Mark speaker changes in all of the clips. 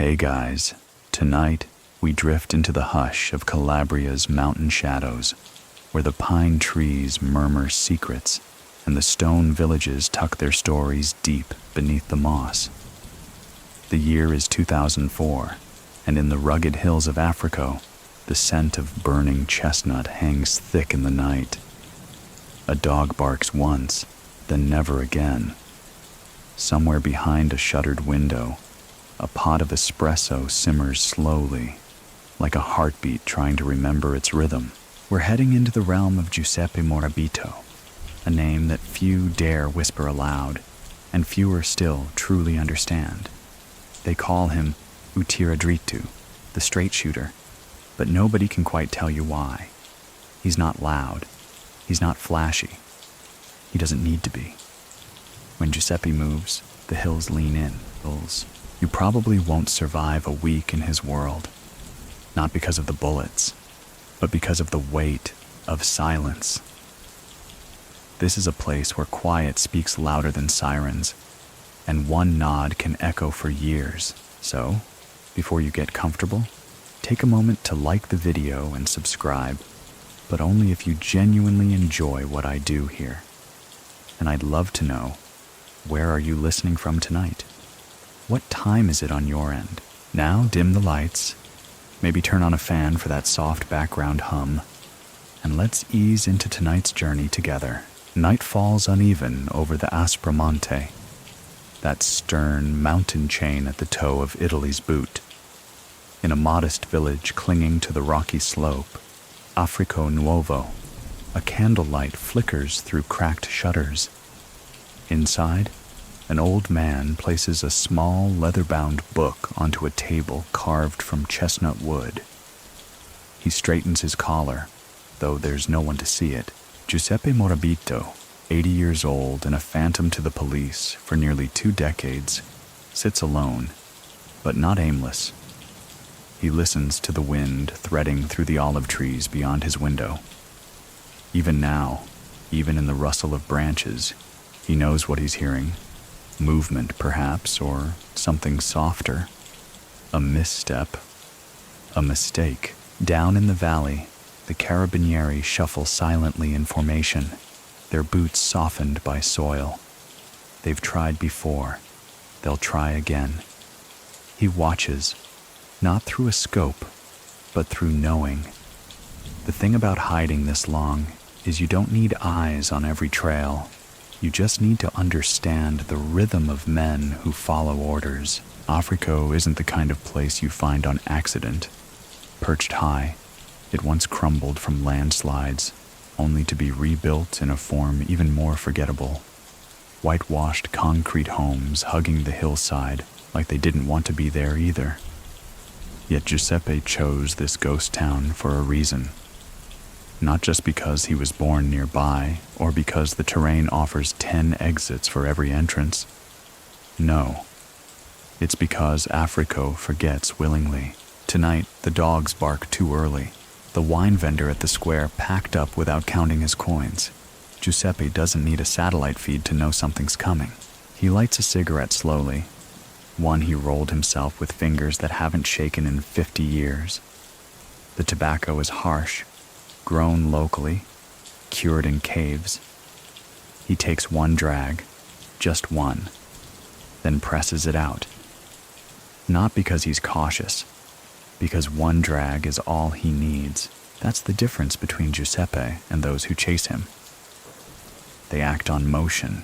Speaker 1: Hey guys, tonight we drift into the hush of Calabria's mountain shadows, where the pine trees murmur secrets and the stone villages tuck their stories deep beneath the moss. The year is 2004, and in the rugged hills of Africa, the scent of burning chestnut hangs thick in the night. A dog barks once, then never again. Somewhere behind a shuttered window, a pot of espresso simmers slowly, like a heartbeat trying to remember its rhythm. We're heading into the realm of Giuseppe Morabito, a name that few dare whisper aloud, and fewer still truly understand. They call him Ndrangheta, the straight shooter, but nobody can quite tell you why. He's not loud. He's not flashy. He doesn't need to be. When Giuseppe moves, the hills lean in. You probably won't survive a week in his world, not because of the bullets, but because of the weight of silence. This is a place where quiet speaks louder than sirens, and one nod can echo for years. So, before you get comfortable, take a moment to like the video and subscribe, but only if you genuinely enjoy what I do here. And I'd love to know, where are you listening from tonight? What time is it on your end? Now dim the lights, maybe turn on a fan for that soft background hum, and let's ease into tonight's journey together. Night falls uneven over the Aspromonte, that stern mountain chain at the toe of Italy's boot. In a modest village clinging to the rocky slope, Africo Nuovo, a candlelight flickers through cracked shutters. Inside, an old man places a small leather-bound book onto a table carved from chestnut wood. He straightens his collar, though there's no one to see it. Giuseppe Morabito, 80 years old and a phantom to the police for nearly 2 decades, sits alone, but not aimless. He listens to the wind threading through the olive trees beyond his window. Even now, even in the rustle of branches, he knows what he's hearing. Movement, perhaps, or something softer. A misstep. A mistake. Down in the valley, the carabinieri shuffle silently in formation, their boots softened by soil. They've tried before. They'll try again. He watches, not through a scope, but through knowing. The thing about hiding this long is you don't need eyes on every trail. You just need to understand the rhythm of men who follow orders. Africo isn't the kind of place you find on accident. Perched high, it once crumbled from landslides, only to be rebuilt in a form even more forgettable. Whitewashed concrete homes hugging the hillside like they didn't want to be there either. Yet Giuseppe chose this ghost town for a reason. Not just because he was born nearby, or because the terrain offers 10 exits for every entrance. No, it's because Africo forgets willingly. Tonight, the dogs bark too early. The wine vendor at the square packed up without counting his coins. Giuseppe doesn't need a satellite feed to know something's coming. He lights a cigarette slowly, one he rolled himself with fingers that haven't shaken in 50 years. The tobacco is harsh, grown locally, cured in caves. He takes one drag, just one, then presses it out. Not because he's cautious, because one drag is all he needs. That's the difference between Giuseppe and those who chase him. They act on motion.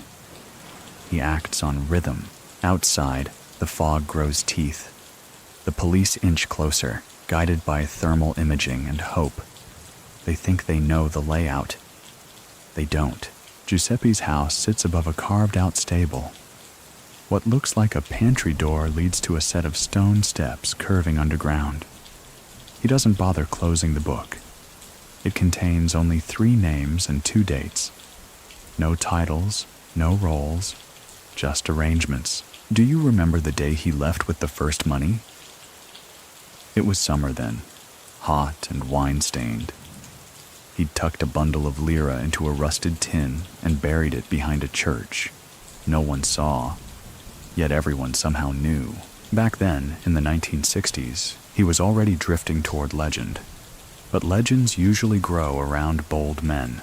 Speaker 1: He acts on rhythm. Outside, the fog grows teeth. The police inch closer, guided by thermal imaging and hope. They think they know the layout. They don't. Giuseppe's house sits above a carved-out stable. What looks like a pantry door leads to a set of stone steps curving underground. He doesn't bother closing the book. It contains only 3 names and 2 dates. No titles, no roles, just arrangements. Do you remember the day he left with the first money? It was summer then, hot and wine-stained. He'd tucked a bundle of lira into a rusted tin and buried it behind a church. No one saw, yet everyone somehow knew. Back then, in the 1960s, he was already drifting toward legend. But legends usually grow around bold men.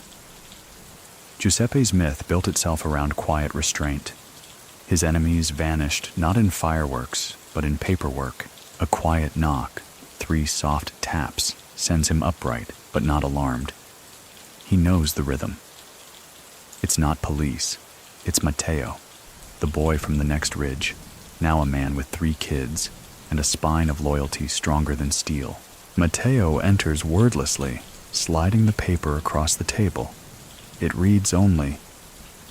Speaker 1: Giuseppe's myth built itself around quiet restraint. His enemies vanished not in fireworks, but in paperwork. A quiet knock, 3 soft taps, sends him upright, but not alarmed. He knows the rhythm. It's not police. It's Matteo, the boy from the next ridge, now a man with 3 kids and a spine of loyalty stronger than steel. Matteo enters wordlessly, sliding the paper across the table. It reads only,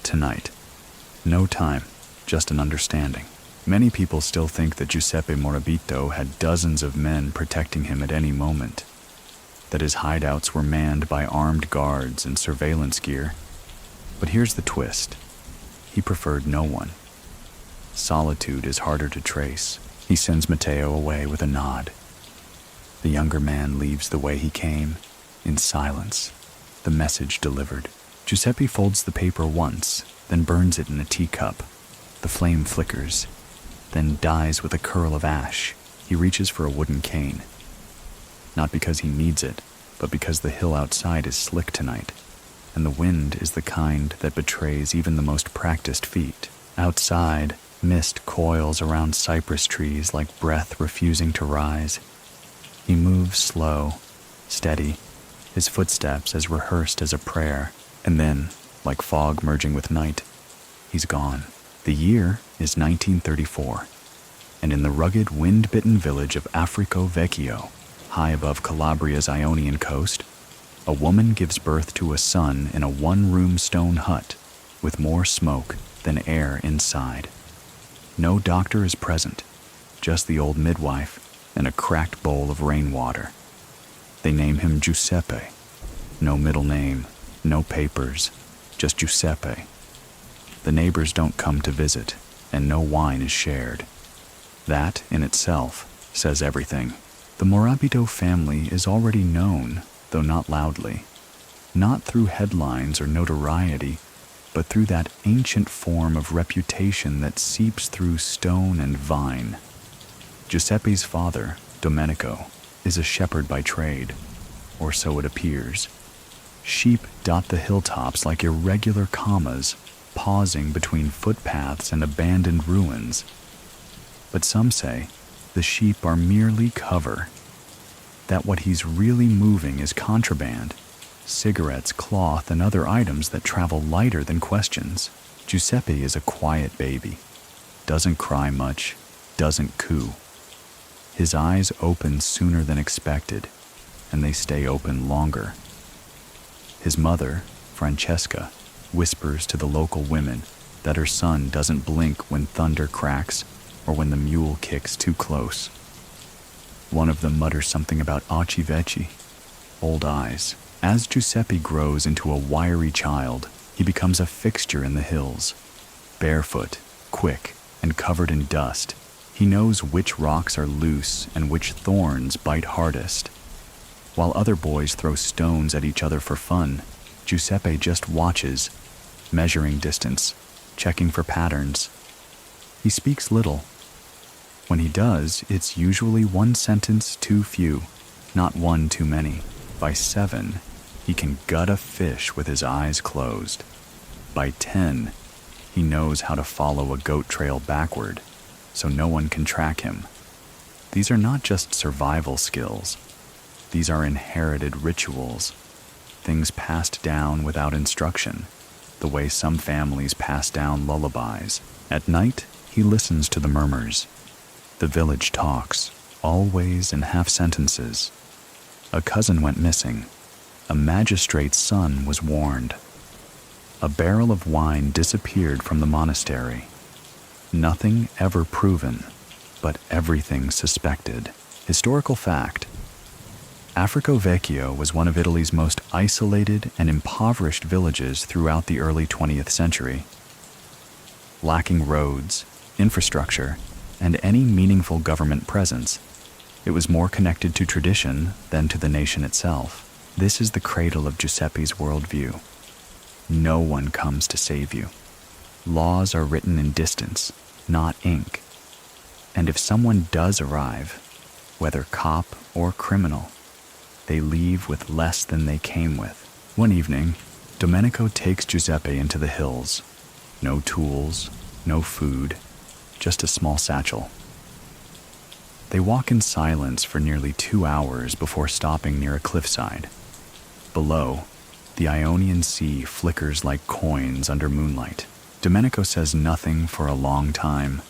Speaker 1: "Tonight." No time, just an understanding. Many people still think that Giuseppe Morabito had dozens of men protecting him at any moment, that his hideouts were manned by armed guards and surveillance gear. But here's the twist. He preferred no one. Solitude is harder to trace. He sends Matteo away with a nod. The younger man leaves the way he came, in silence, the message delivered. Giuseppe folds the paper once, then burns it in a teacup. The flame flickers, then dies with a curl of ash. He reaches for a wooden cane. Not because he needs it, but because the hill outside is slick tonight, and the wind is the kind that betrays even the most practiced feet. Outside, mist coils around cypress trees like breath refusing to rise. He moves slow, steady, his footsteps as rehearsed as a prayer, and then, like fog merging with night, he's gone. The year is 1934, and in the rugged, wind-bitten village of Africo Vecchio, high above Calabria's Ionian coast, a woman gives birth to a son in a one-room stone hut with more smoke than air inside. No doctor is present, just the old midwife and a cracked bowl of rainwater. They name him Giuseppe. No middle name, no papers, just Giuseppe. The neighbors don't come to visit, and no wine is shared. That, in itself, says everything. The Morabito family is already known, though not loudly. Not through headlines or notoriety, but through that ancient form of reputation that seeps through stone and vine. Giuseppe's father, Domenico, is a shepherd by trade, or so it appears. Sheep dot the hilltops like irregular commas, pausing between footpaths and abandoned ruins. But some say the sheep are merely cover, that what he's really moving is contraband, cigarettes, cloth, and other items that travel lighter than questions. Giuseppe is a quiet baby, doesn't cry much, doesn't coo. His eyes open sooner than expected, and they stay open longer. His mother, Francesca, whispers to the local women that her son doesn't blink when thunder cracks or when the mule kicks too close. One of them mutters something about occhi vecchi, old eyes. As Giuseppe grows into a wiry child, he becomes a fixture in the hills. Barefoot, quick, and covered in dust, he knows which rocks are loose and which thorns bite hardest. While other boys throw stones at each other for fun, Giuseppe just watches, measuring distance, checking for patterns. He speaks little. When he does, it's usually one sentence too few, not one too many. By 7, he can gut a fish with his eyes closed. By 10, he knows how to follow a goat trail backward, so no one can track him. These are not just survival skills. These are inherited rituals, things passed down without instruction, the way some families pass down lullabies. At night, he listens to the murmurs. The village talks, always in half sentences. A cousin went missing. A magistrate's son was warned. A barrel of wine disappeared from the monastery. Nothing ever proven, but everything suspected. Historical fact: Africo Vecchio was one of Italy's most isolated and impoverished villages throughout the early 20th century. Lacking roads, infrastructure, and any meaningful government presence, it was more connected to tradition than to the nation itself. This is the cradle of Giuseppe's worldview. No one comes to save you. Laws are written in distance, not ink. And if someone does arrive, whether cop or criminal, they leave with less than they came with. One evening, Domenico takes Giuseppe into the hills. No tools, no food, just a small satchel. They walk in silence for nearly 2 hours before stopping near a cliffside. Below, the Ionian Sea flickers like coins under moonlight. Domenico says nothing for a long time.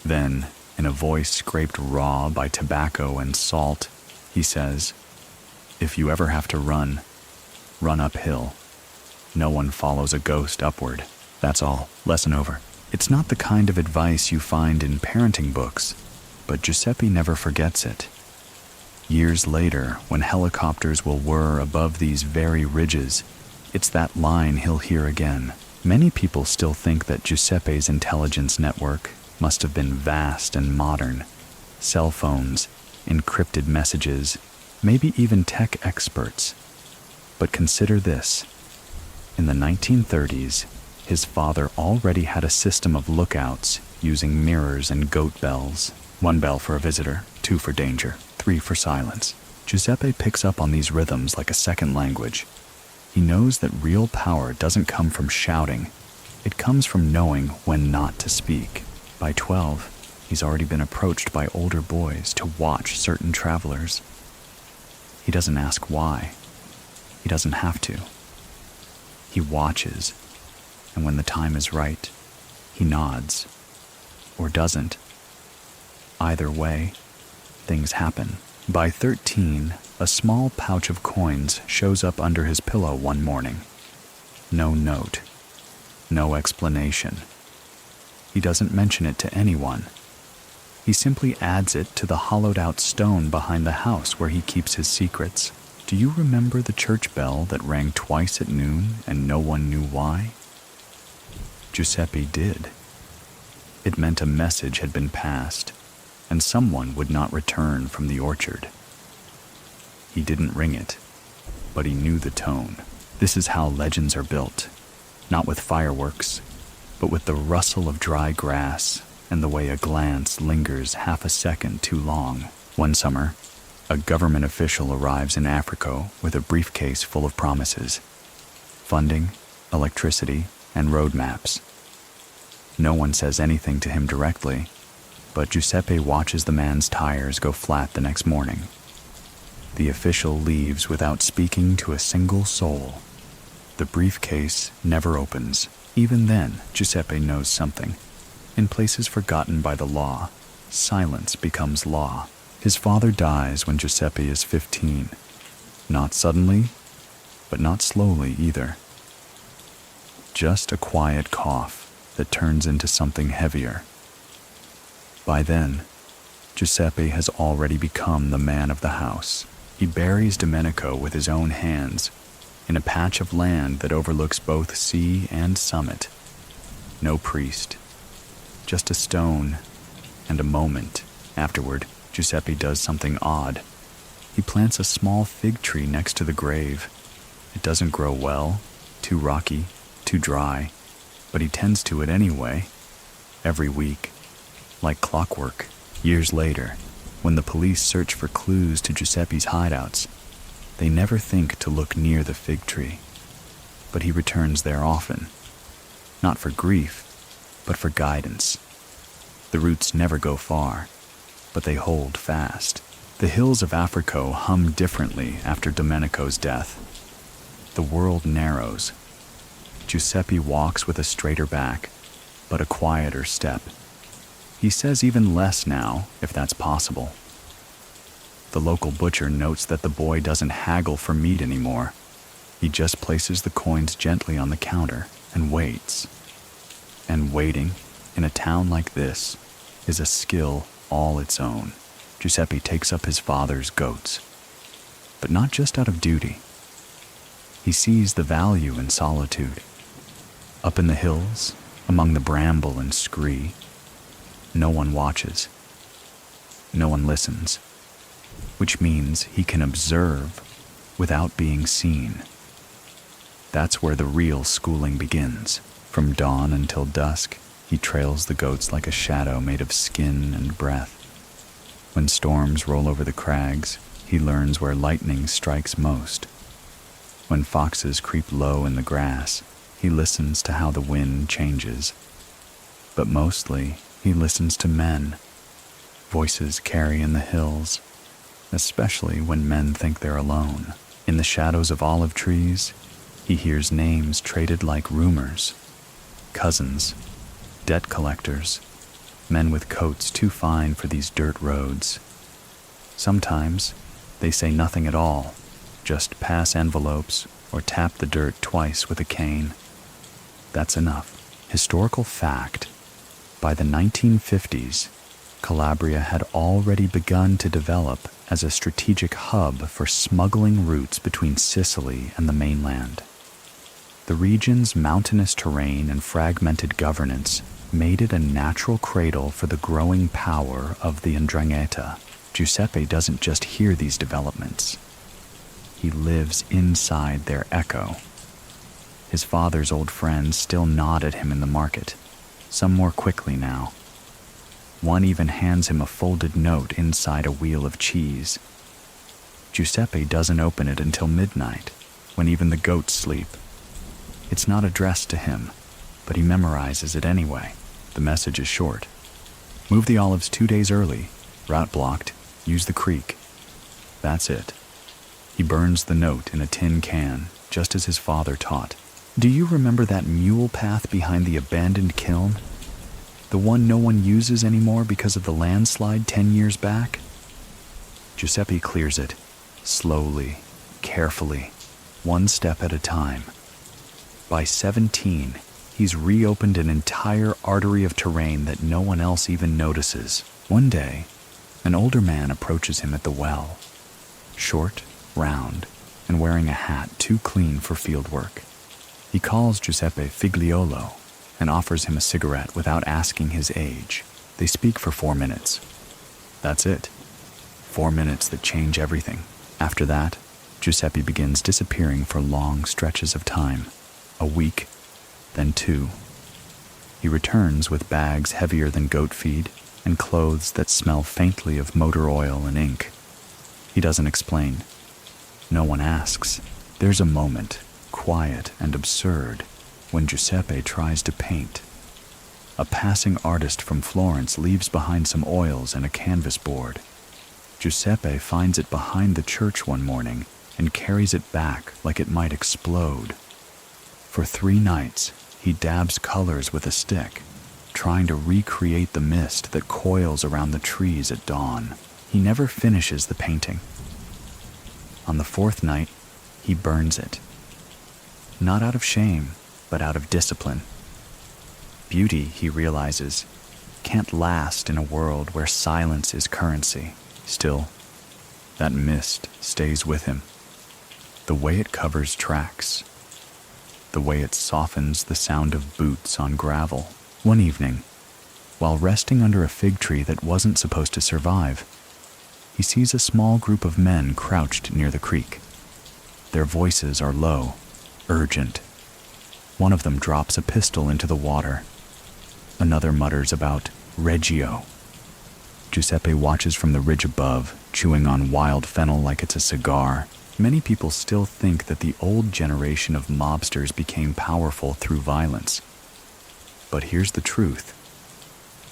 Speaker 1: Then, in a voice scraped raw by tobacco and salt, he says, "If you ever have to run uphill. No one follows a ghost upward. That's all. Lesson over." It's not the kind of advice you find in parenting books, but Giuseppe never forgets it. Years later, when helicopters will whir above these very ridges, it's that line he'll hear again. Many people still think that Giuseppe's intelligence network must have been vast and modern. Cell phones, encrypted messages, maybe even tech experts. But consider this. In the 1930s, his father already had a system of lookouts using mirrors and goat bells. 1 bell for a visitor, 2 for danger, 3 for silence. Giuseppe picks up on these rhythms like a second language. He knows that real power doesn't come from shouting. It comes from knowing when not to speak. By 12, he's already been approached by older boys to watch certain travelers. He doesn't ask why. He doesn't have to. He watches, and when the time is right, he nods. Or doesn't. Either way, things happen. By 13, a small pouch of coins shows up under his pillow one morning. No note. No explanation. He doesn't mention it to anyone. He simply adds it to the hollowed-out stone behind the house where he keeps his secrets. Do you remember the church bell that rang twice at noon and no one knew why? Giuseppe did. It meant a message had been passed, and someone would not return from the orchard. He didn't ring it, but he knew the tone. This is how legends are built, not with fireworks, but with the rustle of dry grass and the way a glance lingers half a second too long. One summer, a government official arrives in Africa with a briefcase full of promises: funding, electricity, and road maps. No one says anything to him directly, but Giuseppe watches the man's tires go flat the next morning. The official leaves without speaking to a single soul. The briefcase never opens. Even then, Giuseppe knows something. In places forgotten by the law, silence becomes law. His father dies when Giuseppe is 15. Not suddenly, but not slowly either. Just a quiet cough that turns into something heavier. By then, Giuseppe has already become the man of the house. He buries Domenico with his own hands in a patch of land that overlooks both sea and summit. No priest, just a stone and a moment. Afterward, Giuseppe does something odd. He plants a small fig tree next to the grave. It doesn't grow well, too rocky, too dry, but he tends to it anyway, every week. Like clockwork. Years later, when the police search for clues to Giuseppe's hideouts, they never think to look near the fig tree. But he returns there often. Not for grief, but for guidance. The roots never go far, but they hold fast. The hills of Africa hum differently after Domenico's death. The world narrows. Giuseppe walks with a straighter back, but a quieter step. He says even less now, if that's possible. The local butcher notes that the boy doesn't haggle for meat anymore. He just places the coins gently on the counter and waits. And waiting, in a town like this, is a skill all its own. Giuseppe takes up his father's goats, but not just out of duty. He sees the value in solitude. Up in the hills, among the bramble and scree, no one watches. No one listens, which means he can observe without being seen. That's where the real schooling begins. From dawn until dusk, He trails the goats like a shadow made of skin and breath. When storms roll over the crags, he learns where lightning strikes most. When foxes creep low in the grass, he listens to how the wind changes. But mostly, he listens to men. Voices carry in the hills, especially when men think they're alone. In the shadows of olive trees, he hears names traded like rumors. Cousins, debt collectors, men with coats too fine for these dirt roads. Sometimes, they say nothing at all, just pass envelopes or tap the dirt twice with a cane. That's enough. Historical fact. By the 1950s, Calabria had already begun to develop as a strategic hub for smuggling routes between Sicily and the mainland. The region's mountainous terrain and fragmented governance made it a natural cradle for the growing power of the Ndrangheta. Giuseppe doesn't just hear these developments. He lives inside their echo. His father's old friends still nod at him in the market, some more quickly now. One even hands him a folded note inside a wheel of cheese. Giuseppe doesn't open it until midnight, when even the goats sleep. It's not addressed to him, but he memorizes it anyway. The message is short. Move the olives 2 days early. Route blocked. Use the creek. That's it. He burns the note in a tin can, just as his father taught. Do you remember that mule path behind the abandoned kiln? The one no one uses anymore because of the landslide 10 years back? Giuseppe clears it, slowly, carefully, one step at a time. By 17, he's reopened an entire artery of terrain that no one else even notices. One day, an older man approaches him at the well, short, round, and wearing a hat too clean for field work. He calls Giuseppe Figliolo and offers him a cigarette without asking his age. They speak for 4 minutes. That's it. 4 minutes that change everything. After that, Giuseppe begins disappearing for long stretches of time. A week, then 2. He returns with bags heavier than goat feed and clothes that smell faintly of motor oil and ink. He doesn't explain. No one asks. There's a moment, quiet and absurd, when Giuseppe tries to paint. A passing artist from Florence leaves behind some oils and a canvas board. Giuseppe finds it behind the church one morning and carries it back like it might explode. For 3 nights, he dabs colors with a stick, trying to recreate the mist that coils around the trees at dawn. He never finishes the painting. On the 4th night, he burns it. Not out of shame, but out of discipline. Beauty, he realizes, can't last in a world where silence is currency. Still, that mist stays with him. The way it covers tracks. The way it softens the sound of boots on gravel. One evening, while resting under a fig tree that wasn't supposed to survive, he sees a small group of men crouched near the creek. Their voices are low, urgent. One of them drops a pistol into the water. Another mutters about Reggio. Giuseppe watches from the ridge above, chewing on wild fennel like it's a cigar. Many people still think that the old generation of mobsters became powerful through violence. But here's the truth.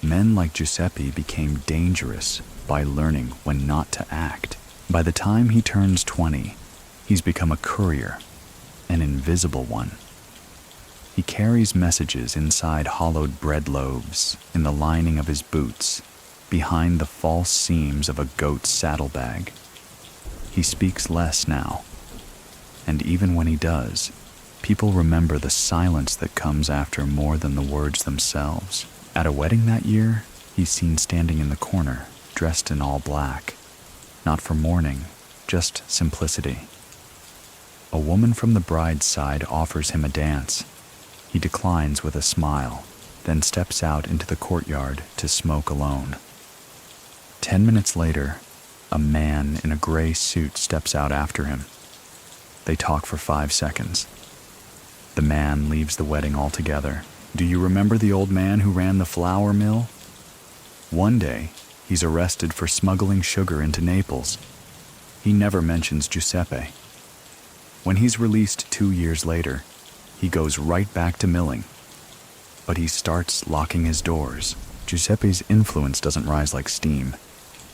Speaker 1: Men like Giuseppe became dangerous by learning when not to act. By the time he turns 20, he's become a courier, an invisible one. He carries messages inside hollowed bread loaves, in the lining of his boots, behind the false seams of a goat's saddlebag. He speaks less now, and even when he does, people remember the silence that comes after more than the words themselves. At a wedding that year, he's seen standing in the corner, dressed in all black. Not for mourning, just simplicity. A woman from the bride's side offers him a dance. He declines with a smile, then steps out into the courtyard to smoke alone. 10 minutes later, a man in a gray suit steps out after him. They talk for 5 seconds. The man leaves the wedding altogether, Do you remember the old man who ran the flour mill? One day, he's arrested for smuggling sugar into Naples. He never mentions Giuseppe. When he's released 2 years later, he goes right back to milling. But he starts locking his doors. Giuseppe's influence doesn't rise like steam.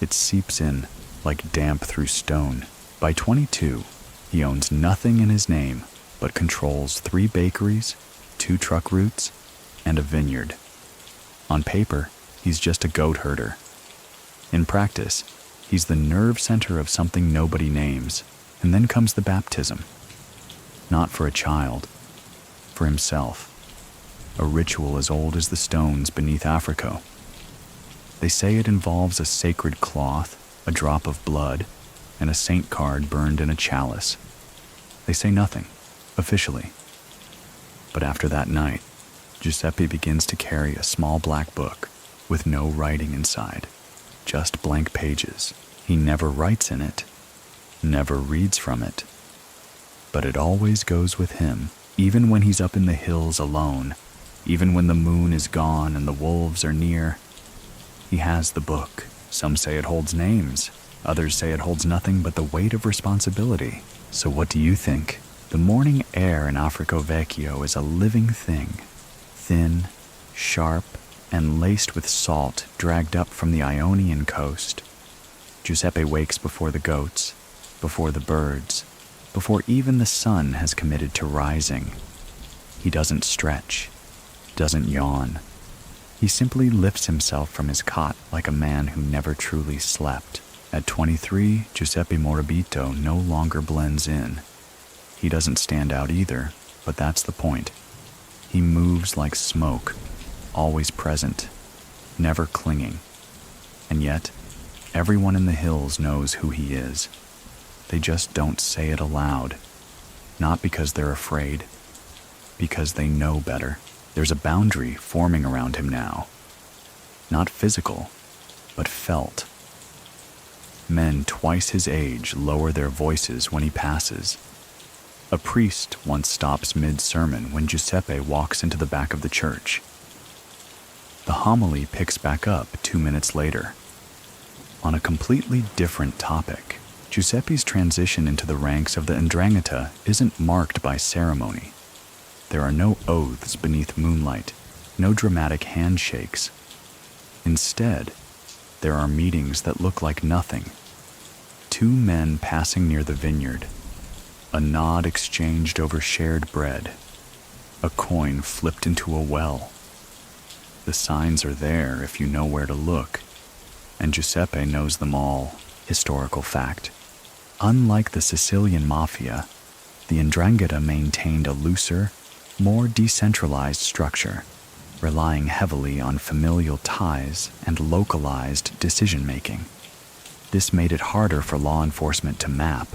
Speaker 1: It seeps in like damp through stone. By 22, he owns nothing in his name, but controls 3 bakeries, 2 truck routes, and a vineyard. On paper, he's just a goat herder. In practice, he's the nerve center of something nobody names, and then comes the baptism. Not for a child, for himself. A ritual as old as the stones beneath Africa. They say it involves a sacred cloth, a drop of blood, and a saint card burned in a chalice. They say nothing, officially. But after that night, Giuseppe begins to carry a small black book with no writing inside, just blank pages. He never writes in it, never reads from it. But it always goes with him, even when he's up in the hills alone, even when the moon is gone and the wolves are near. He has the book. Some say it holds names. Others say it holds nothing but the weight of responsibility. So what do you think? The morning air in Africa Vecchio is a living thing. Thin, sharp, and laced with salt dragged up from the Ionian coast. Giuseppe wakes before the goats, before the birds, before even the sun has committed to rising. He doesn't stretch, doesn't yawn. He simply lifts himself from his cot like a man who never truly slept. At 23, Giuseppe Morabito no longer blends in. He doesn't stand out either, but that's the point. He moves like smoke, always present, never clinging. And yet, everyone in the hills knows who he is. They just don't say it aloud. Not because they're afraid, because they know better. There's a boundary forming around him now. Not physical, but felt. Men twice his age lower their voices when he passes. A priest once stops mid-sermon when Giuseppe walks into the back of the church. The homily picks back up 2 minutes later. On a completely different topic, Giuseppe's transition into the ranks of the Ndrangheta isn't marked by ceremony. There are no oaths beneath moonlight, no dramatic handshakes. Instead, there are meetings that look like nothing. 2 men passing near the vineyard, a nod exchanged over shared bread, a coin flipped into a well. The signs are there if you know where to look, and Giuseppe knows them all. Historical fact. Unlike the Sicilian mafia, the Ndrangheta maintained a looser, more decentralized structure, relying heavily on familial ties and localized decision-making. This made it harder for law enforcement to map,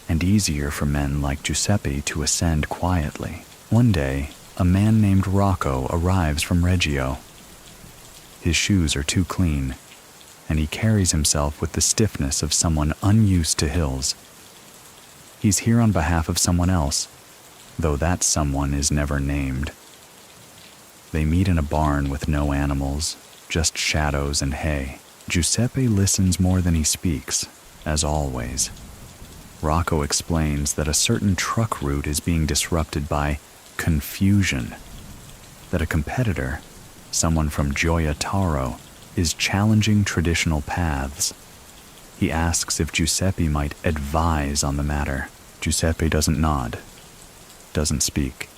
Speaker 1: and easier for men like Giuseppe to ascend quietly. One day, a man named Rocco arrives from Reggio. His shoes are too clean, and he carries himself with the stiffness of someone unused to hills. He's here on behalf of someone else, though that someone is never named. They meet in a barn with no animals, just shadows and hay. Giuseppe listens more than he speaks, as always. Rocco explains that a certain truck route is being disrupted by confusion, that a competitor, someone from Gioia Tauro, is challenging traditional paths. He asks if Giuseppe might advise on the matter. Giuseppe doesn't nod, doesn't speak.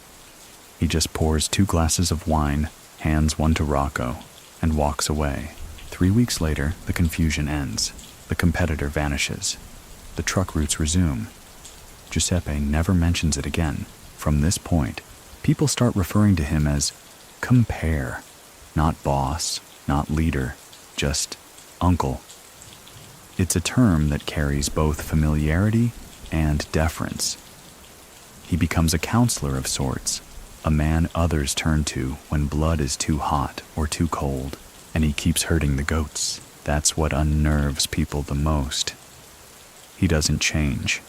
Speaker 1: He just pours 2 glasses of wine, hands one to Rocco, and walks away. 3 weeks later, the confusion ends. The competitor vanishes. The truck routes resume. Giuseppe never mentions it again. From this point, people start referring to him as compare. Not boss, not leader, just uncle. It's a term that carries both familiarity and deference. He becomes a counselor of sorts, a man others turn to when blood is too hot or too cold, and he keeps herding the goats. That's what unnerves people the most. He doesn't change,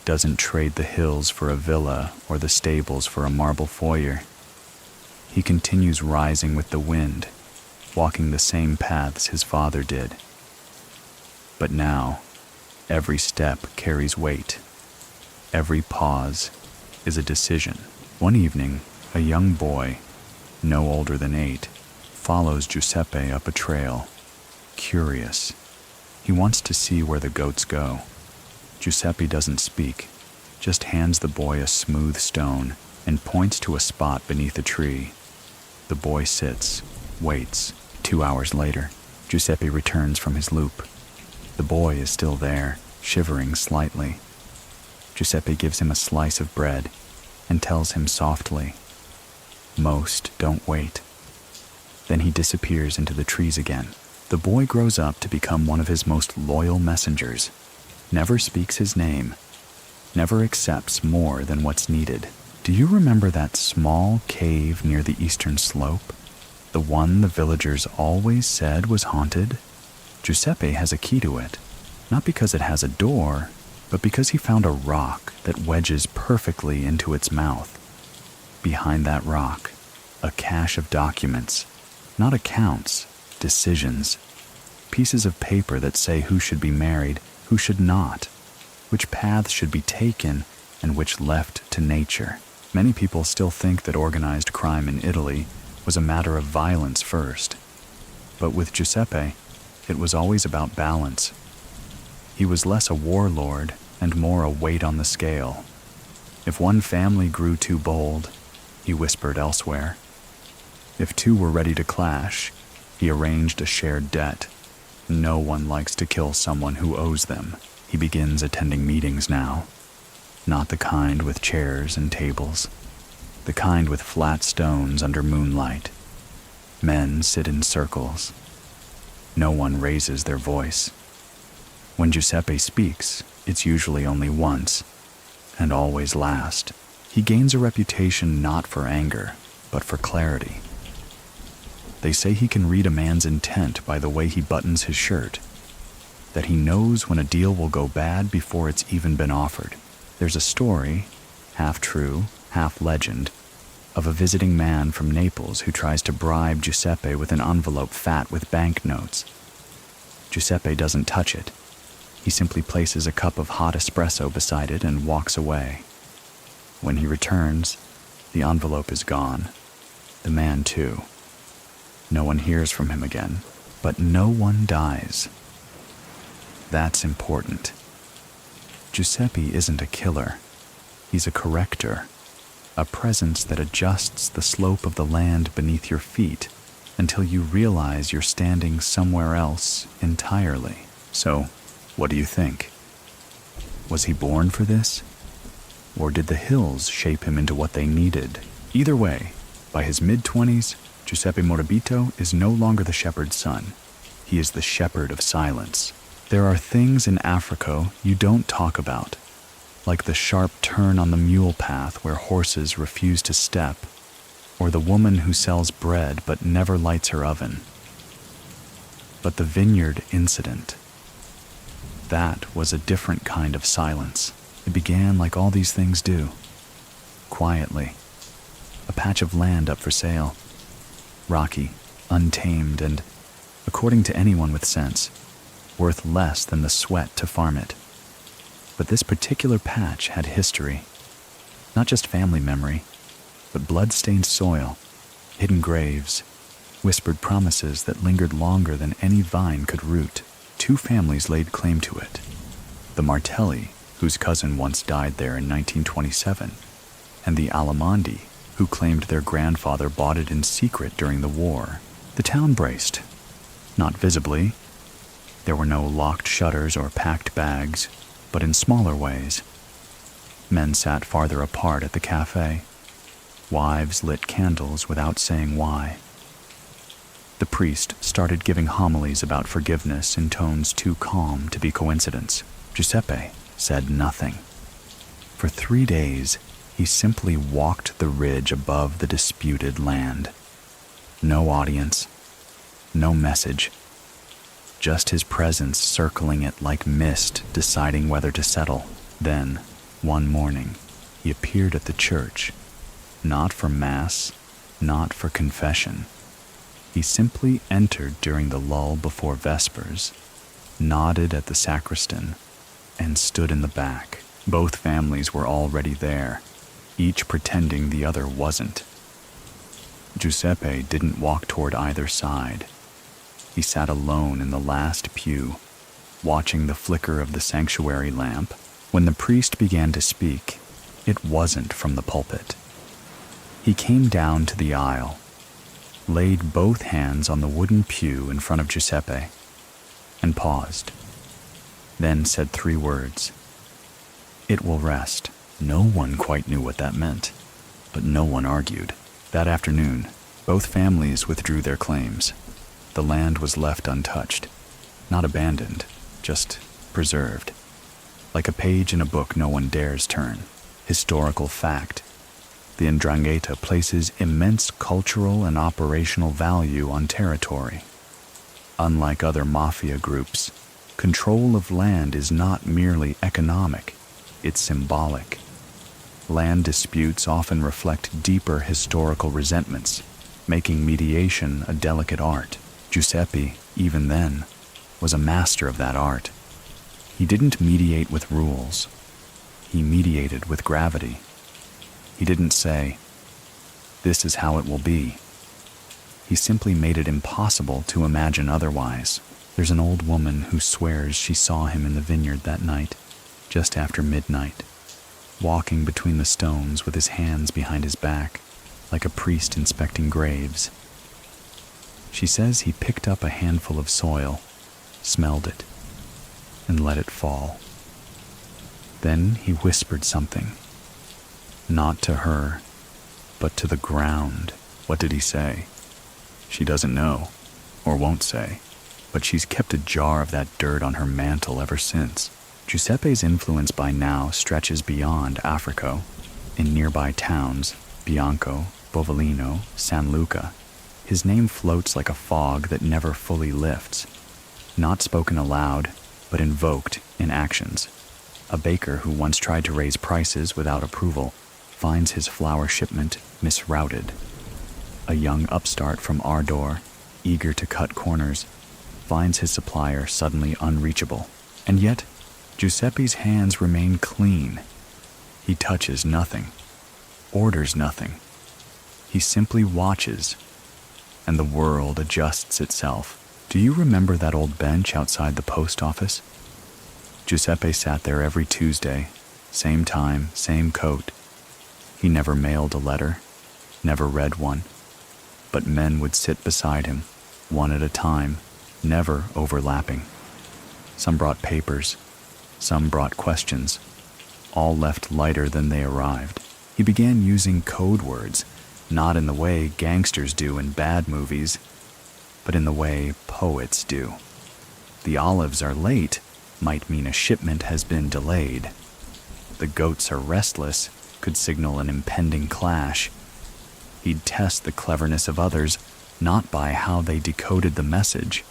Speaker 1: doesn't trade the hills for a villa or the stables for a marble foyer. He continues rising with the wind, walking the same paths his father did. But now, every step carries weight. Every pause is a decision. One evening, a young boy, no older than 8, follows Giuseppe up a trail, curious. He wants to see where the goats go. Giuseppe doesn't speak, just hands the boy a smooth stone and points to a spot beneath a tree. The boy sits, waits. 2 hours later, Giuseppe returns from his loop. The boy is still there, shivering slightly. Giuseppe gives him a slice of bread and tells him softly, "Most don't wait." Then he disappears into the trees again. The boy grows up to become one of his most loyal messengers, never speaks his name, never accepts more than what's needed. Do you remember that small cave near the eastern slope? The one the villagers always said was haunted? Giuseppe has a key to it, not because it has a door, but because he found a rock that wedges perfectly into its mouth. Behind that rock, a cache of documents, not accounts, decisions, pieces of paper that say who should be married, who should not, which paths should be taken, and which left to nature. Many people still think that organized crime in Italy was a matter of violence first. But with Giuseppe, it was always about balance. He was less a warlord and more a weight on the scale. If one family grew too bold, he whispered elsewhere. If two were ready to clash, he arranged a shared debt. No one likes to kill someone who owes them. He begins attending meetings now. Not the kind with chairs and tables. The kind with flat stones under moonlight. Men sit in circles. No one raises their voice. When Giuseppe speaks, it's usually only once, and always last. He gains a reputation not for anger, but for clarity. They say he can read a man's intent by the way he buttons his shirt, that he knows when a deal will go bad before it's even been offered. There's a story, half true, half legend, of a visiting man from Naples who tries to bribe Giuseppe with an envelope fat with banknotes. Giuseppe doesn't touch it. He simply places a cup of hot espresso beside it and walks away. When he returns, the envelope is gone. The man too. No one hears from him again, but no one dies. That's important. Giuseppe isn't a killer. He's a corrector, a presence that adjusts the slope of the land beneath your feet until you realize you're standing somewhere else entirely. So, what do you think? Was he born for this? Or did the hills shape him into what they needed? Either way, by his mid-20s, Giuseppe Morabito is no longer the shepherd's son. He is the shepherd of silence. There are things in Africa you don't talk about, like the sharp turn on the mule path where horses refuse to step, or the woman who sells bread but never lights her oven. But the vineyard incident, that was a different kind of silence. It began like all these things do, quietly. A patch of land up for sale, rocky, untamed, and, according to anyone with sense, worth less than the sweat to farm it. But this particular patch had history, not just family memory, but blood-stained soil, hidden graves, whispered promises that lingered longer than any vine could root. 2 families laid claim to it. The Martelli, whose cousin once died there in 1927, and the Alamondi, who claimed their grandfather bought it in secret during the war. The town braced, not visibly. There were no locked shutters or packed bags, but in smaller ways. Men sat farther apart at the cafe. Wives lit candles without saying why. The priest started giving homilies about forgiveness in tones too calm to be coincidence. Giuseppe said nothing. For 3 days, he simply walked the ridge above the disputed land. No audience, no message, just his presence circling it like mist, deciding whether to settle. Then, one morning, he appeared at the church, not for mass, not for confession. He simply entered during the lull before Vespers, nodded at the sacristan, and stood in the back. Both families were already there, each pretending the other wasn't. Giuseppe didn't walk toward either side. He sat alone in the last pew, watching the flicker of the sanctuary lamp. When the priest began to speak, it wasn't from the pulpit. He came down to the aisle, laid both hands on the wooden pew in front of Giuseppe, and paused, then said 3 words. "It will rest." No one quite knew what that meant, but no one argued. That afternoon, both families withdrew their claims. The land was left untouched, not abandoned, just preserved. Like a page in a book no one dares turn. Historical fact. The Ndrangheta places immense cultural and operational value on territory. Unlike other mafia groups, control of land is not merely economic, it's symbolic. Land disputes often reflect deeper historical resentments, making mediation a delicate art. Giuseppe, even then, was a master of that art. He didn't mediate with rules. He mediated with gravity. He didn't say, "This is how it will be." He simply made it impossible to imagine otherwise. There's an old woman who swears she saw him in the vineyard that night, just after midnight, walking between the stones with his hands behind his back, like a priest inspecting graves. She says he picked up a handful of soil, smelled it, and let it fall. Then he whispered something. Not to her, but to the ground. What did he say? She doesn't know, or won't say, but she's kept a jar of that dirt on her mantle ever since. Giuseppe's influence by now stretches beyond Africa. In nearby towns, Bianco, Bovellino, San Luca, his name floats like a fog that never fully lifts, not spoken aloud, but invoked in actions. A baker who once tried to raise prices without approval finds his flour shipment misrouted. A young upstart from Ardor, eager to cut corners, finds his supplier suddenly unreachable. And yet, Giuseppe's hands remain clean. He touches nothing, orders nothing. He simply watches, and the world adjusts itself. Do you remember that old bench outside the post office? Giuseppe sat there every Tuesday, same time, same coat. He never mailed a letter, never read one, but men would sit beside him, one at a time, never overlapping. Some brought papers, some brought questions, all left lighter than they arrived. He began using code words, not in the way gangsters do in bad movies, but in the way poets do. The olives are late might mean a shipment has been delayed. The goats are restless could signal an impending clash. He'd test the cleverness of others not by how they decoded the message,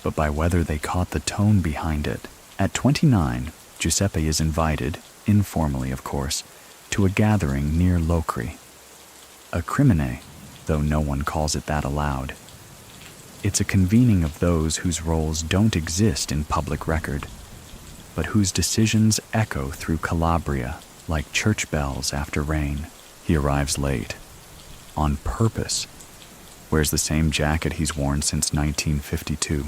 Speaker 1: but by whether they caught the tone behind it. At 29, Giuseppe is invited, informally of course, to a gathering near Locri. A crimine, though no one calls it that aloud. It's a convening of those whose roles don't exist in public record, but whose decisions echo through Calabria like church bells after rain. He arrives late, on purpose, wears the same jacket he's worn since 1952,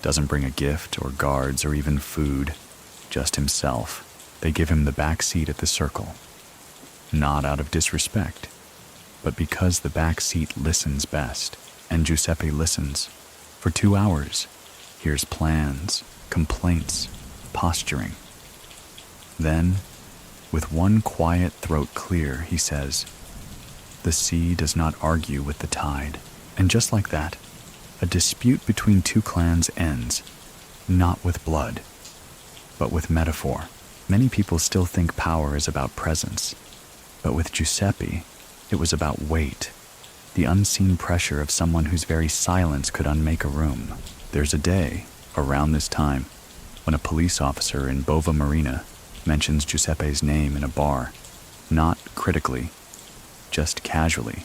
Speaker 1: doesn't bring a gift or guards or even food, just himself. They give him the back seat at the circle, not out of disrespect, but because the back seat listens best. And Giuseppe listens for 2 hours, hears plans, complaints, posturing. Then, with one quiet throat clear, he says, "The sea does not argue with the tide." And just like that, a dispute between two clans ends, not with blood, but with metaphor. Many people still think power is about presence, but with Giuseppe, it was about weight. The unseen pressure of someone whose very silence could unmake a room. There's a day, around this time, when a police officer in Bova Marina mentions Giuseppe's name in a bar, not critically, just casually.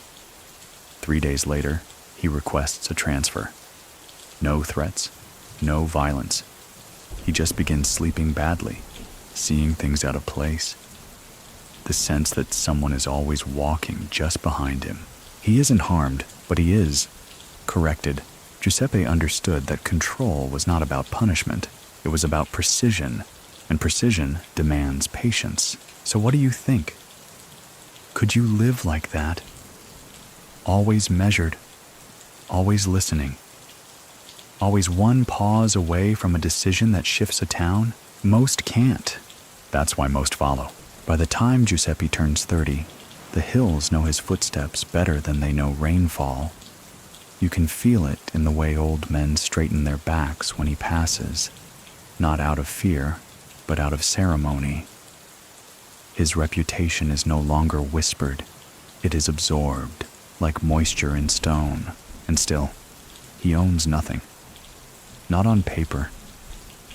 Speaker 1: 3 days later, he requests a transfer. No threats, no violence. He just begins sleeping badly, seeing things out of place. The sense that someone is always walking just behind him. He isn't harmed, but he is corrected. Giuseppe understood that control was not about punishment. It was about precision, and precision demands patience. So what do you think? Could you live like that? Always measured, always listening, always one pause away from a decision that shifts a town? Most can't. That's why most follow. By the time Giuseppe turns 30, the hills know his footsteps better than they know rainfall. You can feel it in the way old men straighten their backs when he passes, not out of fear, but out of ceremony. His reputation is no longer whispered. It is absorbed, like moisture in stone. And still, he owns nothing. Not on paper.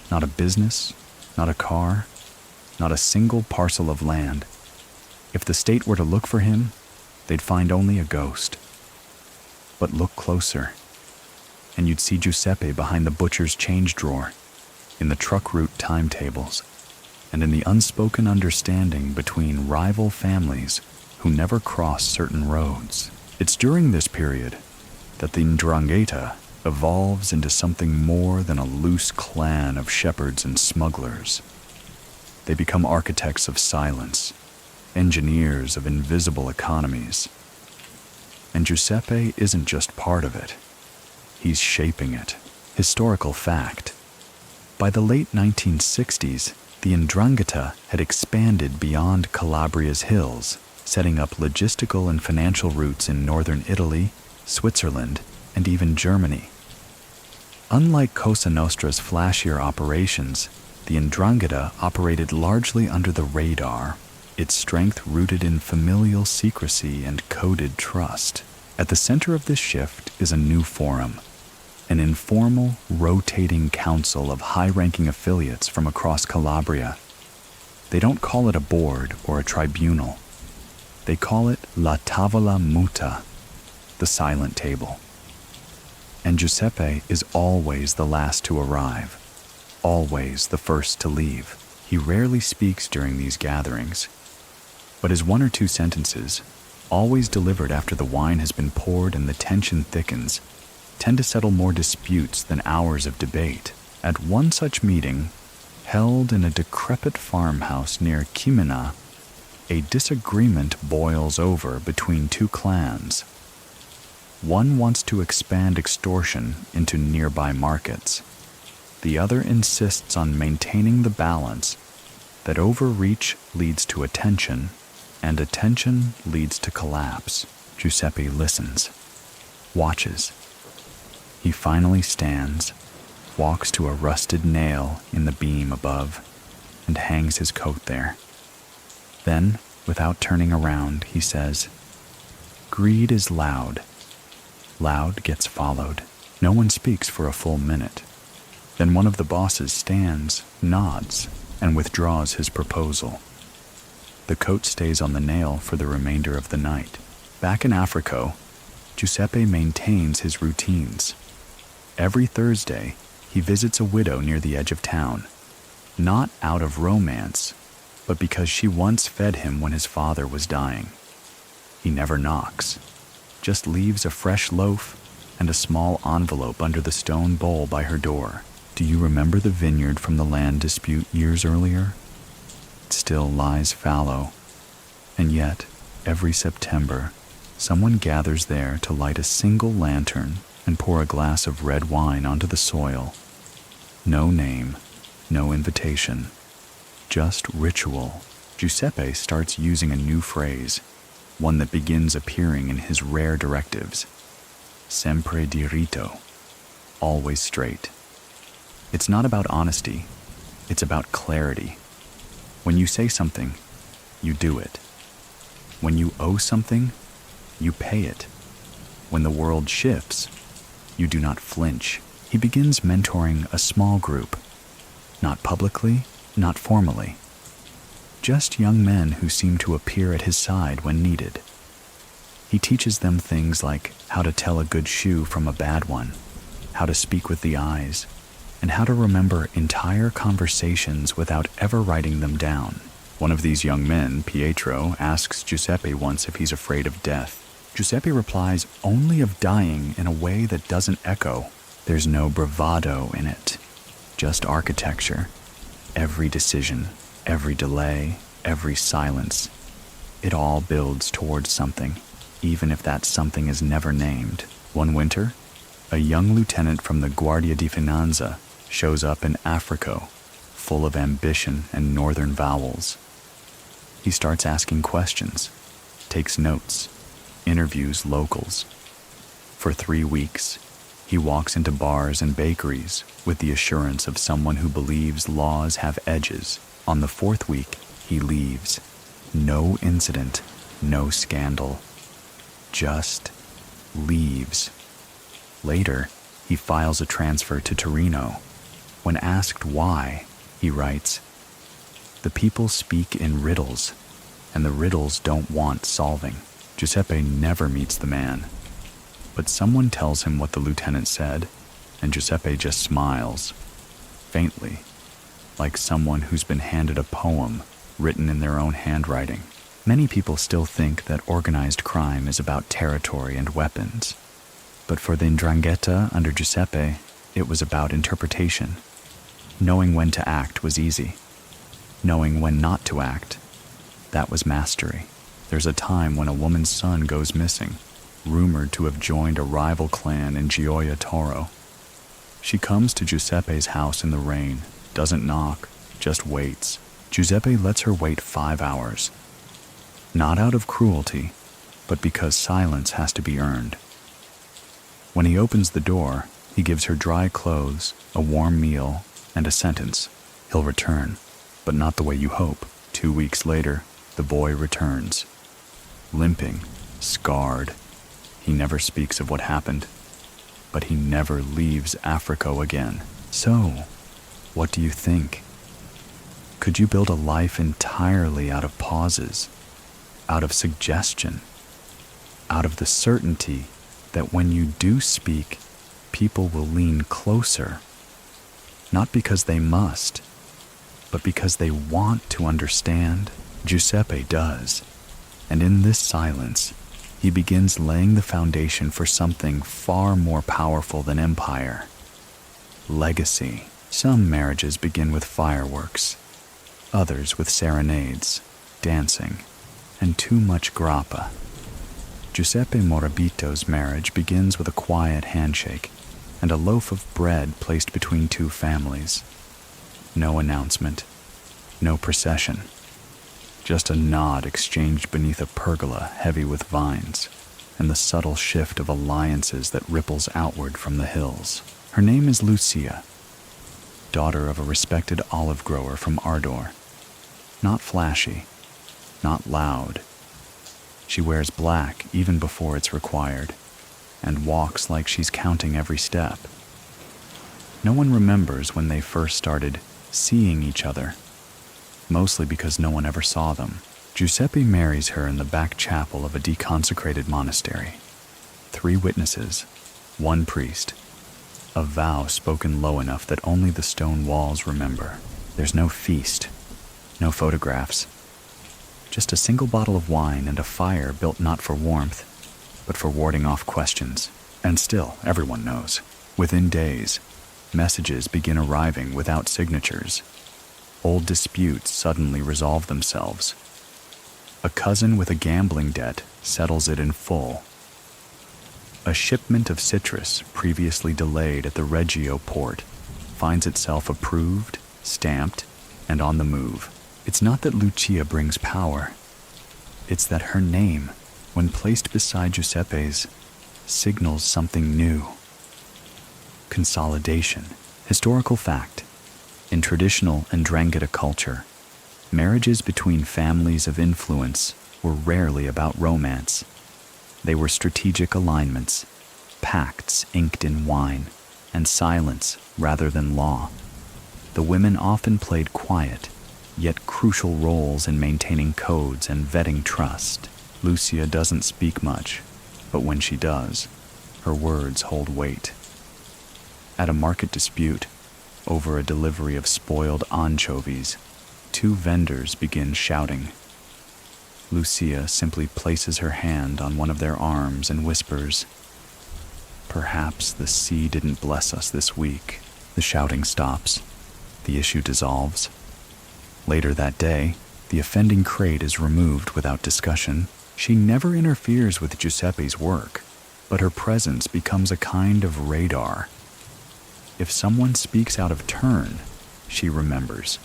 Speaker 1: Not a business, not a car, not a single parcel of land. If the state were to look for him, they'd find only a ghost. But look closer, and you'd see Giuseppe behind the butcher's change drawer, in the truck route timetables, and in the unspoken understanding between rival families who never cross certain roads. It's during this period that the Ndrangheta evolves into something more than a loose clan of shepherds and smugglers. They become architects of silence, engineers of invisible economies. And Giuseppe isn't just part of it. He's shaping it. Historical fact. By the late 1960s, the Ndrangheta had expanded beyond Calabria's hills, setting up logistical and financial routes in northern Italy, Switzerland, and even Germany. Unlike Cosa Nostra's flashier operations, the Ndrangheta operated largely under the radar, its strength rooted in familial secrecy and coded trust. At the center of this shift is a new forum, an informal, rotating council of high-ranking affiliates from across Calabria. They don't call it a board or a tribunal. They call it La Tavola Muta, the silent table. And Giuseppe is always the last to arrive, always the first to leave. He rarely speaks during these gatherings, but his one or two sentences, always delivered after the wine has been poured and the tension thickens, tend to settle more disputes than hours of debate. At one such meeting, held in a decrepit farmhouse near Chimena, a disagreement boils over between two clans. One wants to expand extortion into nearby markets. The other insists on maintaining the balance that overreach leads to attention, and attention leads to collapse. Giuseppe listens, watches. He finally stands, walks to a rusted nail in the beam above, and hangs his coat there. Then, without turning around, he says, "Greed is loud. Loud gets followed." No one speaks for a full minute. Then one of the bosses stands, nods, and withdraws his proposal. The coat stays on the nail for the remainder of the night. Back in Africa, Giuseppe maintains his routines. Every Thursday, he visits a widow near the edge of town, not out of romance, but because she once fed him when his father was dying. He never knocks, just leaves a fresh loaf and a small envelope under the stone bowl by her door. Do you remember the vineyard from the land dispute years earlier? It still lies fallow, and yet, every September, someone gathers there to light a single lantern and pour a glass of red wine onto the soil. No name, no invitation, just ritual. Giuseppe starts using a new phrase, one that begins appearing in his rare directives. Sempre diritto, always straight. It's not about honesty, it's about clarity. When you say something, you do it. When you owe something, you pay it. When the world shifts, you do not flinch. He begins mentoring a small group, not publicly, not formally. Just young men who seem to appear at his side when needed. He teaches them things like how to tell a good shoe from a bad one, how to speak with the eyes, and how to remember entire conversations without ever writing them down. One of these young men, Pietro, asks Giuseppe once if he's afraid of death. Giuseppe replies only of dying in a way that doesn't echo. There's no bravado in it, just architecture. Every decision, every delay, every silence, it all builds towards something, even if that something is never named. One winter, a young lieutenant from the Guardia di Finanza shows up in Africa, full of ambition and northern vowels. He starts asking questions, takes notes, interviews locals. For 3 weeks, he walks into bars and bakeries with the assurance of someone who believes laws have edges. On the 4th week, he leaves. No incident, no scandal. Just leaves. Later, he files a transfer to Torino. When asked why, he writes, "The people speak in riddles, and the riddles don't want solving." Giuseppe never meets the man, but someone tells him what the lieutenant said, and Giuseppe just smiles, faintly, like someone who's been handed a poem written in their own handwriting. Many people still think that organized crime is about territory and weapons, but for the Ndrangheta under Giuseppe, it was about interpretation. Knowing when to act was easy. Knowing when not to act, that was mastery. There's a time when a woman's son goes missing, rumored to have joined a rival clan in Gioia Tauro. She comes to Giuseppe's house in the rain, doesn't knock, just waits. Giuseppe lets her wait 5 hours. Not out of cruelty, but because silence has to be earned. When he opens the door, he gives her dry clothes, a warm meal, and a sentence. He'll return, but not the way you hope. 2 weeks later, the boy returns. Limping, scarred. He never speaks of what happened, but he never leaves Africa again. So, what do you think? Could you build a life entirely out of pauses, out of suggestion, out of the certainty that when you do speak, people will lean closer, not because they must, but because they want to understand? Giuseppe does, and in this silence, he begins laying the foundation for something far more powerful than empire. Legacy. Some marriages begin with fireworks, others with serenades, dancing, and too much grappa. Giuseppe Morabito's marriage begins with a quiet handshake and a loaf of bread placed between 2 families. No announcement, no procession, just a nod exchanged beneath a pergola heavy with vines and the subtle shift of alliances that ripples outward from the hills. Her name is Lucia, daughter of a respected olive grower from Ardor. Not flashy, not loud. She wears black even before it's required, and walks like she's counting every step. No one remembers when they first started seeing each other, mostly because no one ever saw them. Giuseppe marries her in the back chapel of a deconsecrated monastery. 3 witnesses, 1 priest, a vow spoken low enough that only the stone walls remember. There's no feast, no photographs, just a single bottle of wine and a fire built not for warmth, but for warding off questions. And still, everyone knows. Within days, messages begin arriving without signatures. Old disputes suddenly resolve themselves. A cousin with a gambling debt settles it in full. A shipment of citrus previously delayed at the Reggio port finds itself approved, stamped, and on the move. It's not that Lucia brings power. It's that her name, when placed beside Giuseppe's, signals something new. Consolidation. Historical fact. In traditional Ndrangheta culture, marriages between families of influence were rarely about romance. They were strategic alignments, pacts inked in wine, and silence rather than law. The women often played quiet, yet crucial roles in maintaining codes and vetting trust. Lucia doesn't speak much, but when she does, her words hold weight. At a market dispute, over a delivery of spoiled anchovies, two vendors begin shouting. Lucia simply places her hand on one of their arms and whispers, "Perhaps the sea didn't bless us this week." The shouting stops. The issue dissolves. Later that day, the offending crate is removed without discussion. She never interferes with Giuseppe's work, but her presence becomes a kind of radar. If someone speaks out of turn, she remembers.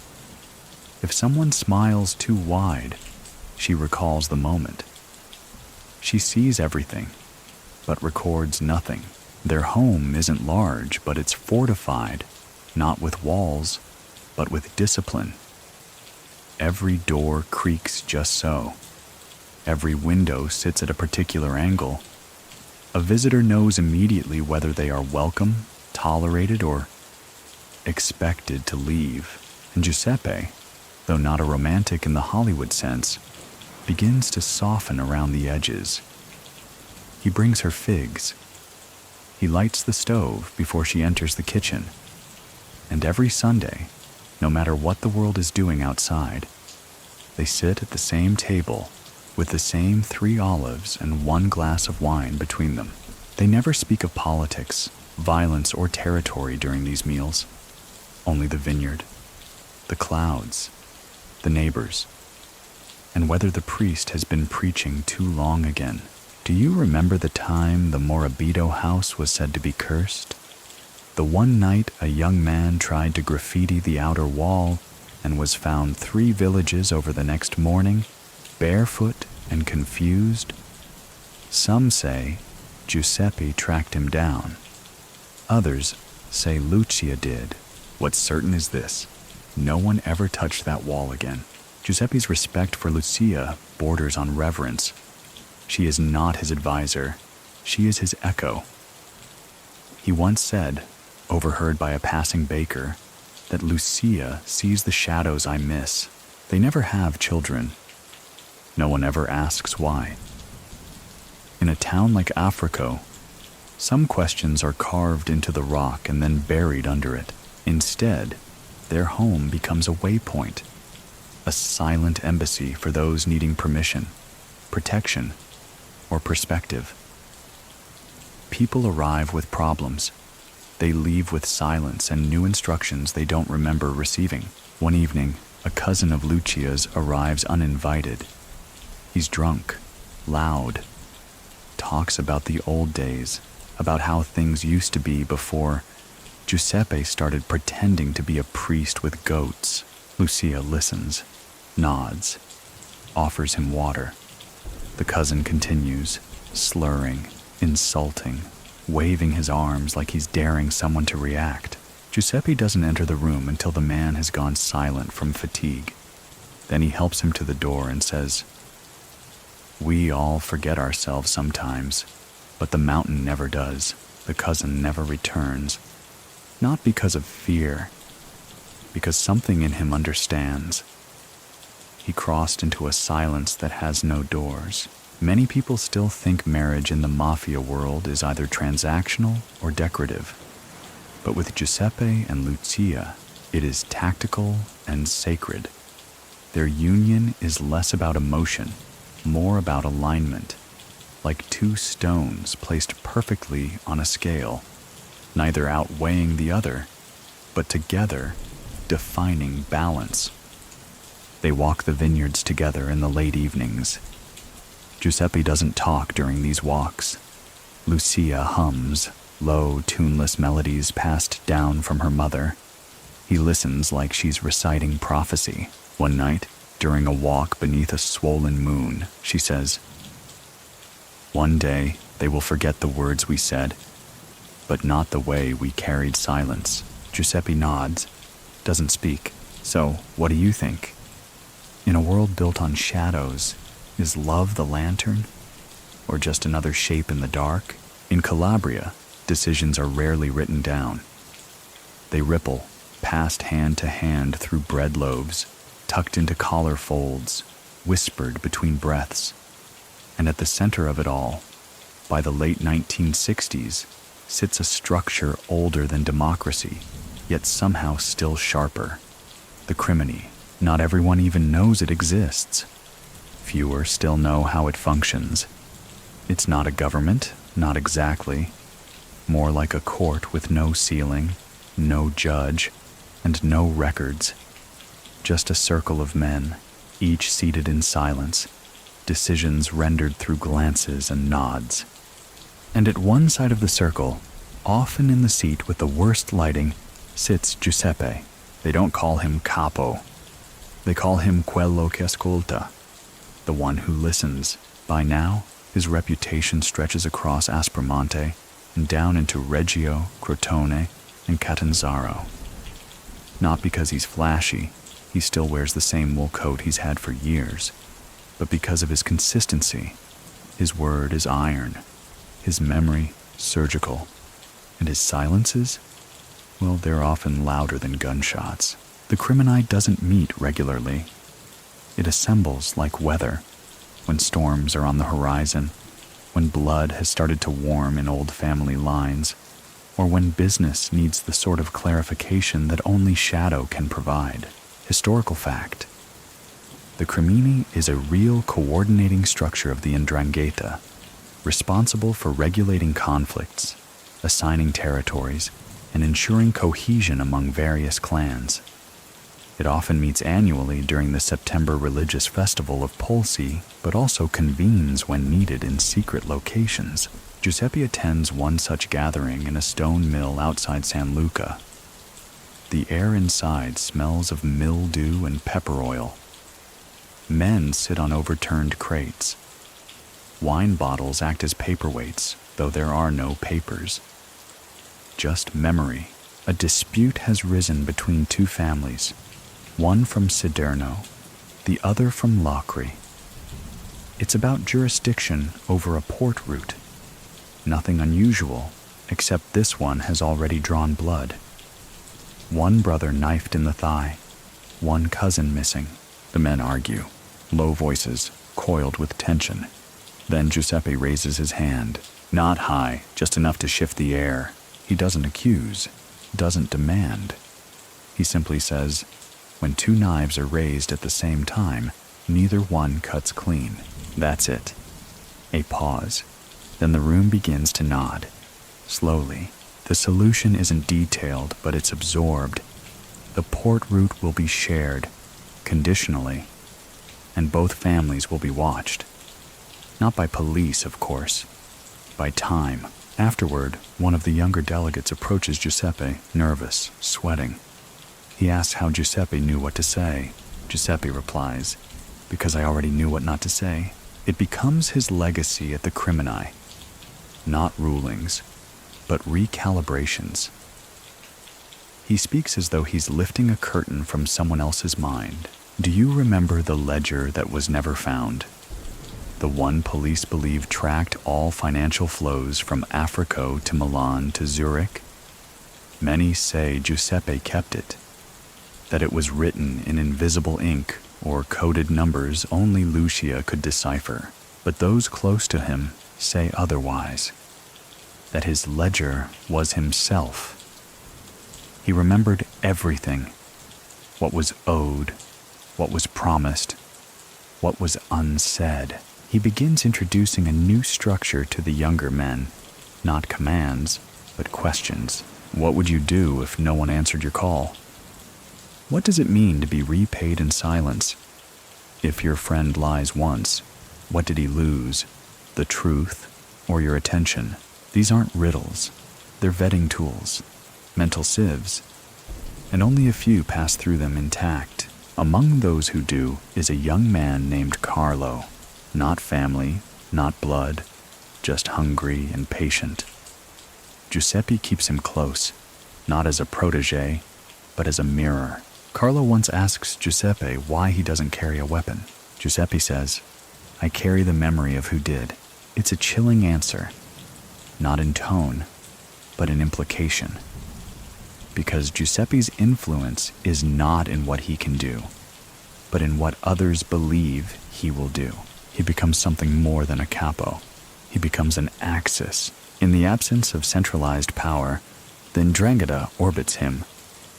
Speaker 1: If someone smiles too wide, she recalls the moment. She sees everything, but records nothing. Their home isn't large, but it's fortified, not with walls, but with discipline. Every door creaks just so. Every window sits at a particular angle. A visitor knows immediately whether they are welcome, tolerated, or expected to leave. And Giuseppe, though not a romantic in the Hollywood sense, begins to soften around the edges. He brings her figs. He lights the stove before she enters the kitchen. And every Sunday, no matter what the world is doing outside, they sit at the same table with the same 3 olives and 1 glass of wine between them. They never speak of politics, violence, or territory during these meals. Only the vineyard, the clouds, the neighbors, and whether the priest has been preaching too long again. Do you remember the time the Morabito house was said to be cursed? The one night a young man tried to graffiti the outer wall and was found 3 villages over the next morning, barefoot and confused? Some say Giuseppe tracked him down. Others say Lucia did. What's certain is this: no one ever touched that wall again. Giuseppe's respect for Lucia borders on reverence. She is not his advisor. She is his echo. He once said, overheard by a passing baker, that Lucia sees the shadows I miss. They never have children. No one ever asks why. In a town like Africa, some questions are carved into the rock and then buried under it. Instead, their home becomes a waypoint, a silent embassy for those needing permission, protection, or perspective. People arrive with problems. They leave with silence and new instructions they don't remember receiving. One evening, a cousin of Lucia's arrives uninvited. He's drunk, loud, talks about the old days, about how things used to be before Giuseppe started pretending to be a priest with goats. Lucia listens, nods, offers him water. The cousin continues, slurring, insulting, waving his arms like he's daring someone to react. Giuseppe doesn't enter the room until the man has gone silent from fatigue. Then he helps him to the door and says, "We all forget ourselves sometimes, but the mountain never does." The cousin never returns, not because of fear, because something in him understands. He crossed into a silence that has no doors. Many people still think marriage in the mafia world is either transactional or decorative. But with Giuseppe and Lucia, it is tactical and sacred. Their union is less about emotion, more about alignment, like 2 stones placed perfectly on a scale, neither outweighing the other, but together defining balance. They walk the vineyards together in the late evenings. Giuseppe doesn't talk during these walks. Lucia hums low, tuneless melodies passed down from her mother. He listens like she's reciting prophecy. One night, during a walk beneath a swollen moon, she says, "One day they will forget the words we said, but not the way we carried silence." Giuseppe nods, doesn't speak. "So, what do you think? In a world built on shadows, is love the lantern, or just another shape in the dark?" In Calabria, decisions are rarely written down. They ripple, passed hand to hand through bread loaves, tucked into collar folds, whispered between breaths. And at the center of it all, by the late 1960s, sits a structure older than democracy, yet somehow still sharper. The criminy. Not everyone even knows it exists. Fewer still know how it functions. It's not a government, not exactly. More like a court with no ceiling, no judge, and no records. Just a circle of men, each seated in silence, decisions rendered through glances and nods. And at one side of the circle, often in the seat with the worst lighting, sits Giuseppe. They don't call him capo. They call him quello che ascolta, the one who listens. By now, his reputation stretches across Aspromonte and down into Reggio, Crotone, and Catanzaro. Not because he's flashy, he still wears the same wool coat he's had for years, but because of his consistency. His word is iron, his memory surgical, and his silences, well, they're often louder than gunshots. The crimini doesn't meet regularly. It assembles like weather, when storms are on the horizon, when blood has started to warm in old family lines, or when business needs the sort of clarification that only shadow can provide. Historical fact. The crimini is a real coordinating structure of the Ndrangheta, responsible for regulating conflicts, assigning territories, and ensuring cohesion among various clans. It often meets annually during the September religious festival of Polsi, but also convenes when needed in secret locations. Giuseppe attends one such gathering in a stone mill outside San Luca. The air inside smells of mildew and pepper oil. Men sit on overturned crates. Wine bottles act as paperweights, though there are no papers. Just memory. A dispute has risen between two families, one from Siderno, the other from Locri. It's about jurisdiction over a port route. Nothing unusual, except this one has already drawn blood. One brother knifed in the thigh, one cousin missing. The men argue, low voices, coiled with tension. Then Giuseppe raises his hand, not high, just enough to shift the air. He doesn't accuse, doesn't demand. He simply says, when two knives are raised at the same time, neither one cuts clean. That's it. A pause. Then the room begins to nod. Slowly. The solution isn't detailed, but it's absorbed. The port route will be shared, conditionally, and both families will be watched. Not by police, of course. By time. Afterward, one of the younger delegates approaches Giuseppe, nervous, sweating. He asks how Giuseppe knew what to say. Giuseppe replies, because I already knew what not to say. It becomes his legacy at the crimini. Not rulings, but recalibrations. He speaks as though he's lifting a curtain from someone else's mind. Do you remember the ledger that was never found? The one police believe tracked all financial flows from Africa to Milan to Zurich? Many say Giuseppe kept it, that it was written in invisible ink or coded numbers only Lucia could decipher. But those close to him say otherwise, that his ledger was himself. He remembered everything, what was owed, what was promised, what was unsaid. He begins introducing a new structure to the younger men, not commands, but questions. What would you do if no one answered your call? What does it mean to be repaid in silence? If your friend lies once, what did he lose? The truth or your attention? These aren't riddles. They're vetting tools, mental sieves, and only a few pass through them intact. Among those who do is a young man named Carlo. Not family, not blood, just hungry and patient. Giuseppe keeps him close, not as a protege, but as a mirror. Carlo once asks Giuseppe why he doesn't carry a weapon. Giuseppe says, I carry the memory of who did. It's a chilling answer, not in tone, but in implication. Because Giuseppe's influence is not in what he can do, but in what others believe he will do. he becomes something more than a capo. He becomes an axis. In the absence of centralized power, the Ndrangheta orbits him,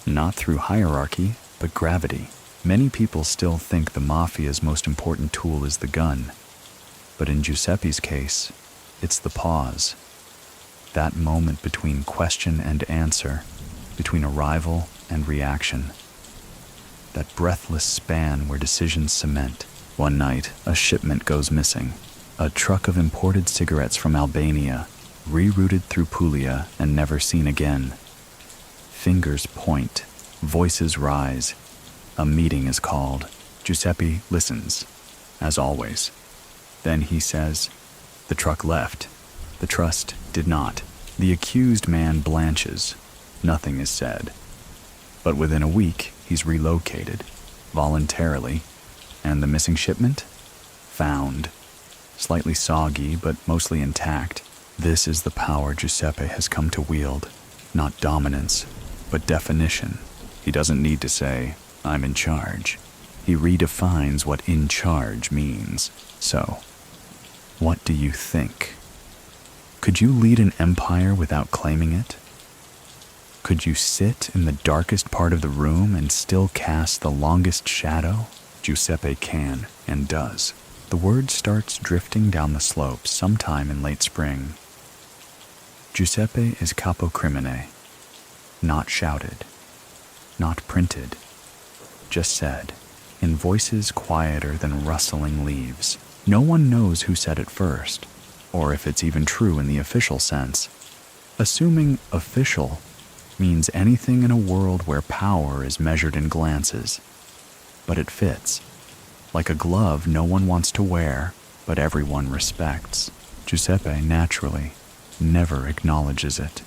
Speaker 1: not through hierarchy, but gravity. Many people still think the mafia's most important tool is the gun, but in Giuseppe's case, it's the pause. That moment between question and answer, between arrival and reaction. That breathless span where decisions cement. One night, a shipment goes missing. A truck of imported cigarettes from Albania, rerouted through Puglia and never seen again. Fingers point, voices rise. A meeting is called. Giuseppe listens, as always. Then he says, "The truck left. The trust did not." The accused man blanches. Nothing is said. But within a week, he's relocated, voluntarily, and the missing shipment? Found. Slightly soggy, but mostly intact. This is the power Giuseppe has come to wield. Not dominance, but definition. He doesn't need to say, "I'm in charge." He redefines what in charge means. So, what do you think? Could you lead an empire without claiming it? Could you sit in the darkest part of the room and still cast the longest shadow? Giuseppe can and does. The word starts drifting down the slopes sometime in late spring. Giuseppe is capo crimine. Not shouted. Not printed. Just said, in voices quieter than rustling leaves. No one knows who said it first, or if it's even true in the official sense. Assuming official means anything in a world where power is measured in glances. But it fits. Like a glove no one wants to wear, but everyone respects. Giuseppe, naturally, never acknowledges it.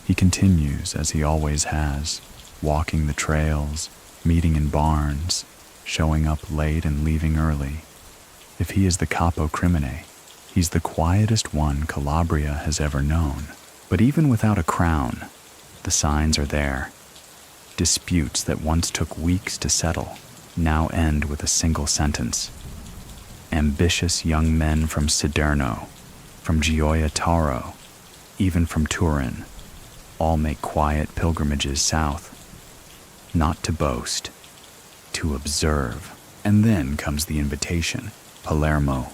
Speaker 1: He continues as he always has, walking the trails, meeting in barns, showing up late and leaving early. If he is the capo crimine, he's the quietest one Calabria has ever known. But even without a crown, the signs are there. Disputes that once took weeks to settle now end with a single sentence. Ambitious young men from Salerno, from Gioia Tauro, even from Turin, all make quiet pilgrimages south. Not to boast, to observe. And then comes the invitation. Palermo,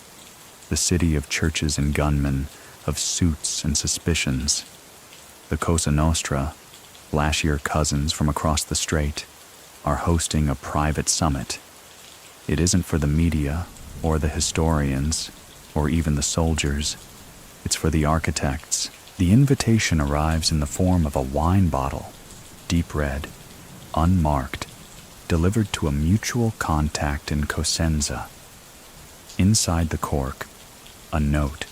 Speaker 1: the city of churches and gunmen, of suits and suspicions. The Cosa Nostra, flashier cousins from across the strait, are hosting a private summit. It isn't for the media, or the historians, or even the soldiers. It's for the architects. The invitation arrives in the form of a wine bottle, deep red, unmarked, delivered to a mutual contact in Cosenza. Inside the cork, a note,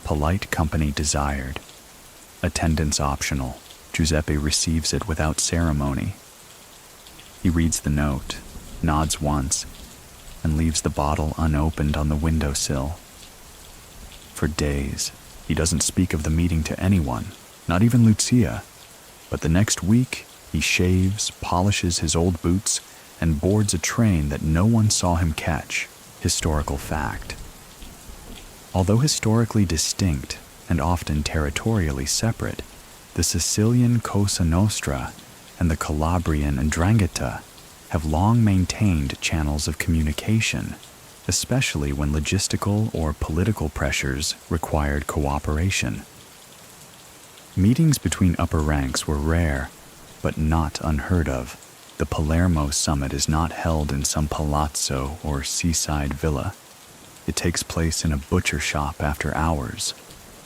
Speaker 1: polite company desired, attendance optional. Giuseppe receives it without ceremony. He reads the note, nods once, and leaves the bottle unopened on the windowsill. For days, he doesn't speak of the meeting to anyone, not even Lucia. But the next week, he shaves, polishes his old boots, and boards a train that no one saw him catch. Historical fact. Although historically distinct and often territorially separate, the Sicilian Cosa Nostra and the Calabrian Ndrangheta have long maintained channels of communication, especially when logistical or political pressures required cooperation. Meetings between upper ranks were rare, but not unheard of. The Palermo summit is not held in some palazzo or seaside villa. It takes place in a butcher shop after hours,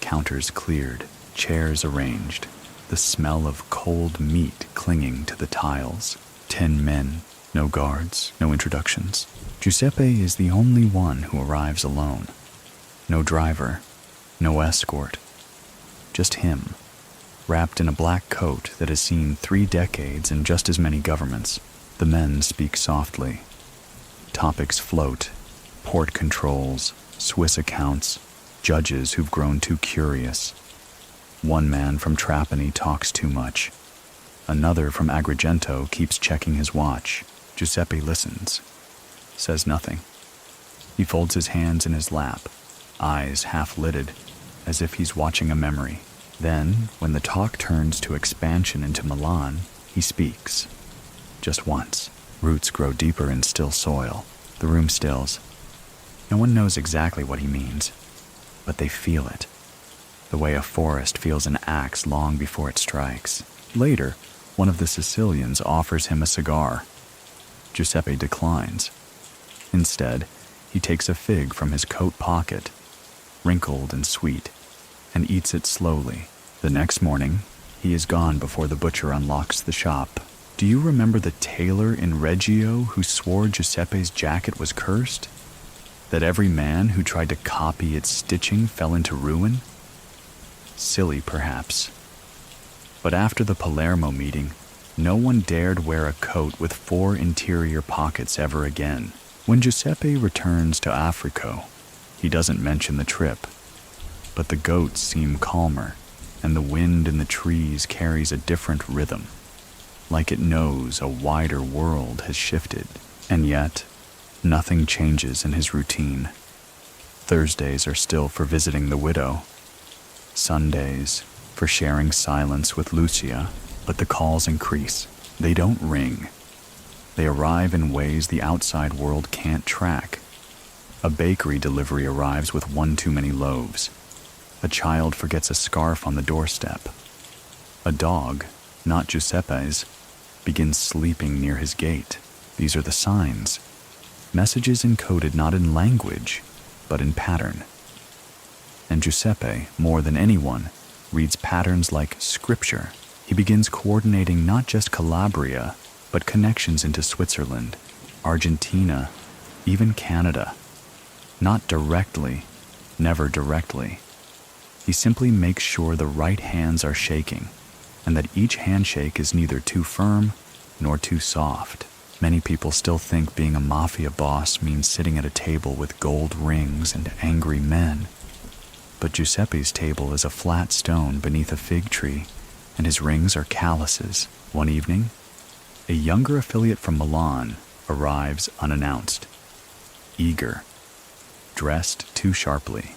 Speaker 1: counters cleared, chairs arranged, the smell of cold meat clinging to the tiles. 10 men, no guards, no introductions. Giuseppe is the only one who arrives alone. No driver, no escort, just him, wrapped in a black coat that has seen 3 decades and just as many governments. The men speak softly. Topics float: port controls, Swiss accounts, judges who've grown too curious. One man from Trapani talks too much. Another from Agrigento keeps checking his watch. Giuseppe listens, says nothing. He folds his hands in his lap, eyes half-lidded, as if he's watching a memory. Then, when the talk turns to expansion into Milan, he speaks. Just once. Roots grow deeper in still soil. The room stills. No one knows exactly what he means, but they feel it. The way a forest feels an axe long before it strikes. Later, one of the Sicilians offers him a cigar. Giuseppe declines. Instead, he takes a fig from his coat pocket, wrinkled and sweet, and eats it slowly. The next morning, he is gone before the butcher unlocks the shop. Do you remember the tailor in Reggio who swore Giuseppe's jacket was cursed? That every man who tried to copy its stitching fell into ruin? Silly, perhaps. But after the Palermo meeting, no one dared wear a coat with 4 interior pockets ever again. When Giuseppe returns to Africa, he doesn't mention the trip. But the goats seem calmer, and the wind in the trees carries a different rhythm, like it knows a wider world has shifted. And yet, nothing changes in his routine. Thursdays are still for visiting the widow. Sundays for sharing silence with Lucia, but the calls increase. They don't ring. They arrive in ways the outside world can't track. A bakery delivery arrives with one too many loaves. A child forgets a scarf on the doorstep. A dog, not Giuseppe's, begins sleeping near his gate. These are the signs. Messages encoded not in language, but in pattern. And Giuseppe, more than anyone, reads patterns like scripture. He begins coordinating not just Calabria, but connections into Switzerland, Argentina, even Canada. Not directly, never directly. He simply makes sure the right hands are shaking, and that each handshake is neither too firm nor too soft. Many people still think being a mafia boss means sitting at a table with gold rings and angry men. But Giuseppe's table is a flat stone beneath a fig tree, and his rings are calluses. One evening, a younger affiliate from Milan arrives unannounced, eager, dressed too sharply.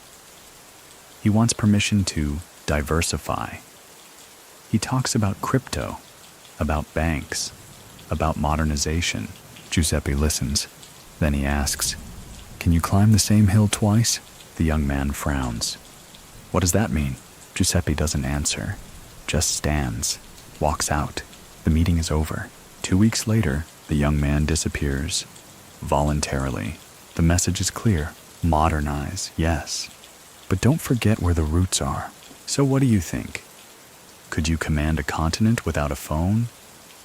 Speaker 1: He wants permission to diversify. He talks about crypto, about banks, about modernization. Giuseppe listens. Then he asks, "Can you climb the same hill twice?" The young man frowns. "What does that mean?" Giuseppe doesn't answer, just stands, walks out. The meeting is over. 2 weeks later, the young man disappears, voluntarily. The message is clear. Modernize, yes, but don't forget where the roots are. So what do you think? Could you command a continent without a phone?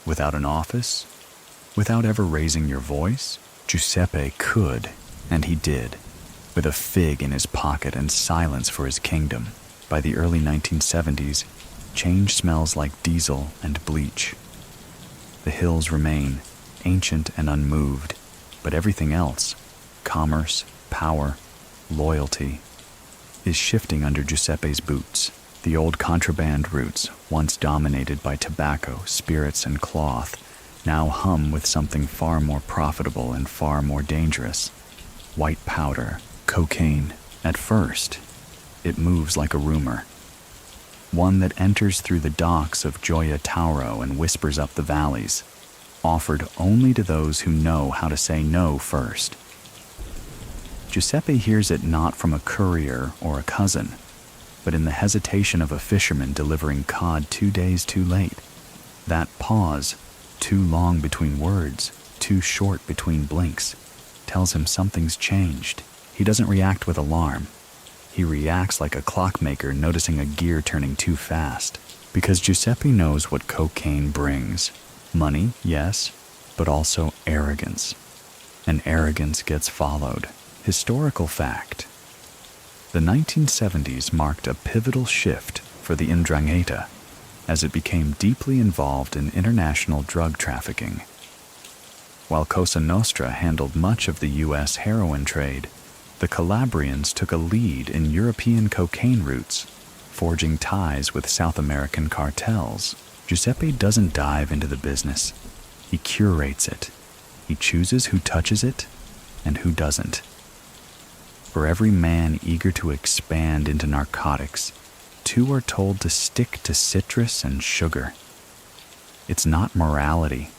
Speaker 1: Without an office? Without ever raising your voice? Giuseppe could, and he did, with a fig in his pocket and silence for his kingdom. By the early 1970s, change smells like diesel and bleach. The hills remain, ancient and unmoved, but everything else, commerce, power, loyalty, is shifting under Giuseppe's boots. The old contraband routes, once dominated by tobacco, spirits, and cloth, now hum with something far more profitable and far more dangerous. White powder, cocaine. At first, it moves like a rumor. One that enters through the docks of Gioia Tauro and whispers up the valleys, offered only to those who know how to say no first. Giuseppe hears it not from a courier or a cousin, but in the hesitation of a fisherman delivering cod 2 days too late. That pause, too long between words, too short between blinks, tells him something's changed. He doesn't react with alarm. He reacts like a clockmaker noticing a gear turning too fast, because Giuseppe knows what cocaine brings. Money, yes, but also arrogance. And arrogance gets followed. Historical fact. The 1970s marked a pivotal shift for the Ndrangheta as it became deeply involved in international drug trafficking. While Cosa Nostra handled much of the U.S. heroin trade, the Calabrians took a lead in European cocaine routes, forging ties with South American cartels. Giuseppe doesn't dive into the business. He curates it. He chooses who touches it and who doesn't. For every man eager to expand into narcotics, 2 are told to stick to citrus and sugar. It's not morality,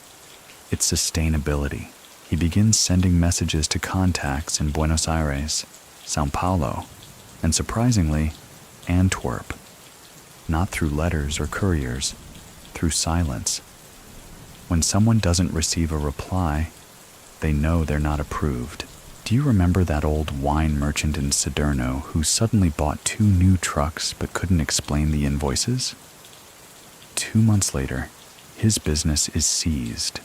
Speaker 1: it's sustainability. He begins sending messages to contacts in Buenos Aires, Sao Paulo, and surprisingly, Antwerp. Not through letters or couriers, through silence. When someone doesn't receive a reply, they know they're not approved. Do you remember that old wine merchant in Saderno who suddenly bought 2 new trucks but couldn't explain the invoices? 2 months later, his business is seized.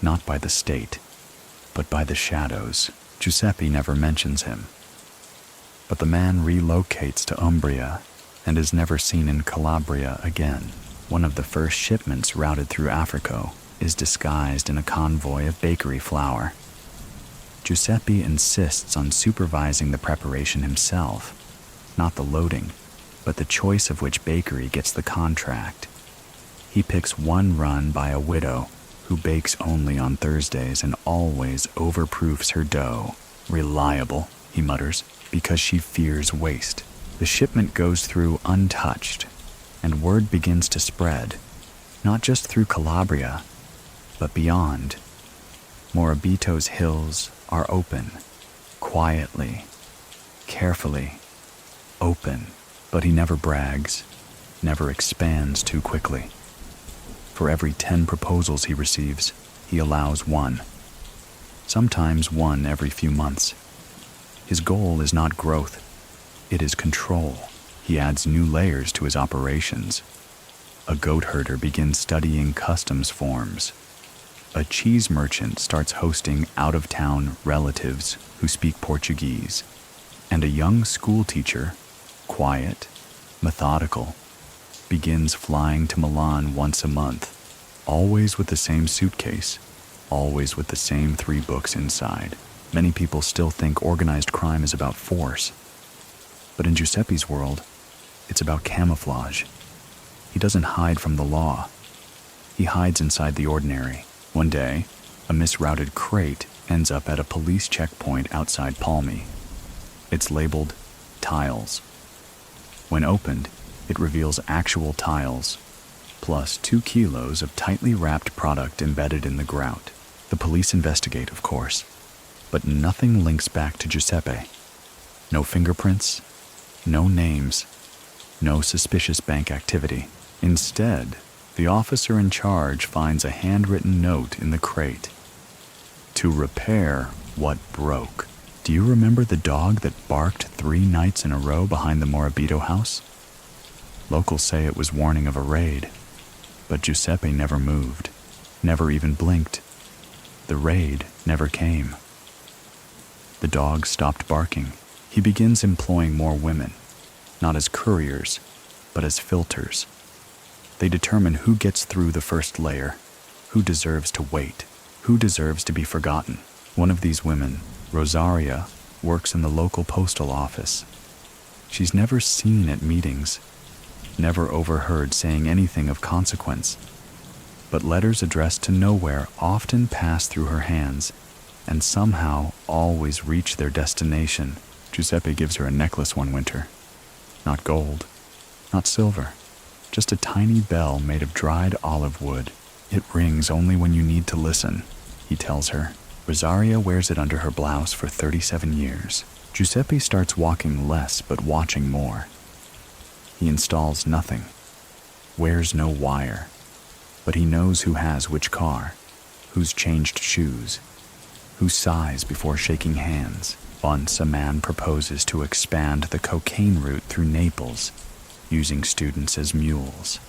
Speaker 1: Not by the state, but by the shadows. Giuseppe never mentions him. But the man relocates to Umbria and is never seen in Calabria again. One of the first shipments routed through Africa is disguised in a convoy of bakery flour. Giuseppe insists on supervising the preparation himself, not the loading, but the choice of which bakery gets the contract. He picks one run by a widow who bakes only on Thursdays and always overproofs her dough. Reliable, he mutters, because she fears waste. The shipment goes through untouched, and word begins to spread, not just through Calabria, but beyond. Morabito's hills are open, quietly, carefully, open, but he never brags, never expands too quickly. For every 10 proposals he receives, he allows 1. Sometimes 1 every few months. His goal is not growth, it is control. He adds new layers to his operations. A goat herder begins studying customs forms. A cheese merchant starts hosting out-of-town relatives who speak Portuguese. And a young school teacher, quiet, methodical, begins flying to Milan once a month, always with the same suitcase, always with the same 3 books inside. Many people still think organized crime is about force. But in Giuseppe's world, it's about camouflage. He doesn't hide from the law. He hides inside the ordinary. One day, a misrouted crate ends up at a police checkpoint outside Palmy. It's labeled tiles. When opened, it reveals actual tiles, plus 2 kilos of tightly wrapped product embedded in the grout. The police investigate, of course, but nothing links back to Giuseppe. No fingerprints, no names, no suspicious bank activity. Instead, the officer in charge finds a handwritten note in the crate. To repair what broke. Do you remember the dog that barked 3 nights in a row behind the Morabito house? Locals say it was warning of a raid, but Giuseppe never moved, never even blinked. The raid never came. The dog stopped barking. He begins employing more women, not as couriers, but as filters. They determine who gets through the first layer, who deserves to wait, who deserves to be forgotten. One of these women, Rosaria, works in the local postal office. She's never seen at meetings, never overheard saying anything of consequence. But letters addressed to nowhere often pass through her hands, and somehow always reach their destination. Giuseppe gives her a necklace one winter. Not gold, not silver, just a tiny bell made of dried olive wood. It rings only when you need to listen, he tells her. Rosaria wears it under her blouse for 37 years. Giuseppe starts walking less but watching more. He installs nothing, wears no wire, but he knows who has which car, who's changed shoes, who sighs before shaking hands. Once a man proposes to expand the cocaine route through Naples, using students as mules.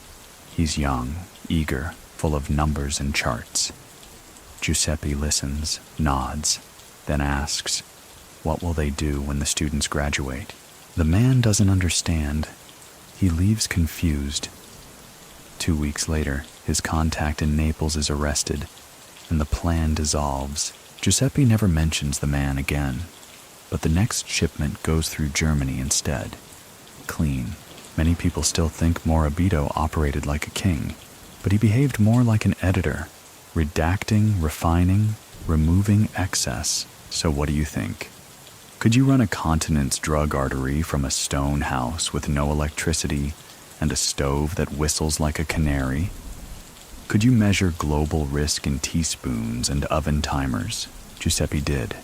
Speaker 1: He's young, eager, full of numbers and charts. Giuseppe listens, nods, then asks, what will they do when the students graduate? The man doesn't understand. He leaves confused. 2 weeks later, his contact in Naples is arrested, and the plan dissolves. Giuseppe never mentions the man again, but the next shipment goes through Germany instead. Clean. Many people still think Morabito operated like a king, but he behaved more like an editor, redacting, refining, removing excess. So what do you think? Could you run a continent's drug artery from a stone house with no electricity and a stove that whistles like a canary? Could you measure global risk in teaspoons and oven timers? Giuseppe did.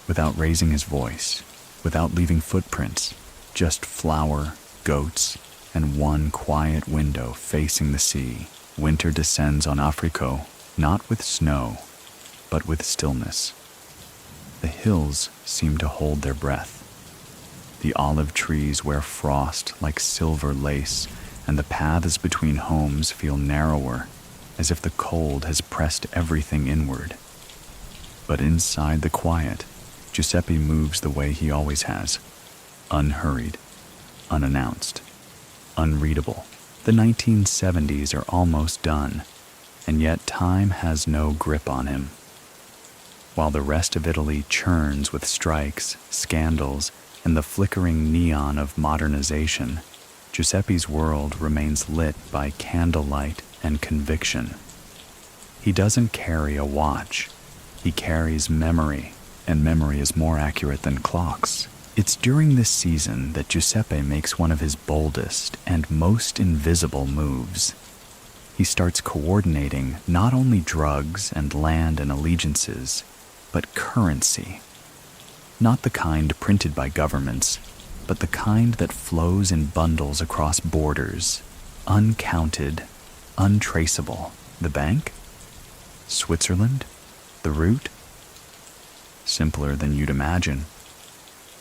Speaker 1: Without raising his voice, without leaving footprints, just flour, goats, and one quiet window facing the sea. Winter descends on Africo, not with snow, but with stillness. The hills seem to hold their breath. The olive trees wear frost like silver lace, and the paths between homes feel narrower, as if the cold has pressed everything inward. But inside the quiet, Giuseppe moves the way he always has, unhurried, unannounced, unreadable. The 1970s are almost done, and yet time has no grip on him. While the rest of Italy churns with strikes, scandals, and the flickering neon of modernization, Giuseppe's world remains lit by candlelight and conviction. He doesn't carry a watch. He carries memory, and memory is more accurate than clocks. It's during this season that Giuseppe makes one of his boldest and most invisible moves. He starts coordinating not only drugs and land and allegiances, but currency. Not the kind printed by governments, but the kind that flows in bundles across borders, uncounted, untraceable. The bank? Switzerland? The route? Simpler than you'd imagine.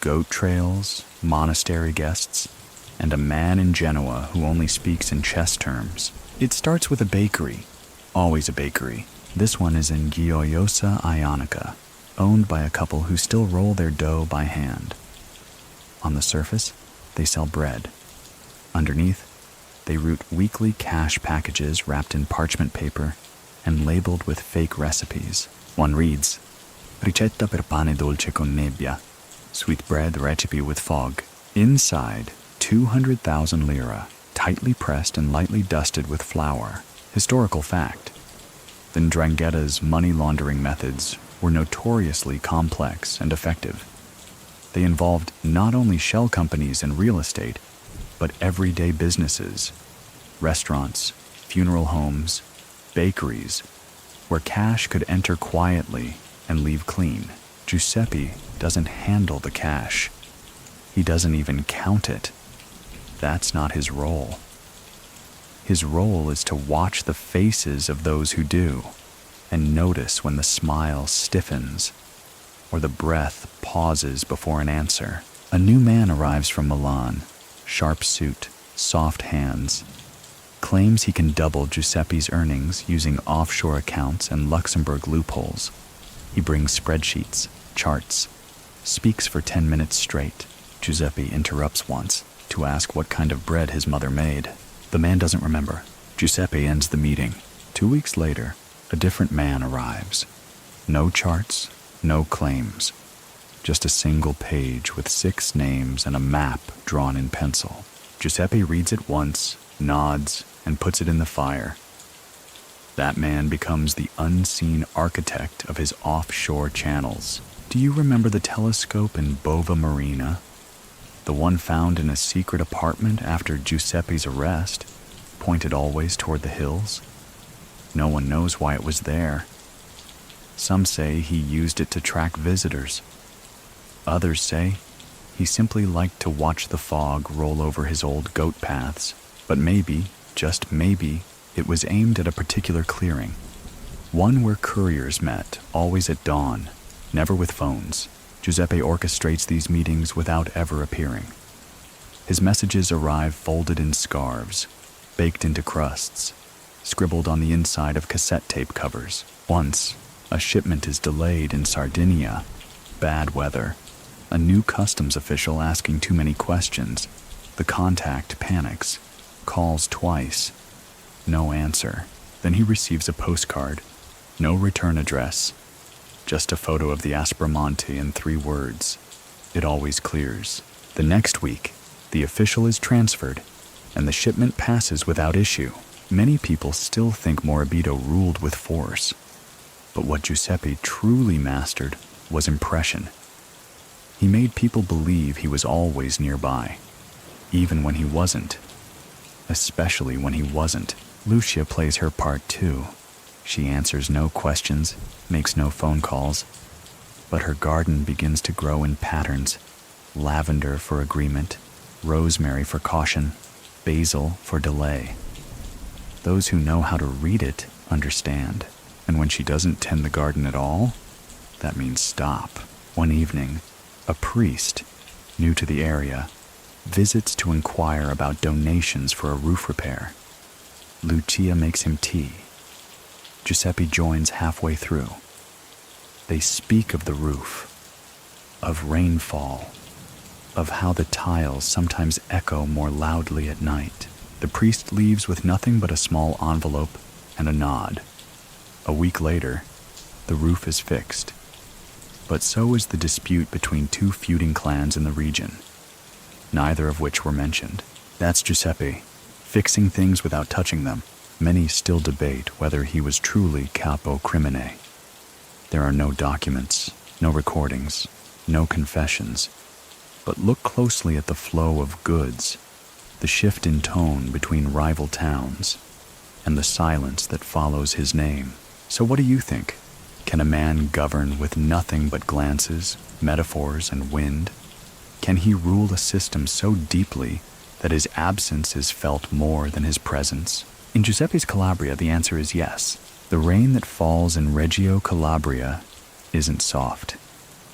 Speaker 1: Goat trails, monastery guests, and a man in Genoa who only speaks in chess terms. It starts with a bakery, always a bakery. This one is in Gioiosa Ionica, owned by a couple who still roll their dough by hand. On the surface, they sell bread. Underneath, they route weekly cash packages wrapped in parchment paper and labeled with fake recipes. One reads, Ricetta per pane dolce con nebbia, sweet bread recipe with fog. Inside, 200,000 lira, tightly pressed and lightly dusted with flour. Historical fact. The Ndrangheta's money laundering methods were notoriously complex and effective. They involved not only shell companies and real estate, but everyday businesses, restaurants, funeral homes, bakeries, where cash could enter quietly and leave clean. Giuseppe doesn't handle the cash. He doesn't even count it. That's not his role. His role is to watch the faces of those who do, and notice when the smile stiffens or the breath pauses before an answer. A new man arrives from Milan, sharp suit, soft hands, claims he can double Giuseppe's earnings using offshore accounts and Luxembourg loopholes. He brings spreadsheets, charts, speaks for 10 minutes straight. Giuseppe interrupts once to ask what kind of bread his mother made. The man doesn't remember. Giuseppe ends the meeting. 2 weeks later, a different man arrives. No charts, no claims. Just a single page with 6 names and a map drawn in pencil. Giuseppe reads it once, nods, and puts it in the fire. That man becomes the unseen architect of his offshore channels. Do you remember the telescope in Bova Marina? The one found in a secret apartment after Giuseppe's arrest, pointed always toward the hills? No one knows why it was there. Some say he used it to track visitors. Others say he simply liked to watch the fog roll over his old goat paths. But maybe, just maybe, it was aimed at a particular clearing. One where couriers met, always at dawn, never with phones. Giuseppe orchestrates these meetings without ever appearing. His messages arrive folded in scarves, baked into crusts, scribbled on the inside of cassette tape covers. Once, a shipment is delayed in Sardinia. Bad weather. A new customs official asking too many questions. The contact panics, calls twice. No answer. Then he receives a postcard. No return address. Just a photo of the Aspromonte and 3 words. It always clears. The next week, the official is transferred, and the shipment passes without issue. Many people still think Morabito ruled with force. But what Giuseppe truly mastered was impression. He made people believe he was always nearby, even when he wasn't. Especially when he wasn't. Lucia plays her part too. She answers no questions, makes no phone calls, but her garden begins to grow in patterns. Lavender for agreement, rosemary for caution, basil for delay. Those who know how to read it understand. And when she doesn't tend the garden at all, that means stop. One evening, a priest, new to the area, visits to inquire about donations for a roof repair. Lucia makes him tea. Giuseppe joins halfway through. They speak of the roof, of rainfall, of how the tiles sometimes echo more loudly at night. The priest leaves with nothing but a small envelope and a nod. A week later, the roof is fixed. But so is the dispute between two feuding clans in the region, neither of which were mentioned. That's Giuseppe, fixing things without touching them. Many still debate whether he was truly capo crimine. There are no documents, no recordings, no confessions. But look closely at the flow of goods, the shift in tone between rival towns, and the silence that follows his name. So what do you think? Can a man govern with nothing but glances, metaphors, and wind? Can he rule a system so deeply that his absence is felt more than his presence? In Giuseppe's Calabria, the answer is yes. The rain that falls in Reggio Calabria isn't soft.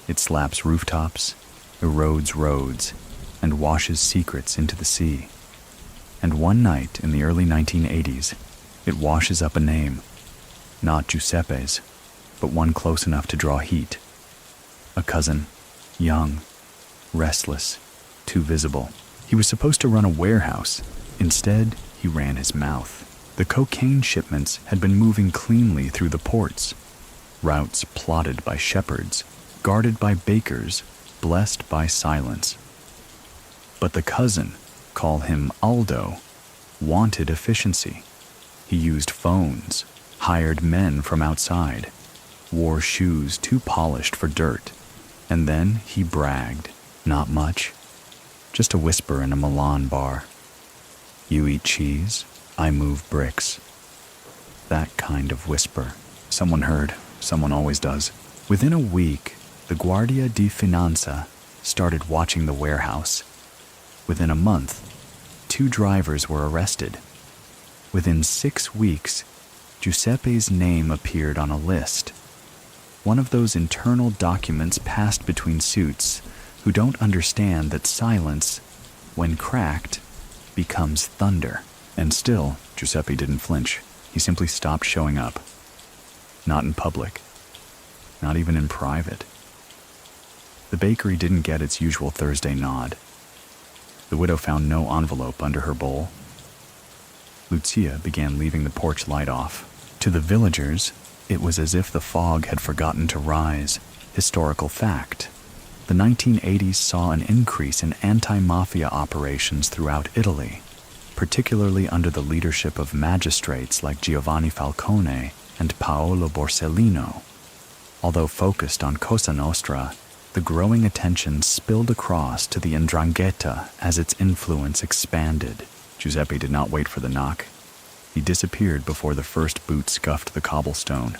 Speaker 1: It slaps rooftops, erodes roads, and washes secrets into the sea. And one night in the early 1980s, it washes up a name. Not Giuseppe's, but one close enough to draw heat. A cousin, young, restless, too visible. He was supposed to run a warehouse. Instead, he ran his mouth. The cocaine shipments had been moving cleanly through the ports. Routes plotted by shepherds, guarded by bakers, blessed by silence. But the cousin, call him Aldo, wanted efficiency. He used phones, hired men from outside, wore shoes too polished for dirt, and then he bragged. Not much, just a whisper in a Milan bar. You eat cheese, I move bricks. That kind of whisper. Someone heard, someone always does. Within a week, the Guardia di Finanza started watching the warehouse. Within a month, 2 drivers were arrested. Within 6 weeks, Giuseppe's name appeared on a list. One of those internal documents passed between suits who don't understand that silence, when cracked, becomes thunder. And still, Giuseppe didn't flinch. He simply stopped showing up. Not in public. Not even in private. The bakery didn't get its usual Thursday nod. The widow found no envelope under her bowl. Lucia began leaving the porch light off. To the villagers, it was as if the fog had forgotten to rise. Historical fact. The 1980s saw an increase in anti-mafia operations throughout Italy, particularly under the leadership of magistrates like Giovanni Falcone and Paolo Borsellino. Although focused on Cosa Nostra, the growing attention spilled across to the Ndrangheta as its influence expanded. Giuseppe did not wait for the knock. He disappeared before the first boot scuffed the cobblestone.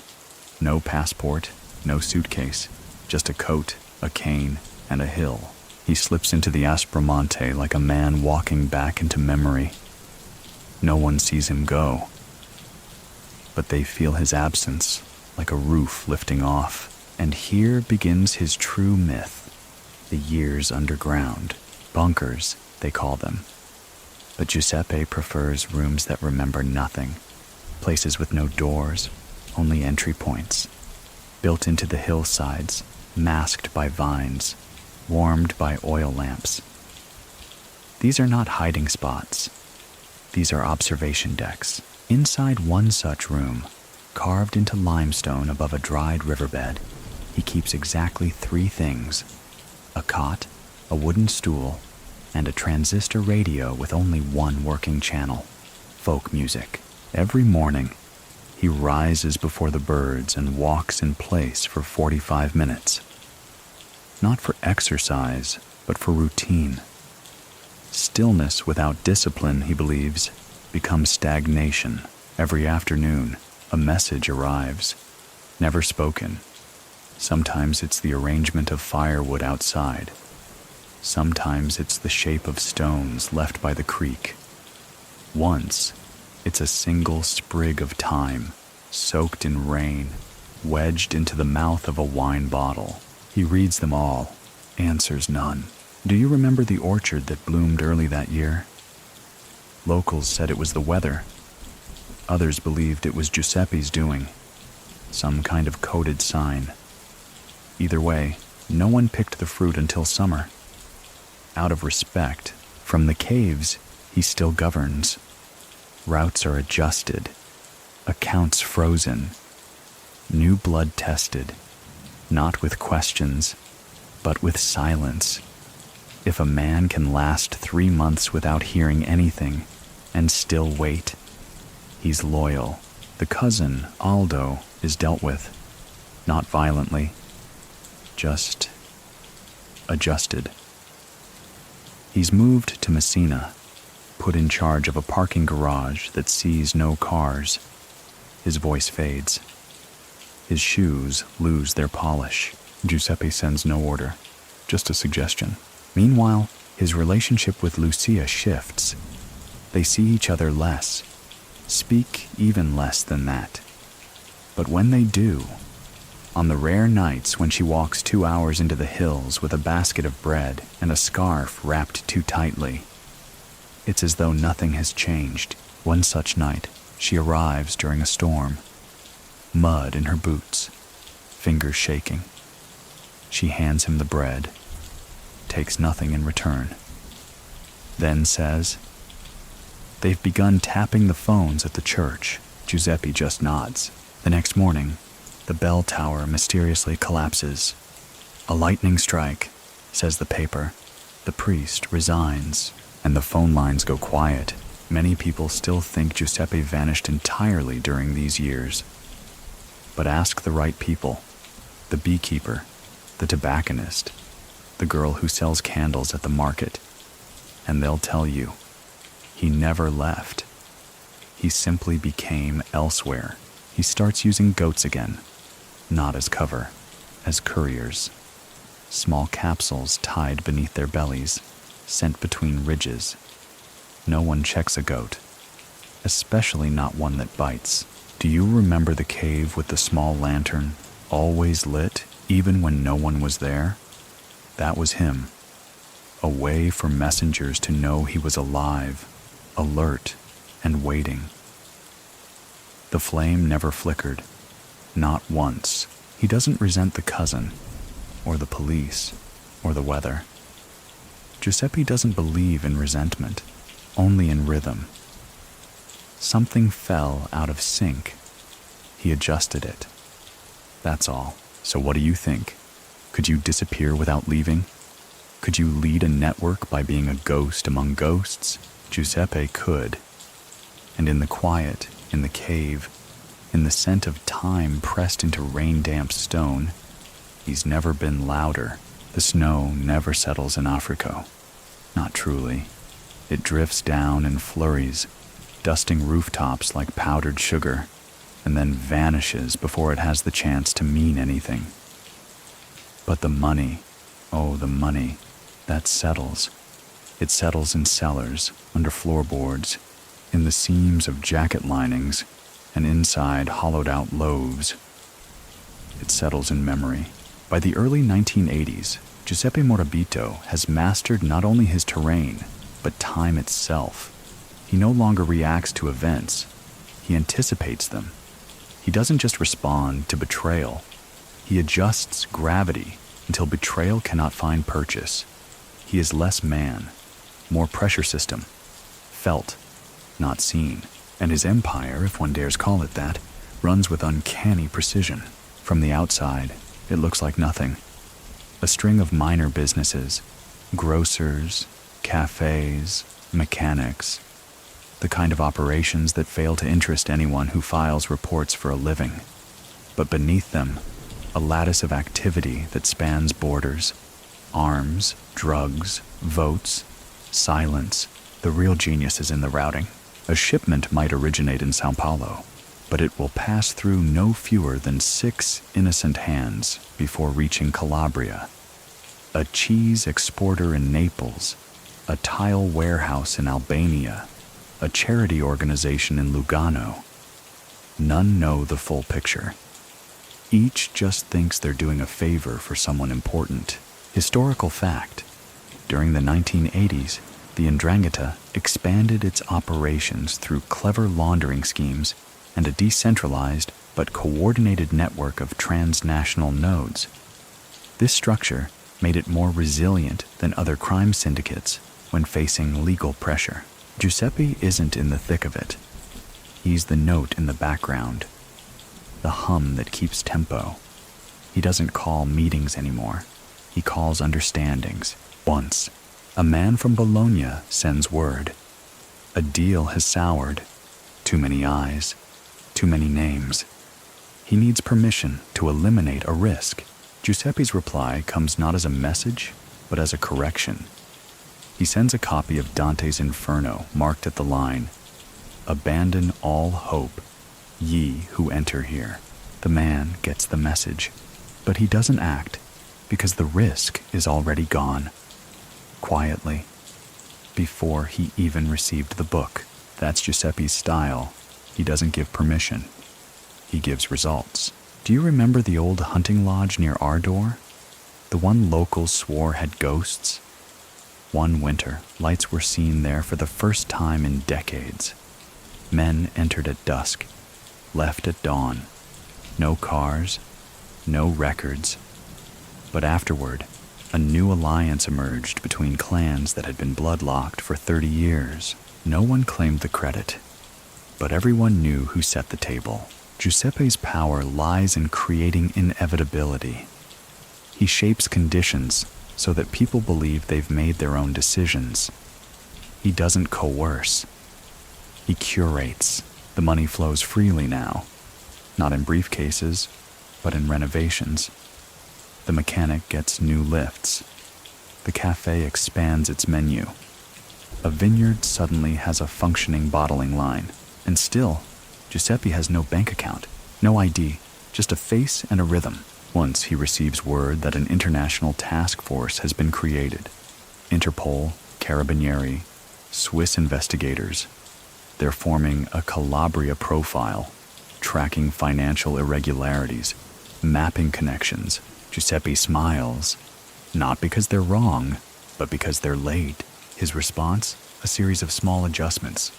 Speaker 1: No passport, no suitcase, just a coat, a cane, and a hill. He slips into the Aspromonte like a man walking back into memory. No one sees him go, but they feel his absence like a roof lifting off. And here begins his true myth, the years underground. Bunkers, they call them. But Giuseppe prefers rooms that remember nothing, places with no doors, only entry points, built into the hillsides, masked by vines, warmed by oil lamps. These are not hiding spots. These are observation decks. Inside one such room, carved into limestone above a dried riverbed, he keeps exactly 3 things: a cot, a wooden stool, and a transistor radio with only one working channel: folk music. Every morning, he rises before the birds and walks in place for 45 minutes. not for exercise, but for routine. Stillness without discipline, he believes, becomes stagnation. Every afternoon, a message arrives, never spoken. Sometimes it's the arrangement of firewood outside. Sometimes it's the shape of stones left by the creek. Once, it's a single sprig of thyme, soaked in rain, wedged into the mouth of a wine bottle. He reads them all, answers none. Do you remember the orchard that bloomed early that year? Locals said it was the weather. Others believed it was Giuseppe's doing, some kind of coded sign. Either way, no one picked the fruit until summer. Out of respect, from the caves, he still governs. Routes are adjusted, accounts frozen, new blood tested, not with questions, but with silence. If a man can last 3 months without hearing anything and still wait, he's loyal. The cousin, Aldo, is dealt with, not violently, just adjusted. He's moved to Messina, put in charge of a parking garage that sees no cars. His voice fades. His shoes lose their polish. Giuseppe sends no order, just a suggestion. Meanwhile, his relationship with Lucia shifts. They see each other less, speak even less than that. But when they do, on the rare nights when she walks 2 hours into the hills with a basket of bread and a scarf wrapped too tightly, it's as though nothing has changed. One such night, she arrives during a storm, mud in her boots, fingers shaking. She hands him the bread, takes nothing in return, then says, "They've begun tapping the phones at the church." Giuseppe just nods. The next morning, the bell tower mysteriously collapses. "A lightning strike," says the paper. The priest resigns, and the phone lines go quiet. Many people still think Giuseppe vanished entirely during these years. But ask the right people: the beekeeper, the tobacconist, the girl who sells candles at the market, and they'll tell you, he never left. He simply became elsewhere. He starts using goats again, not as cover, as couriers. Small capsules tied beneath their bellies, sent between ridges. No one checks a goat, especially not one that bites. Do you remember the cave with the small lantern, always lit, even when no one was there? That was him. A way for messengers to know he was alive, alert, and waiting. The flame never flickered, not once. He doesn't resent the cousin, or the police, or the weather. Giuseppe doesn't believe in resentment, only in rhythm. Something fell out of sync. He adjusted it. That's all. So what do you think? Could you disappear without leaving? Could you lead a network by being a ghost among ghosts? Giuseppe could. And in the quiet, in the cave, in the scent of thyme pressed into rain-damp stone, he's never been louder. The snow never settles in Africa. Not truly. It drifts down in flurries, dusting rooftops like powdered sugar, and then vanishes before it has the chance to mean anything. But the money, oh, the money, that settles. It settles in cellars, under floorboards, in the seams of jacket linings, and inside hollowed-out loaves. It settles in memory. By the early 1980s, Giuseppe Morabito has mastered not only his terrain, but time itself. He no longer reacts to events. He anticipates them. He doesn't just respond to betrayal. He adjusts gravity until betrayal cannot find purchase. He is less man, more pressure system, felt, not seen. And his empire, if one dares call it that, runs with uncanny precision. From the outside, it looks like nothing. A string of minor businesses, grocers, cafes, mechanics, the kind of operations that fail to interest anyone who files reports for a living. But beneath them, a lattice of activity that spans borders, Arms, drugs, votes, silence. The real genius is in the routing. A shipment might originate in Sao Paulo, but it will pass through no fewer than 6 innocent hands before reaching Calabria. A cheese exporter in Naples, a tile warehouse in Albania, a charity organization in Lugano. None know the full picture. Each just thinks they're doing a favor for someone important. Historical fact: during the 1980s, the Ndrangheta expanded its operations through clever laundering schemes and a decentralized but coordinated network of transnational nodes. This structure made it more resilient than other crime syndicates when facing legal pressure. Giuseppe isn't in the thick of it. He's the note in the background, the hum that keeps tempo. He doesn't call meetings anymore. He calls understandings. Once, a man from Bologna sends word. A deal has soured. Too many eyes. Too many names. He needs permission to eliminate a risk. Giuseppe's reply comes not as a message, but as a correction. He sends a copy of Dante's Inferno marked at the line, "Abandon all hope, ye who enter here." The man gets the message, but he doesn't act because the risk is already gone. Quietly, before he even received the book. That's Giuseppe's style. He doesn't give permission. He gives results. Do you remember the old hunting lodge near our door? The one locals swore had ghosts? One winter, lights were seen there for the first time in decades. Men entered at dusk, left at dawn. No cars, no records. But afterward, a new alliance emerged between clans that had been bloodlocked for 30 years. No one claimed the credit, but everyone knew who set the table. Giuseppe's power lies in creating inevitability. He shapes conditions so that people believe they've made their own decisions. He doesn't coerce. He curates. The money flows freely now, not in briefcases, but in renovations. The mechanic gets new lifts. The cafe expands its menu. A vineyard suddenly has a functioning bottling line. And still, Giuseppe has no bank account, no ID, just a face and a rhythm. Once he receives word that an international task force has been created. Interpol, Carabinieri, Swiss investigators. They're forming a Calabria profile, tracking financial irregularities, mapping connections. Giuseppe smiles, not because they're wrong, but because they're late. His response? A series of small adjustments.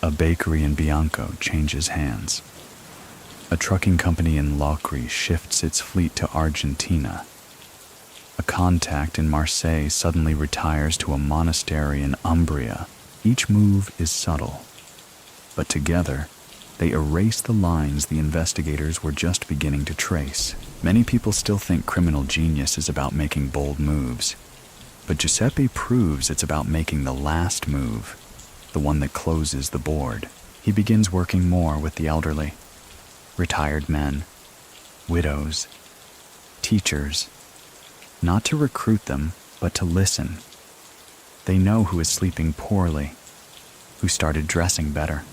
Speaker 1: A bakery in Bianco changes hands. A trucking company in Locri shifts its fleet to Argentina. A contact in Marseille suddenly retires to a monastery in Umbria. Each move is subtle, but together, they erase the lines the investigators were just beginning to trace. Many people still think criminal genius is about making bold moves, but Giuseppe proves it's about making the last move, the one that closes the board. He begins working more with the elderly, retired men, widows, teachers, not to recruit them, but to listen. They know who is sleeping poorly, who started dressing better,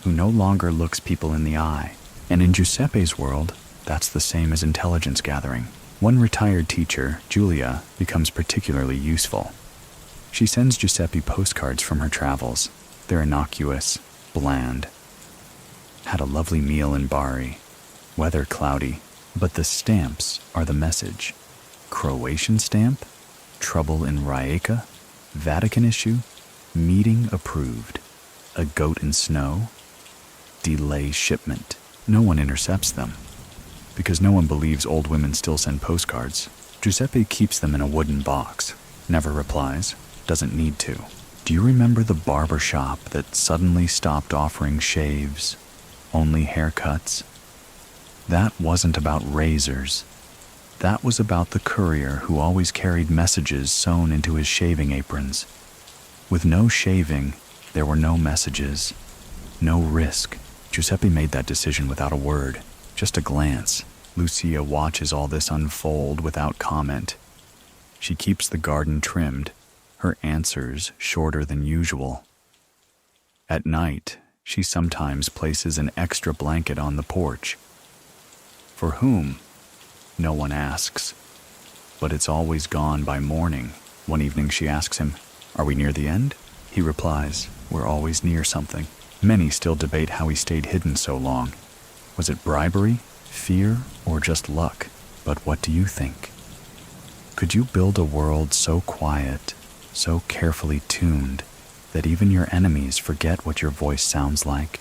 Speaker 1: who no longer looks people in the eye. And in Giuseppe's world, that's the same as intelligence gathering. One retired teacher, Giulia, becomes particularly useful. She sends Giuseppe postcards from her travels. They're innocuous, bland. Had a lovely meal in Bari. Weather cloudy, but the stamps are the message. Croatian stamp, trouble in Rijeka, Vatican issue, meeting approved. A goat in snow, delay shipment. No one intercepts them, because no one believes old women still send postcards. Giuseppe keeps them in a wooden box, never replies, doesn't need to. Do you remember the barber shop that suddenly stopped offering shaves, only haircuts? That wasn't about razors. That was about the courier who always carried messages sewn into his shaving aprons. With no shaving, there were no messages, no risk. Giuseppe made that decision without a word, just a glance. Lucia watches all this unfold without comment. She keeps the garden trimmed, her answers shorter than usual. At night, she sometimes places an extra blanket on the porch. For whom? No one asks. But it's always gone by morning. One evening she asks him, "Are we near the end?" He replies, "We're always near something." Many still debate how he stayed hidden so long. Was it bribery, fear, or just luck? But what do you think? Could you build a world so quiet, so carefully tuned, that even your enemies forget what your voice sounds like?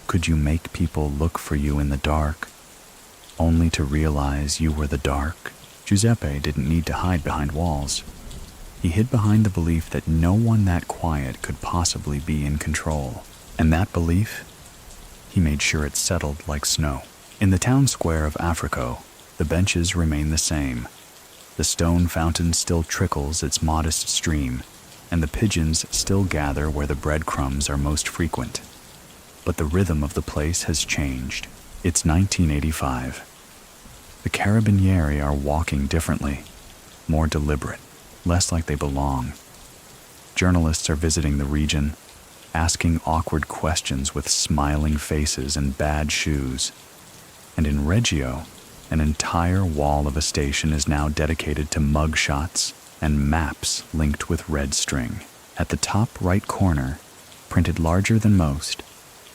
Speaker 1: Could you make people look for you in the dark, only to realize you were the dark? Giuseppe didn't need to hide behind walls. He hid behind the belief that no one that quiet could possibly be in control. And that belief, he made sure it settled like snow. In the town square of Africa, the benches remain the same. The stone fountain still trickles its modest stream, and the pigeons still gather where the breadcrumbs are most frequent. But the rhythm of the place has changed. It's 1985. The Carabinieri are walking differently, more deliberate, less like they belong. Journalists are visiting the region, asking awkward questions with smiling faces and bad shoes. And in Reggio, an entire wall of a station is now dedicated to mug shots and maps linked with red string. At the top right corner, printed larger than most,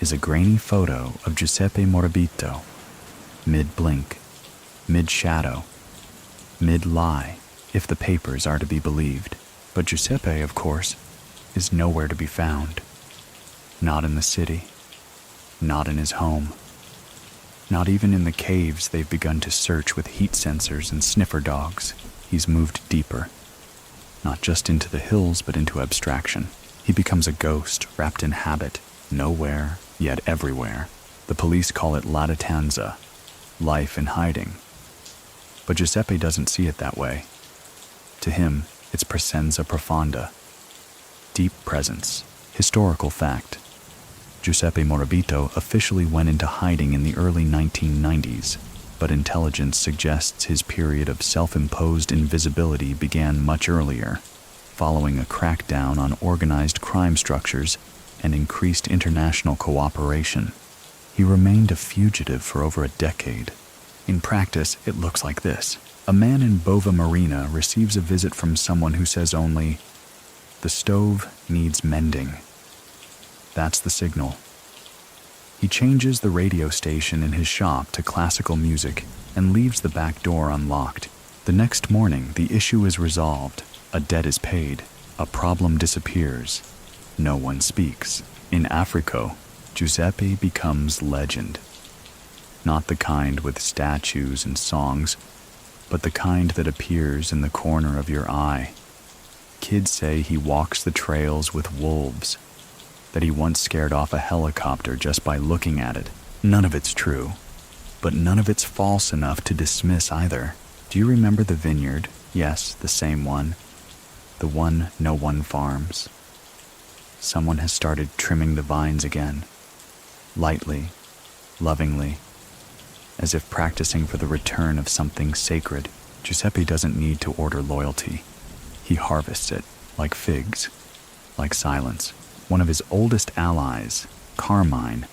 Speaker 1: is a grainy photo of Giuseppe Morabito, mid-blink, mid-shadow, mid-lie, if the papers are to be believed. But Giuseppe, of course, is nowhere to be found. Not in the city, not in his home, not even in the caves they've begun to search with heat sensors and sniffer dogs. He's moved deeper, not just into the hills but into abstraction. He becomes a ghost wrapped in habit, nowhere, yet everywhere. The police call it latitanza, life in hiding. But Giuseppe doesn't see it that way. To him, it's presenza profonda, deep presence, historical fact. Giuseppe Morabito officially went into hiding in the early 1990s, but intelligence suggests his period of self-imposed invisibility began much earlier, following a crackdown on organized crime structures and increased international cooperation. He remained a fugitive for over a decade. In practice, it looks like this. A man in Bova Marina receives a visit from someone who says only, "The stove needs mending." That's the signal. He changes the radio station in his shop to classical music and leaves the back door unlocked. The next morning, the issue is resolved. A debt is paid. A problem disappears. No one speaks. In Africa, Giuseppe becomes legend. Not the kind with statues and songs, but the kind that appears in the corner of your eye. Kids say he walks the trails with wolves, that he once scared off a helicopter just by looking at it. None of it's true, but none of it's false enough to dismiss either. Do you remember the vineyard? Yes, the same one. The one no one farms. Someone has started trimming the vines again, lightly, lovingly, as if practicing for the return of something sacred. Giuseppe doesn't need to order loyalty. He harvests it, like figs, like silence. One of his oldest allies, Carmine,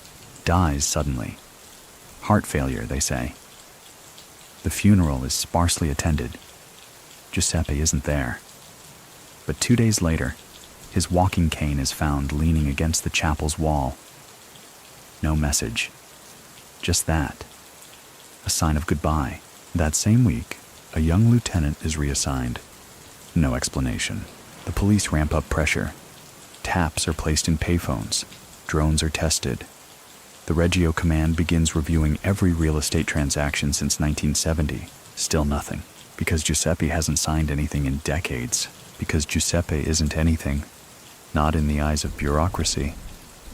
Speaker 1: dies suddenly. Heart failure, they say. The funeral is sparsely attended. Giuseppe isn't there. But 2 days later, his walking cane is found leaning against the chapel's wall. No message. Just that. A sign of goodbye. That same week, a young lieutenant is reassigned. No explanation. The police ramp up pressure. Taps are placed in payphones. Drones are tested. The Reggio command begins reviewing every real estate transaction since 1970. Still nothing. Because Giuseppe hasn't signed anything in decades. Because Giuseppe isn't anything. Not in the eyes of bureaucracy.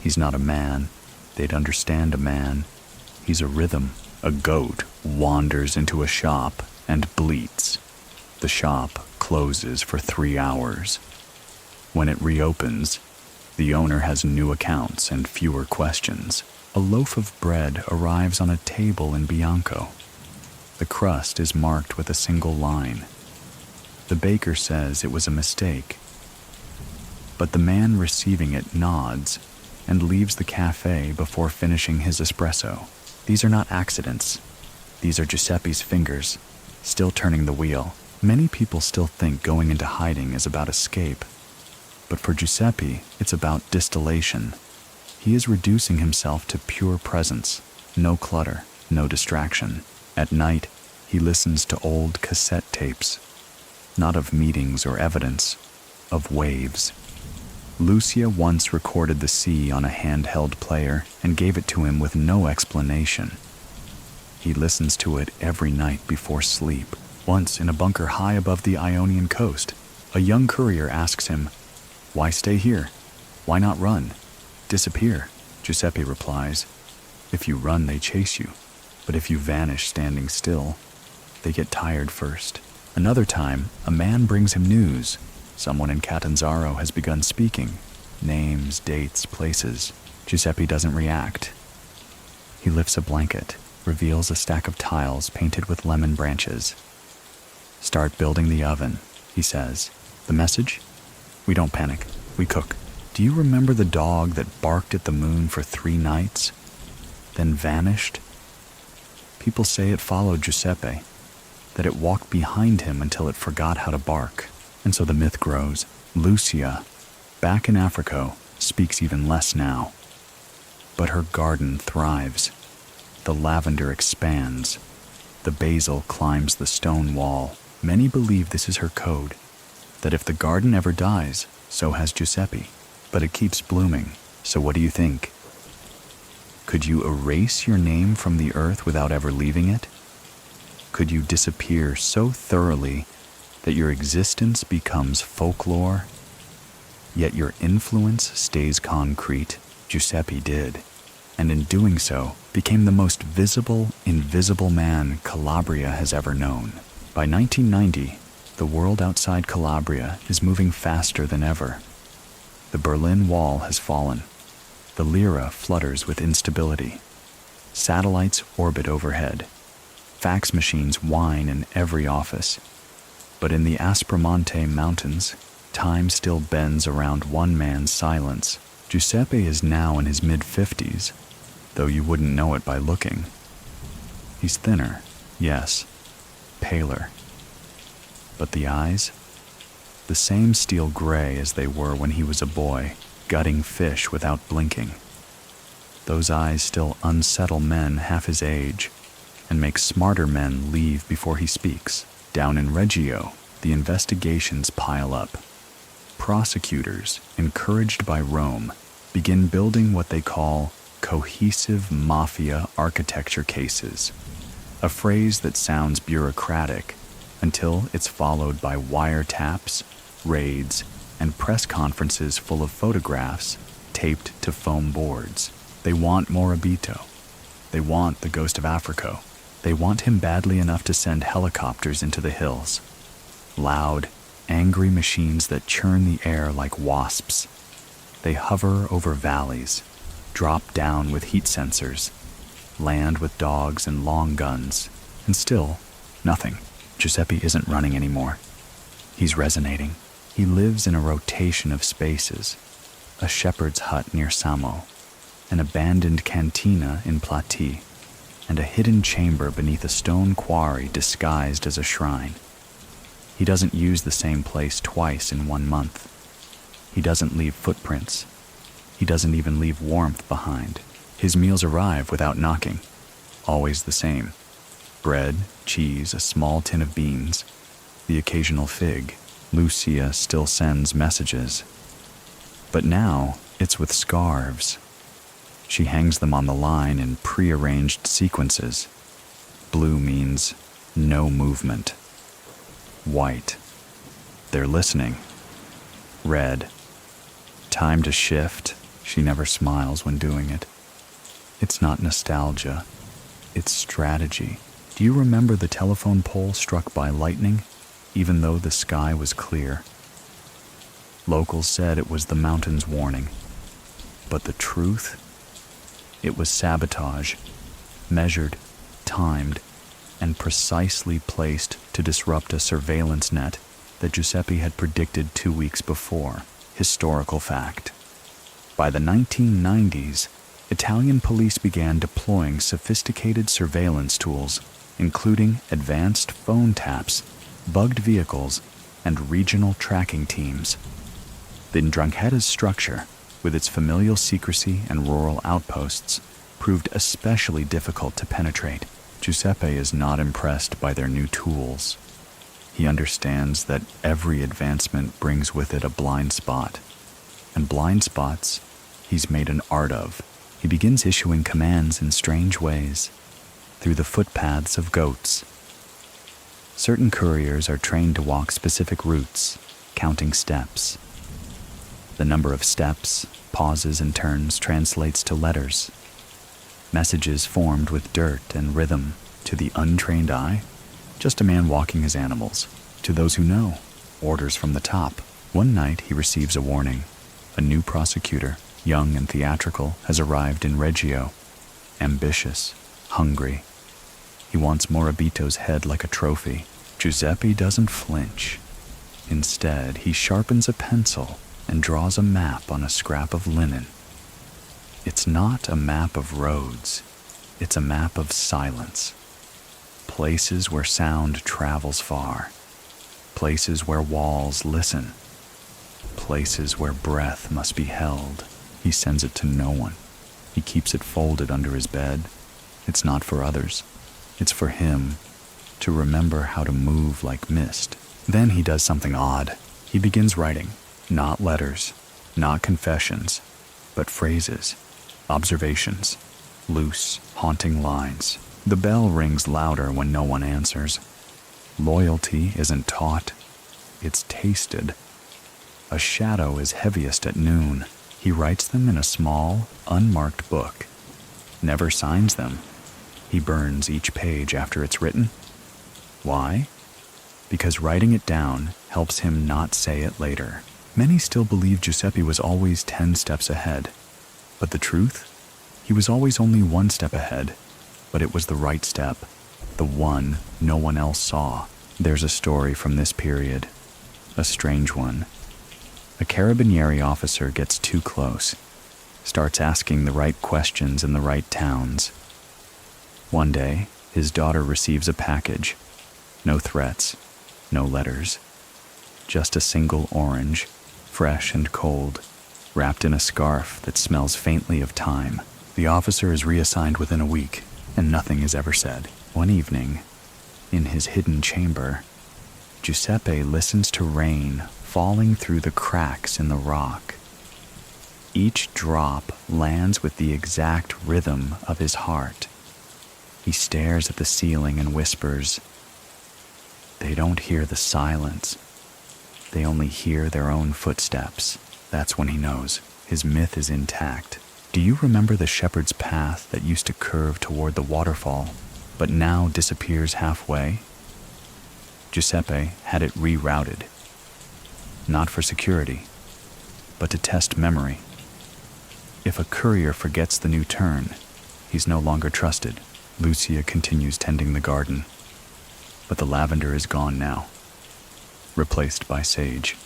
Speaker 1: He's not a man. They'd understand a man. He's a rhythm. A goat wanders into a shop and bleats. The shop closes for 3 hours. When it reopens, the owner has new accounts and fewer questions. A loaf of bread arrives on a table in Bianco. The crust is marked with a single line. The baker says it was a mistake, but the man receiving it nods and leaves the cafe before finishing his espresso. These are not accidents. These are Giuseppe's fingers, still turning the wheel. Many people still think going into hiding is about escape, but for Giuseppe, it's about distillation. He is reducing himself to pure presence, no clutter, no distraction. At night, he listens to old cassette tapes, not of meetings or evidence, of waves. Lucia once recorded the sea on a handheld player and gave it to him with no explanation. He listens to it every night before sleep. Once, in a bunker high above the Ionian coast, a young courier asks him, "Why stay here? Why not run? Disappear?" Giuseppe replies, "If you run, they chase you. But if you vanish standing still, they get tired first." Another time, a man brings him news. Someone in Catanzaro has begun speaking. Names, dates, places. Giuseppe doesn't react. He lifts a blanket, reveals a stack of tiles painted with lemon branches. "Start building the oven," he says. "The message? We don't panic. We cook. Do you remember the dog that barked at the moon for 3 nights, then vanished?" People say it followed Giuseppe, that it walked behind him until it forgot how to bark. And so the myth grows. Lucia, back in Africa, speaks even less now. But her garden thrives. The lavender expands. The basil climbs the stone wall. Many believe this is her code, that if the garden ever dies, so has Giuseppe. But it keeps blooming. So what do you think? Could you erase your name from the earth without ever leaving it? Could you disappear so thoroughly that your existence becomes folklore, yet your influence stays concrete? Giuseppe did, and in doing so, became the most visible, invisible man Calabria has ever known. By 1990, the world outside Calabria is moving faster than ever. The Berlin Wall has fallen. The lira flutters with instability. Satellites orbit overhead. Fax machines whine in every office. But in the Aspromonte Mountains, time still bends around one man's silence. Giuseppe is now in his mid-50s, though you wouldn't know it by looking. He's thinner, yes, paler. But the eyes? The same steel gray as they were when he was a boy, gutting fish without blinking. Those eyes still unsettle men half his age, and make smarter men leave before he speaks. Down in Reggio, the investigations pile up. Prosecutors, encouraged by Rome, begin building what they call cohesive mafia architecture cases, a phrase that sounds bureaucratic until it's followed by wiretaps, raids, and press conferences full of photographs taped to foam boards. They want Morabito. They want the Ghost of Africa. They want him badly enough to send helicopters into the hills. Loud, angry machines that churn the air like wasps. They hover over valleys, drop down with heat sensors, land with dogs and long guns, and still, nothing. Giuseppe isn't running anymore. He's resonating. He lives in a rotation of spaces, a shepherd's hut near Samo, an abandoned cantina in Plati, and a hidden chamber beneath a stone quarry disguised as a shrine. He doesn't use the same place twice in 1 month. He doesn't leave footprints. He doesn't even leave warmth behind. His meals arrive without knocking, always the same. Bread, cheese, a small tin of beans, the occasional fig. Lucia still sends messages. But now it's with scarves. She hangs them on the line in prearranged sequences. Blue means no movement. White, they're listening. Red, time to shift. She never smiles when doing it. It's not nostalgia, it's strategy. Do you remember the telephone pole struck by lightning, even though the sky was clear? Locals said it was the mountain's warning. But the truth? It was sabotage, measured, timed, and precisely placed to disrupt a surveillance net that Giuseppe had predicted 2 weeks before. Historical fact. By the 1990s, Italian police began deploying sophisticated surveillance tools, including advanced phone taps, bugged vehicles, and regional tracking teams. The Ndrangheta's structure, with its familial secrecy and rural outposts, proved especially difficult to penetrate. Giuseppe is not impressed by their new tools. He understands that every advancement brings with it a blind spot, and blind spots he's made an art of. He begins issuing commands in strange ways, through the footpaths of goats. Certain couriers are trained to walk specific routes, counting steps. The number of steps, pauses, and turns translates to letters. Messages formed with dirt and rhythm. To the untrained eye, just a man walking his animals. To those who know, orders from the top. One night he receives a warning. A new prosecutor, young and theatrical, has arrived in Reggio. Ambitious, hungry. He wants Morabito's head like a trophy. Giuseppe doesn't flinch. Instead, he sharpens a pencil and draws a map on a scrap of linen. It's not a map of roads. It's a map of silence. Places where sound travels far. Places where walls listen. Places where breath must be held. He sends it to no one. He keeps it folded under his bed. It's not for others. It's for him to remember how to move like mist. Then he does something odd. He begins writing. Not letters, not confessions, but phrases, observations, loose, haunting lines. The bell rings louder when no one answers. Loyalty isn't taught, it's tasted. A shadow is heaviest at noon. He writes them in a small, unmarked book. Never signs them. He burns each page after it's written. Why? Because writing it down helps him not say it later. Many still believe Giuseppe was always 10 steps ahead. But the truth? He was always only 1 step ahead. But it was the right step, the one no one else saw. There's a story from this period, a strange one. A carabinieri officer gets too close, starts asking the right questions in the right towns. One day, his daughter receives a package. No threats, no letters. Just a single orange, fresh and cold, wrapped in a scarf that smells faintly of thyme. The officer is reassigned within a week, and nothing is ever said. One evening, in his hidden chamber, Giuseppe listens to rain falling through the cracks in the rock. Each drop lands with the exact rhythm of his heart. He stares at the ceiling and whispers. They don't hear the silence. They only hear their own footsteps. That's when he knows his myth is intact. Do you remember the shepherd's path that used to curve toward the waterfall, but now disappears halfway? Giuseppe had it rerouted. Not for security, but to test memory. If a courier forgets the new turn, he's no longer trusted. Lucia continues tending the garden, but the lavender is gone now, replaced by sage.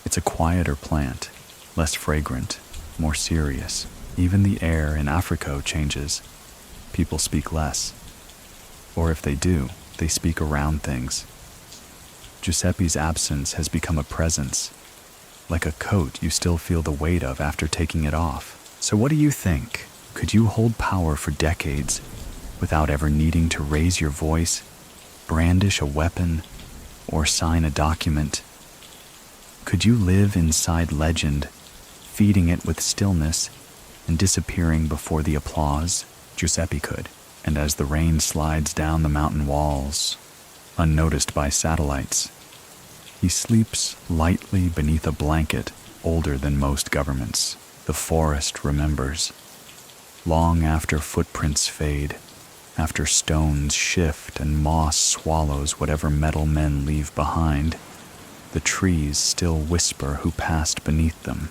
Speaker 1: It's a quieter plant, less fragrant, more serious. Even the air in Africa changes. People speak less. Or if they do, they speak around things. Giuseppe's absence has become a presence, like a coat you still feel the weight of after taking it off. So what do you think? Could you hold power for decades without ever needing to raise your voice, brandish a weapon, or sign a document? Could you live inside legend, feeding it with stillness and disappearing before the applause? Giuseppe could, and as the rain slides down the mountain walls, unnoticed by satellites, he sleeps lightly beneath a blanket older than most governments. The forest remembers. Long after footprints fade, after stones shift and moss swallows whatever metal men leave behind, the trees still whisper who passed beneath them.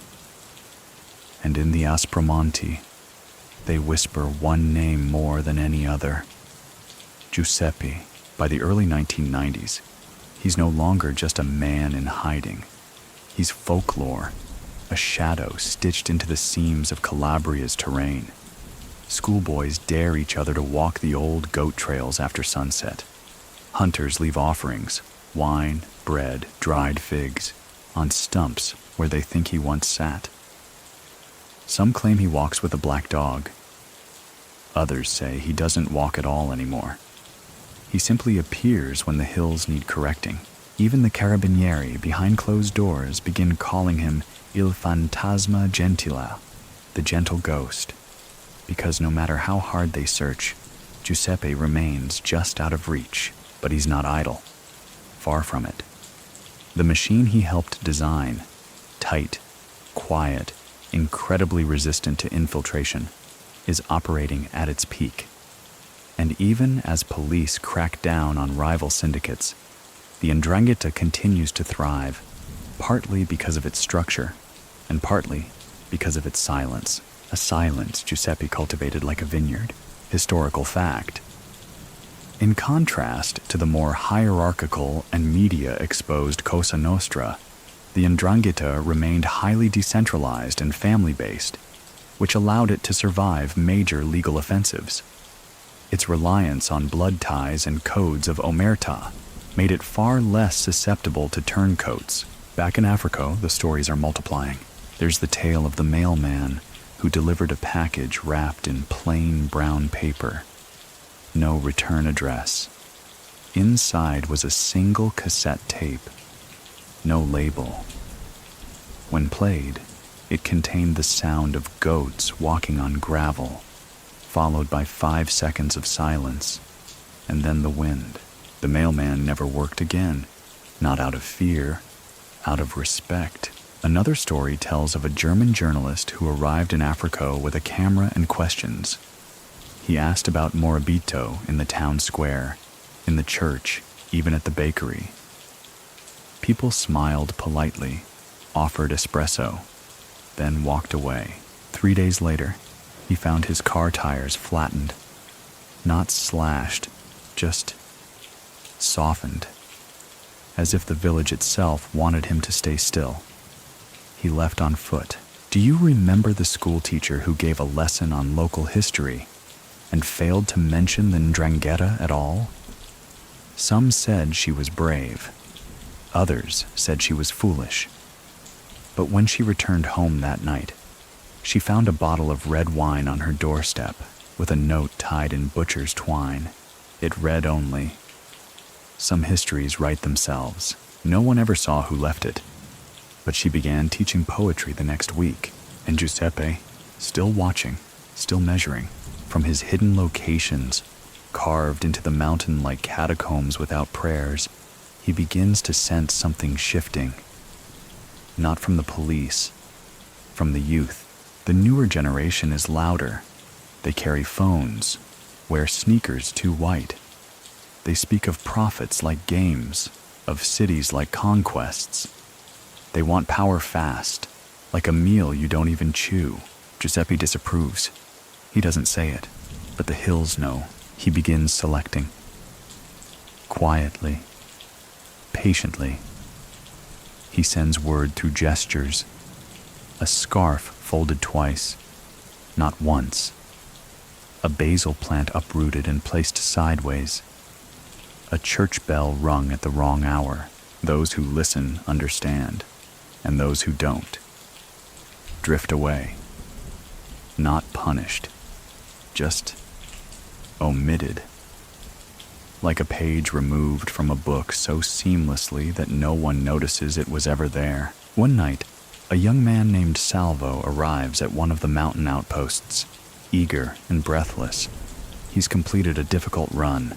Speaker 1: And in the Aspromonte, they whisper one name more than any other. Giuseppe, by the early 1990s, he's no longer just a man in hiding. He's folklore, a shadow stitched into the seams of Calabria's terrain. Schoolboys dare each other to walk the old goat trails after sunset. Hunters leave offerings, wine, bread, dried figs, on stumps where they think he once sat. Some claim he walks with a black dog. Others say he doesn't walk at all anymore. He simply appears when the hills need correcting. Even the carabinieri behind closed doors begin calling him Il Fantasma Gentile, the gentle ghost, because no matter how hard they search, Giuseppe remains just out of reach, but he's not idle. Far from it. The machine he helped design, tight, quiet, incredibly resistant to infiltration, is operating at its peak. And even as police crack down on rival syndicates, the Ndrangheta continues to thrive, partly because of its structure, and partly because of its silence. A silence Giuseppe cultivated like a vineyard. Historical fact. In contrast to the more hierarchical and media-exposed Cosa Nostra, the Ndrangheta remained highly decentralized and family-based, which allowed it to survive major legal offensives. Its reliance on blood ties and codes of omerta made it far less susceptible to turncoats. Back in Africa, the stories are multiplying. There's the tale of the mailman who delivered a package wrapped in plain brown paper. No return address. Inside was a single cassette tape. No label. When played, it contained the sound of goats walking on gravel, followed by 5 seconds of silence, and then the wind. The mailman never worked again, not out of fear, out of respect. Another story tells of a German journalist who arrived in Africa with a camera and questions. He asked about Morabito in the town square, in the church, even at the bakery. People smiled politely, offered espresso, then walked away. 3 days later, he found his car tires flattened, not slashed, just softened, as if the village itself wanted him to stay still. He left on foot. Do you remember the school teacher who gave a lesson on local history and failed to mention the Ndrangheta at all? Some said she was brave. Others said she was foolish. But when she returned home that night, she found a bottle of red wine on her doorstep with a note tied in butcher's twine. It read only, "Some histories write themselves. No one ever saw who left it." But she began teaching poetry the next week, and Giuseppe, still watching, still measuring, from his hidden locations, carved into the mountain like catacombs without prayers, he begins to sense something shifting. Not from the police, from the youth. The newer generation is louder. They carry phones, wear sneakers too white. They speak of prophets like games, of cities like conquests. They want power fast, like a meal you don't even chew. Giuseppe disapproves. He doesn't say it, but the hills know. He begins selecting. Quietly, patiently. He sends word through gestures. A scarf folded twice, not once. A basil plant uprooted and placed sideways. A church bell rung at the wrong hour. Those who listen understand, and those who don't drift away. Not punished, just omitted. Like a page removed from a book so seamlessly that no one notices it was ever there. One night, a young man named Salvo arrives at one of the mountain outposts, eager and breathless. He's completed a difficult run,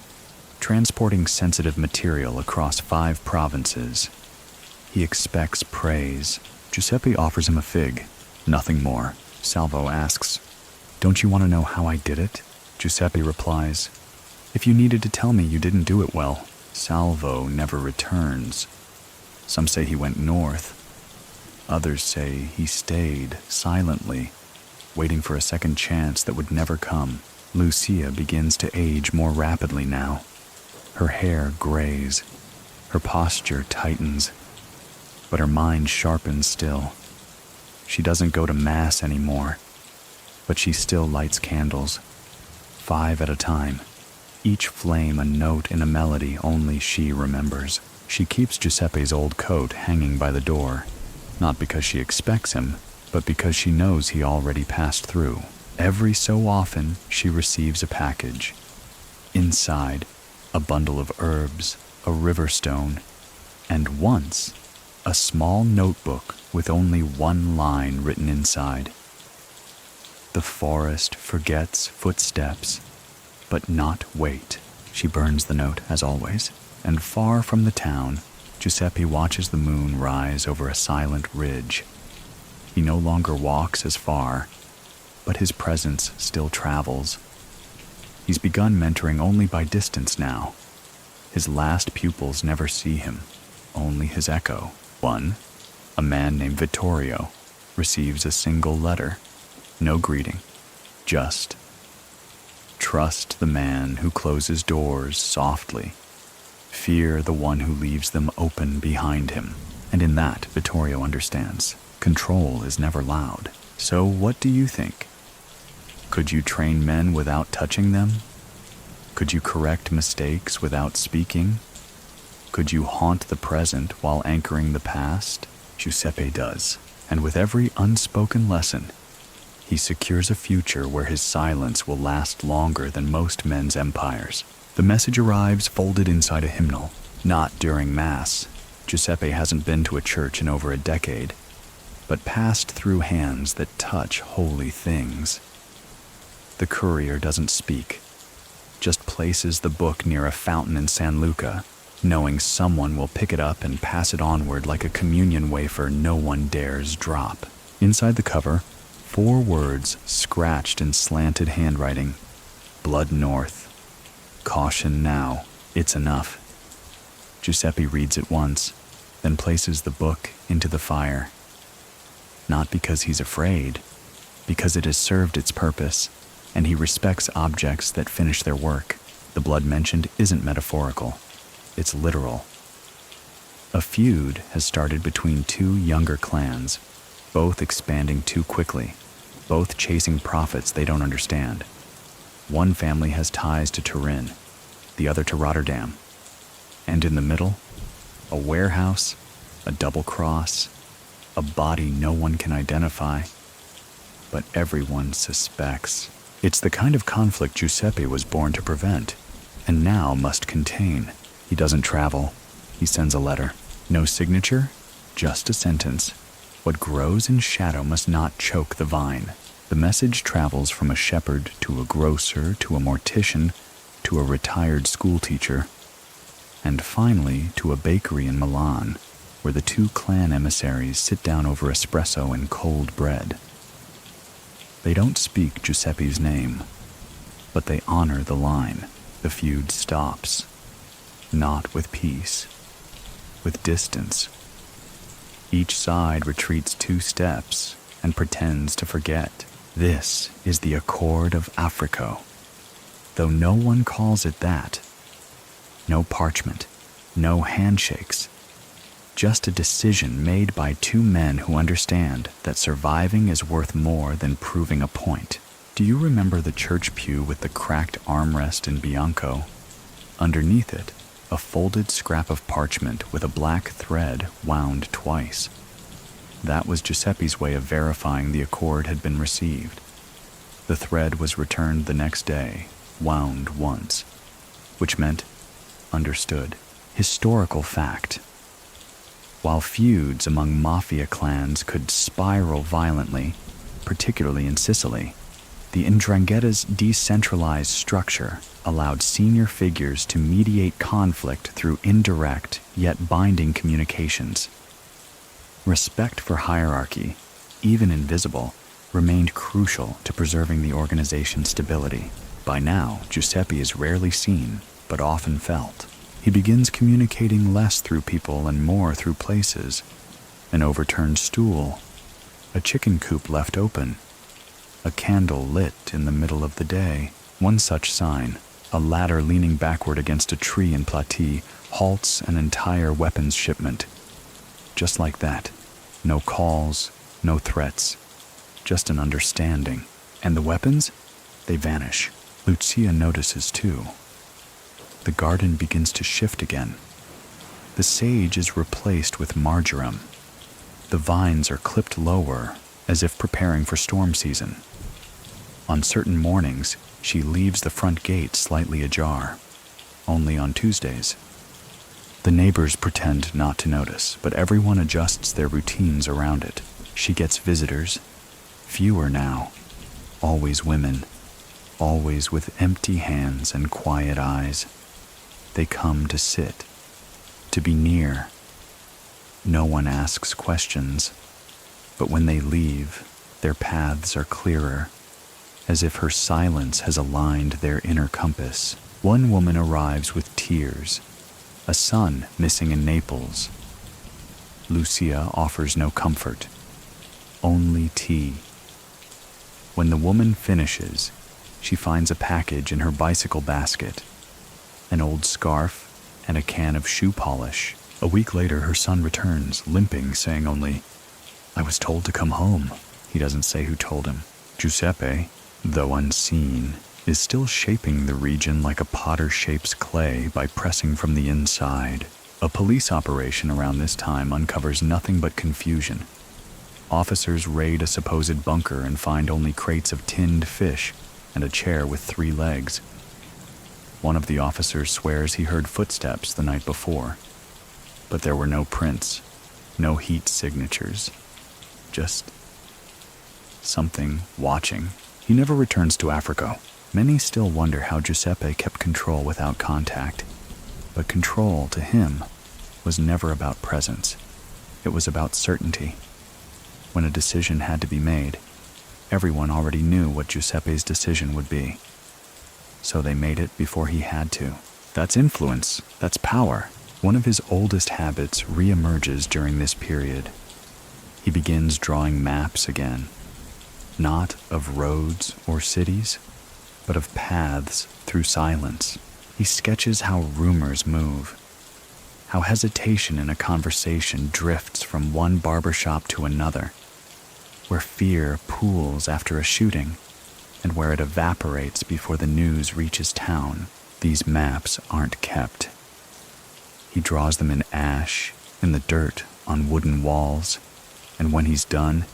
Speaker 1: transporting sensitive material across 5 provinces. He expects praise. Giuseppe offers him a fig, nothing more. Salvo asks, "Don't you want to know how I did it?" Giuseppe replies, "If you needed to tell me you didn't do it well." Salvo never returns. Some say he went north. Others say he stayed silently, waiting for a second chance that would never come. Lucia begins to age more rapidly now. Her hair grays, her posture tightens, but her mind sharpens still. She doesn't go to mass anymore, but she still lights candles, 5 at a time, each flame a note in a melody only she remembers. She keeps Giuseppe's old coat hanging by the door, not because she expects him, but because she knows he already passed through. Every so often, she receives a package. Inside, a bundle of herbs, a river stone, and once, a small notebook with only one line written inside. The forest forgets footsteps, but not wait. She burns the note, as always, and far from the town, Giuseppe watches the moon rise over a silent ridge. He no longer walks as far, but his presence still travels. He's begun mentoring only by distance now. His last pupils never see him, only his echo. One, a man named Vittorio, receives a single letter, no greeting, just, "Trust the man who closes doors softly. Fear the one who leaves them open behind him." And in that, Vittorio understands. Control is never loud. So what do you think? Could you train men without touching them? Could you correct mistakes without speaking? Could you haunt the present while anchoring the past? Giuseppe does. And with every unspoken lesson, he secures a future where his silence will last longer than most men's empires. The message arrives folded inside a hymnal, not during Mass. Giuseppe hasn't been to a church in over a decade, but passed through hands that touch holy things. The courier doesn't speak, just places the book near a fountain in San Luca, knowing someone will pick it up and pass it onward like a communion wafer no one dares drop. Inside the cover, 4 words scratched in slanted handwriting: Blood North. Caution now, it's enough. Giuseppe reads it once, then places the book into the fire. Not because he's afraid, because it has served its purpose, and he respects objects that finish their work. The blood mentioned isn't metaphorical, it's literal. A feud has started between 2 younger clans, both expanding too quickly, both chasing profits they don't understand. One family has ties to Turin, the other to Rotterdam. And in the middle, a warehouse, a double cross, a body no one can identify, but everyone suspects. It's the kind of conflict Giuseppe was born to prevent, and now must contain. He doesn't travel, he sends a letter. No signature, just a sentence. What grows in shadow must not choke the vine. The message travels from a shepherd to a grocer to a mortician to a retired schoolteacher, and finally to a bakery in Milan, where the 2 clan emissaries sit down over espresso and cold bread. They don't speak Giuseppe's name, but they honor the line. The feud stops, not with peace, with distance. Each side retreats 2 steps and pretends to forget. This is the Accord of Africo, though no one calls it that. No parchment, no handshakes, just a decision made by 2 men who understand that surviving is worth more than proving a point. Do you remember the church pew with the cracked armrest in Bianco? Underneath it, a folded scrap of parchment with a black thread wound twice. That was Giuseppe's way of verifying the accord had been received. The thread was returned the next day, wound once, which meant understood. Historical fact. While feuds among mafia clans could spiral violently, particularly in Sicily, the Ndrangheta's decentralized structure allowed senior figures to mediate conflict through indirect yet binding communications. Respect for hierarchy, even invisible, remained crucial to preserving the organization's stability. By now, Giuseppe is rarely seen, but often felt. He begins communicating less through people and more through places. An overturned stool, a chicken coop left open, a candle lit in the middle of the day. One such sign, a ladder leaning backward against a tree in Platy, halts an entire weapons shipment. Just like that. No calls, no threats, just an understanding. And the weapons? They vanish. Lucia notices too. The garden begins to shift again. The sage is replaced with marjoram. The vines are clipped lower, as if preparing for storm season. On certain mornings, she leaves the front gate slightly ajar, only on Tuesdays. The neighbors pretend not to notice, but everyone adjusts their routines around it. She gets visitors, fewer now, always women, always with empty hands and quiet eyes. They come to sit, to be near. No one asks questions, but when they leave, their paths are clearer, as if her silence has aligned their inner compass. One woman arrives with tears, a son missing in Naples. Lucia offers no comfort, only tea. When the woman finishes, she finds a package in her bicycle basket, an old scarf and a can of shoe polish. A week later, her son returns, limping, saying only, "I was told to come home." He doesn't say who told him. Giuseppe, though unseen, is still shaping the region like a potter shapes clay by pressing from the inside. A police operation around this time uncovers nothing but confusion. Officers raid a supposed bunker and find only crates of tinned fish and a chair with 3 legs. One of the officers swears he heard footsteps the night before, but there were no prints, no heat signatures, just something watching. He never returns to Africa. Many still wonder how Giuseppe kept control without contact, but control to him was never about presence. It was about certainty. When a decision had to be made, everyone already knew what Giuseppe's decision would be. So they made it before he had to. That's influence. That's power. One of his oldest habits reemerges during this period. He begins drawing maps again, not of roads or cities, but of paths through silence. He sketches how rumors move, how hesitation in a conversation drifts from one barbershop to another, where fear pools after a shooting, and where it evaporates before the news reaches town. These maps aren't kept. He draws them in ash, in the dirt, on wooden walls, and when he's done,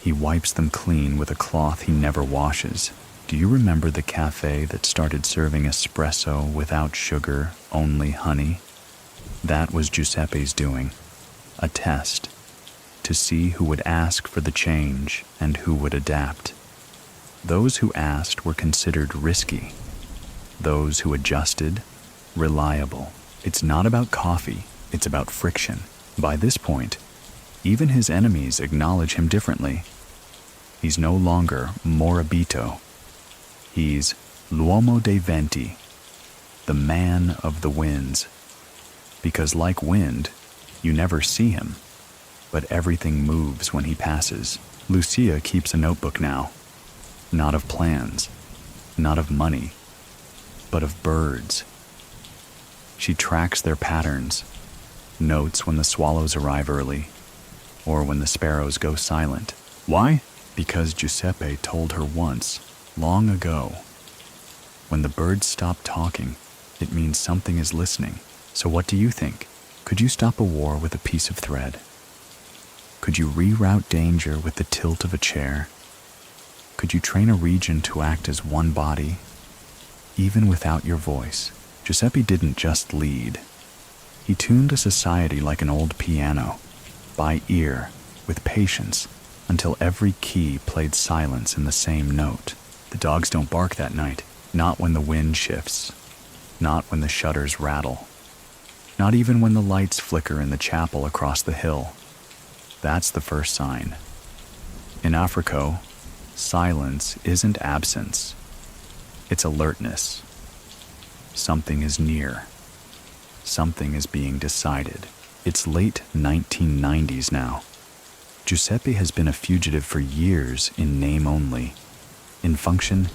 Speaker 1: he wipes them clean with a cloth he never washes. Do you remember the cafe that started serving espresso without sugar, only honey? That was Giuseppe's doing. A test, to see who would ask for the change and who would adapt. Those who asked were considered risky. Those who adjusted, reliable. It's not about coffee, it's about friction. By this point, even his enemies acknowledge him differently. He's no longer Morabito. He's l'uomo dei venti, the man of the winds. Because like wind, you never see him, but everything moves when he passes. Lucia keeps a notebook now, not of plans, not of money, but of birds. She tracks their patterns, notes when the swallows arrive early, or when the sparrows go silent. Why? Because Giuseppe told her once, long ago, when the birds stop talking, it means something is listening. So what do you think? Could you stop a war with a piece of thread? Could you reroute danger with the tilt of a chair? Could you train a region to act as one body, even without your voice? Giuseppe didn't just lead. He tuned a society like an old piano, by ear, with patience, until every key played silence in the same note. The dogs don't bark that night, not when the wind shifts, not when the shutters rattle, not even when the lights flicker in the chapel across the hill. That's the first sign. In Africa, silence isn't absence, it's alertness. Something is near. Something is being decided. It's late 1990s now. Giuseppe has been a fugitive for years in name only. In function,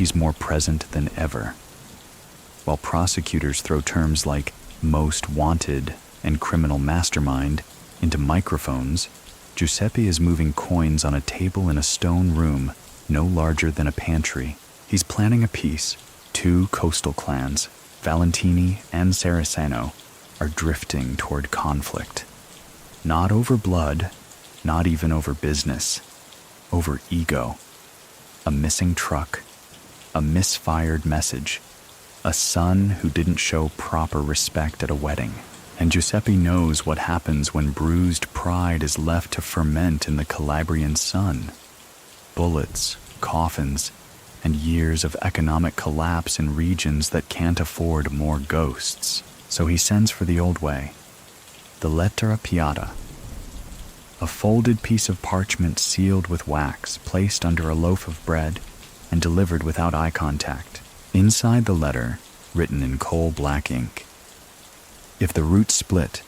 Speaker 1: he's more present than ever. While prosecutors throw terms like most wanted and criminal mastermind into microphones, Giuseppe is moving coins on a table in a stone room no larger than a pantry. He's planning a piece. 2 coastal clans, Valentini and Saraceno, are drifting toward conflict. Not over blood, not even over business, over ego. A missing truck, a misfired message, a son who didn't show proper respect at a wedding. And Giuseppe knows what happens when bruised pride is left to ferment in the Calabrian sun. Bullets, coffins, and years of economic collapse in regions that can't afford more ghosts. So he sends for the old way, the lettera piata, a folded piece of parchment sealed with wax, placed under a loaf of bread and delivered without eye contact. Inside the letter, written in coal-black ink, if the roots split,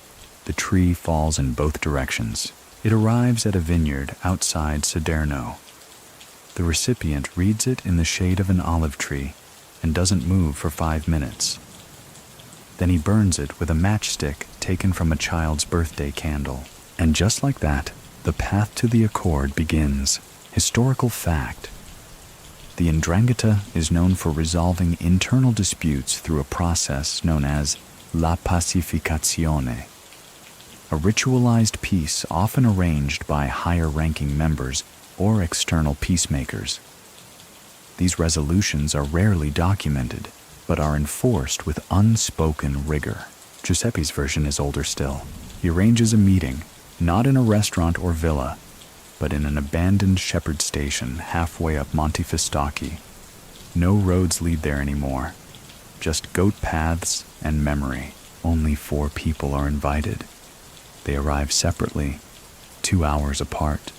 Speaker 1: the tree falls in both directions. It arrives at a vineyard outside Saderno. The recipient reads it in the shade of an olive tree and doesn't move for 5 minutes. Then he burns it with a matchstick taken from a child's birthday candle. And just like that, the path to the accord begins. Historical fact. The Ndrangheta is known for resolving internal disputes through a process known as la pacificazione, a ritualized peace often arranged by higher-ranking members or external peacemakers. These resolutions are rarely documented, but are enforced with unspoken rigor. Giuseppe's version is older still. He arranges a meeting, not in a restaurant or villa, but in an abandoned shepherd station halfway up Monte Fistocchi. No roads lead there anymore, just goat paths and memory. Only 4 people are invited. They arrive separately, 2 hours apart.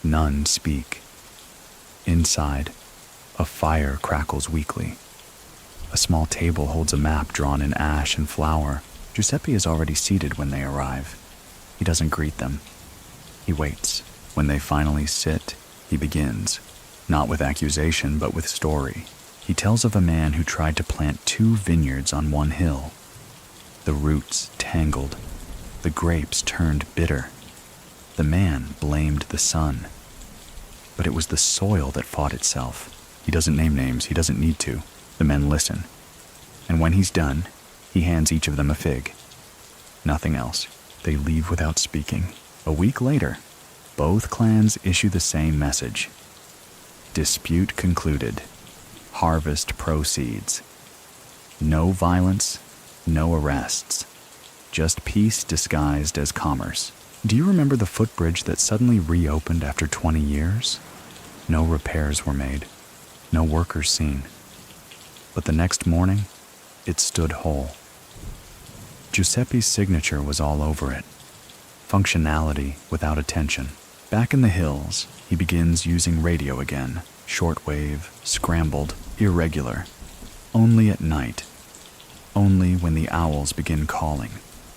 Speaker 1: None speak. Inside, a fire crackles weakly. A small table holds a map drawn in ash and flour. Giuseppe is already seated when they arrive. He doesn't greet them. He waits. When they finally sit, he begins, not with accusation but with story. He tells of a man who tried to plant 2 vineyards on one hill. The roots tangled. The grapes turned bitter. The man blamed the sun. But it was the soil that fought itself. He doesn't name names. He doesn't need to. The men listen. And when he's done, he hands each of them a fig. Nothing else. They leave without speaking. A week later, both clans issue the same message. Dispute concluded. Harvest proceeds. No violence, no arrests. Just peace disguised as commerce. Do you remember the footbridge that suddenly reopened after 20 years? No repairs were made. No workers seen. But the next morning, it stood whole. Giuseppe's signature was all over it. Functionality without attention. Back in the hills, he begins using radio again. Shortwave, scrambled, irregular. Only at night. Only when the owls begin calling.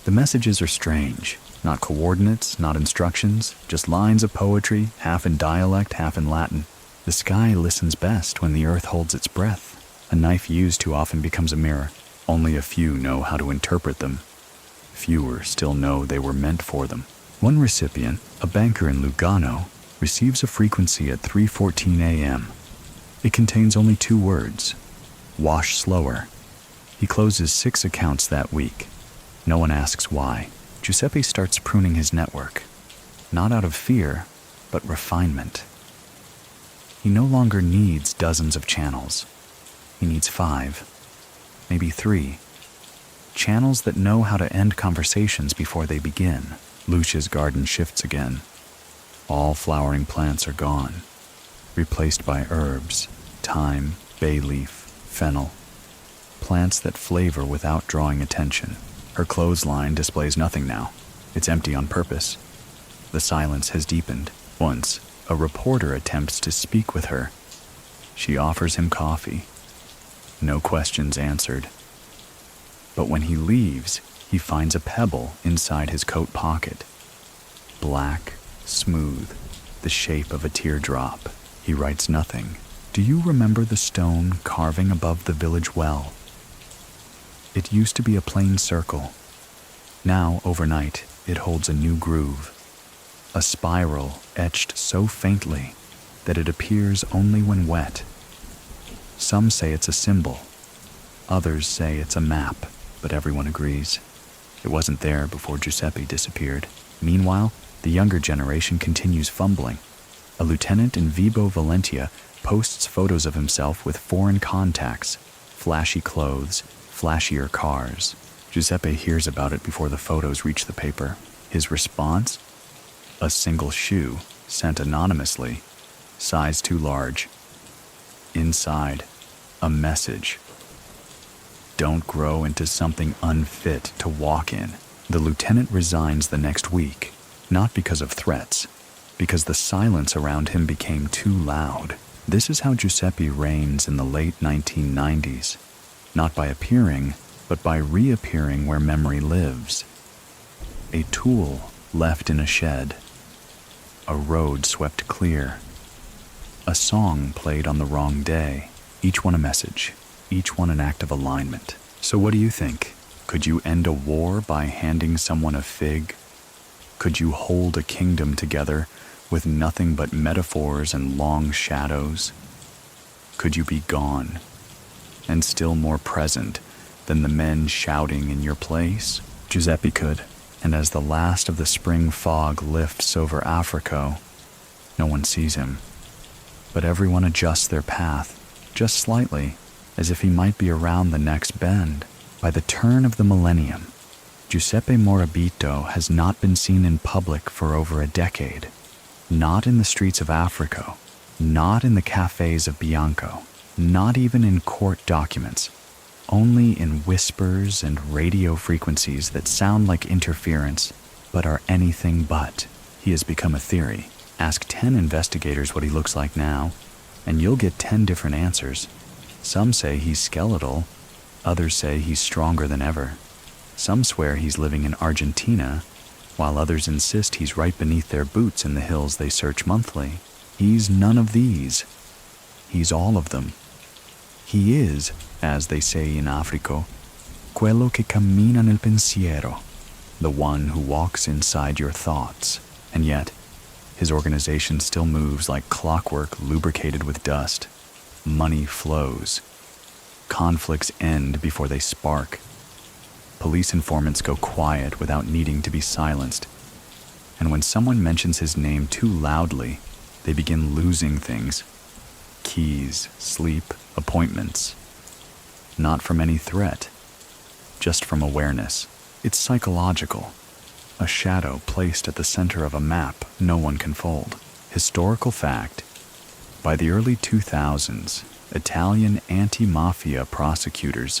Speaker 1: The messages are strange. Not coordinates, not instructions, just lines of poetry, half in dialect, half in Latin. The sky listens best when the earth holds its breath. A knife used too often becomes a mirror. Only a few know how to interpret them. Fewer still know they were meant for them. One recipient, a banker in Lugano, receives a frequency at 3:14 a.m. It contains only 2 words. Wash slower. He closes 6 accounts that week. No one asks why. Giuseppe starts pruning his network. Not out of fear, but refinement. He no longer needs dozens of channels. He needs 5, maybe 3. Channels that know how to end conversations before they begin. Lucia's garden shifts again. All flowering plants are gone, replaced by herbs, thyme, bay leaf, fennel. Plants that flavor without drawing attention. Her clothesline displays nothing now. It's empty on purpose. The silence has deepened. Once, a reporter attempts to speak with her. She offers him coffee. No questions answered. But when he leaves, he finds a pebble inside his coat pocket. Black, smooth, the shape of a teardrop. He writes nothing, Do you remember the stone carving above the village well? It used to be a plain circle. Now, overnight, it holds a new groove, a spiral etched so faintly that it appears only when wet. Some say it's a symbol. Others say it's a map, but everyone agrees. It wasn't there before Giuseppe disappeared. Meanwhile, the younger generation continues fumbling. A lieutenant in Vibo Valentia posts photos of himself with foreign contacts, flashy clothes, flashier cars. Giuseppe hears about it before the photos reach the paper. His response? A single shoe, sent anonymously, size too large. Inside, a message. Don't grow into something unfit to walk in. The lieutenant resigns the next week, not because of threats, because the silence around him became too loud. This is how Giuseppe reigns in the late 1990s, not by appearing, but by reappearing where memory lives. A tool left in a shed. A road swept clear. A song played on the wrong day. Each one a message, each one an act of alignment. So what do you think? Could you end a war by handing someone a fig? Could you hold a kingdom together with nothing but metaphors and long shadows? Could you be gone and still more present than the men shouting in your place? Giuseppe could, and as the last of the spring fog lifts over Africa, no one sees him, but everyone adjusts their path, just slightly, as if he might be around the next bend. By the turn of the millennium, Giuseppe Morabito has not been seen in public for over a decade. Not in the streets of Africa, not in the cafes of Bianco, not even in court documents, only in whispers and radio frequencies that sound like interference, but are anything but. He has become a theory. Ask 10 investigators what he looks like now, and you'll get 10 different answers. Some say he's skeletal, others say he's stronger than ever. Some swear he's living in Argentina, while others insist he's right beneath their boots in the hills they search monthly. He's none of these. He's all of them. He is, as they say in Africa, quello che cammina nel pensiero, the one who walks inside your thoughts. And yet, his organization still moves like clockwork lubricated with dust. Money flows. Conflicts end before they spark. Police informants go quiet without needing to be silenced. And when someone mentions his name too loudly, they begin losing things. Keys, sleep, appointments. Not from any threat, just from awareness. It's psychological. A shadow placed at the center of a map no one can fold. Historical fact. By the early 2000s, Italian anti-mafia prosecutors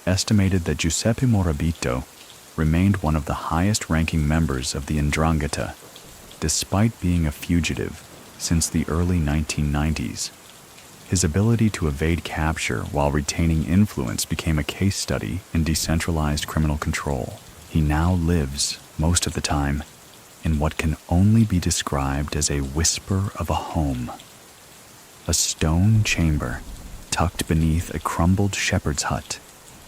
Speaker 1: estimated that Giuseppe Morabito remained one of the highest-ranking members of the Ndrangheta, despite being a fugitive since the early 1990s. His ability to evade capture while retaining influence became a case study in decentralized criminal control. He now lives, most of the time, in what can only be described as a whisper of a home. A stone chamber tucked beneath a crumbled shepherd's hut,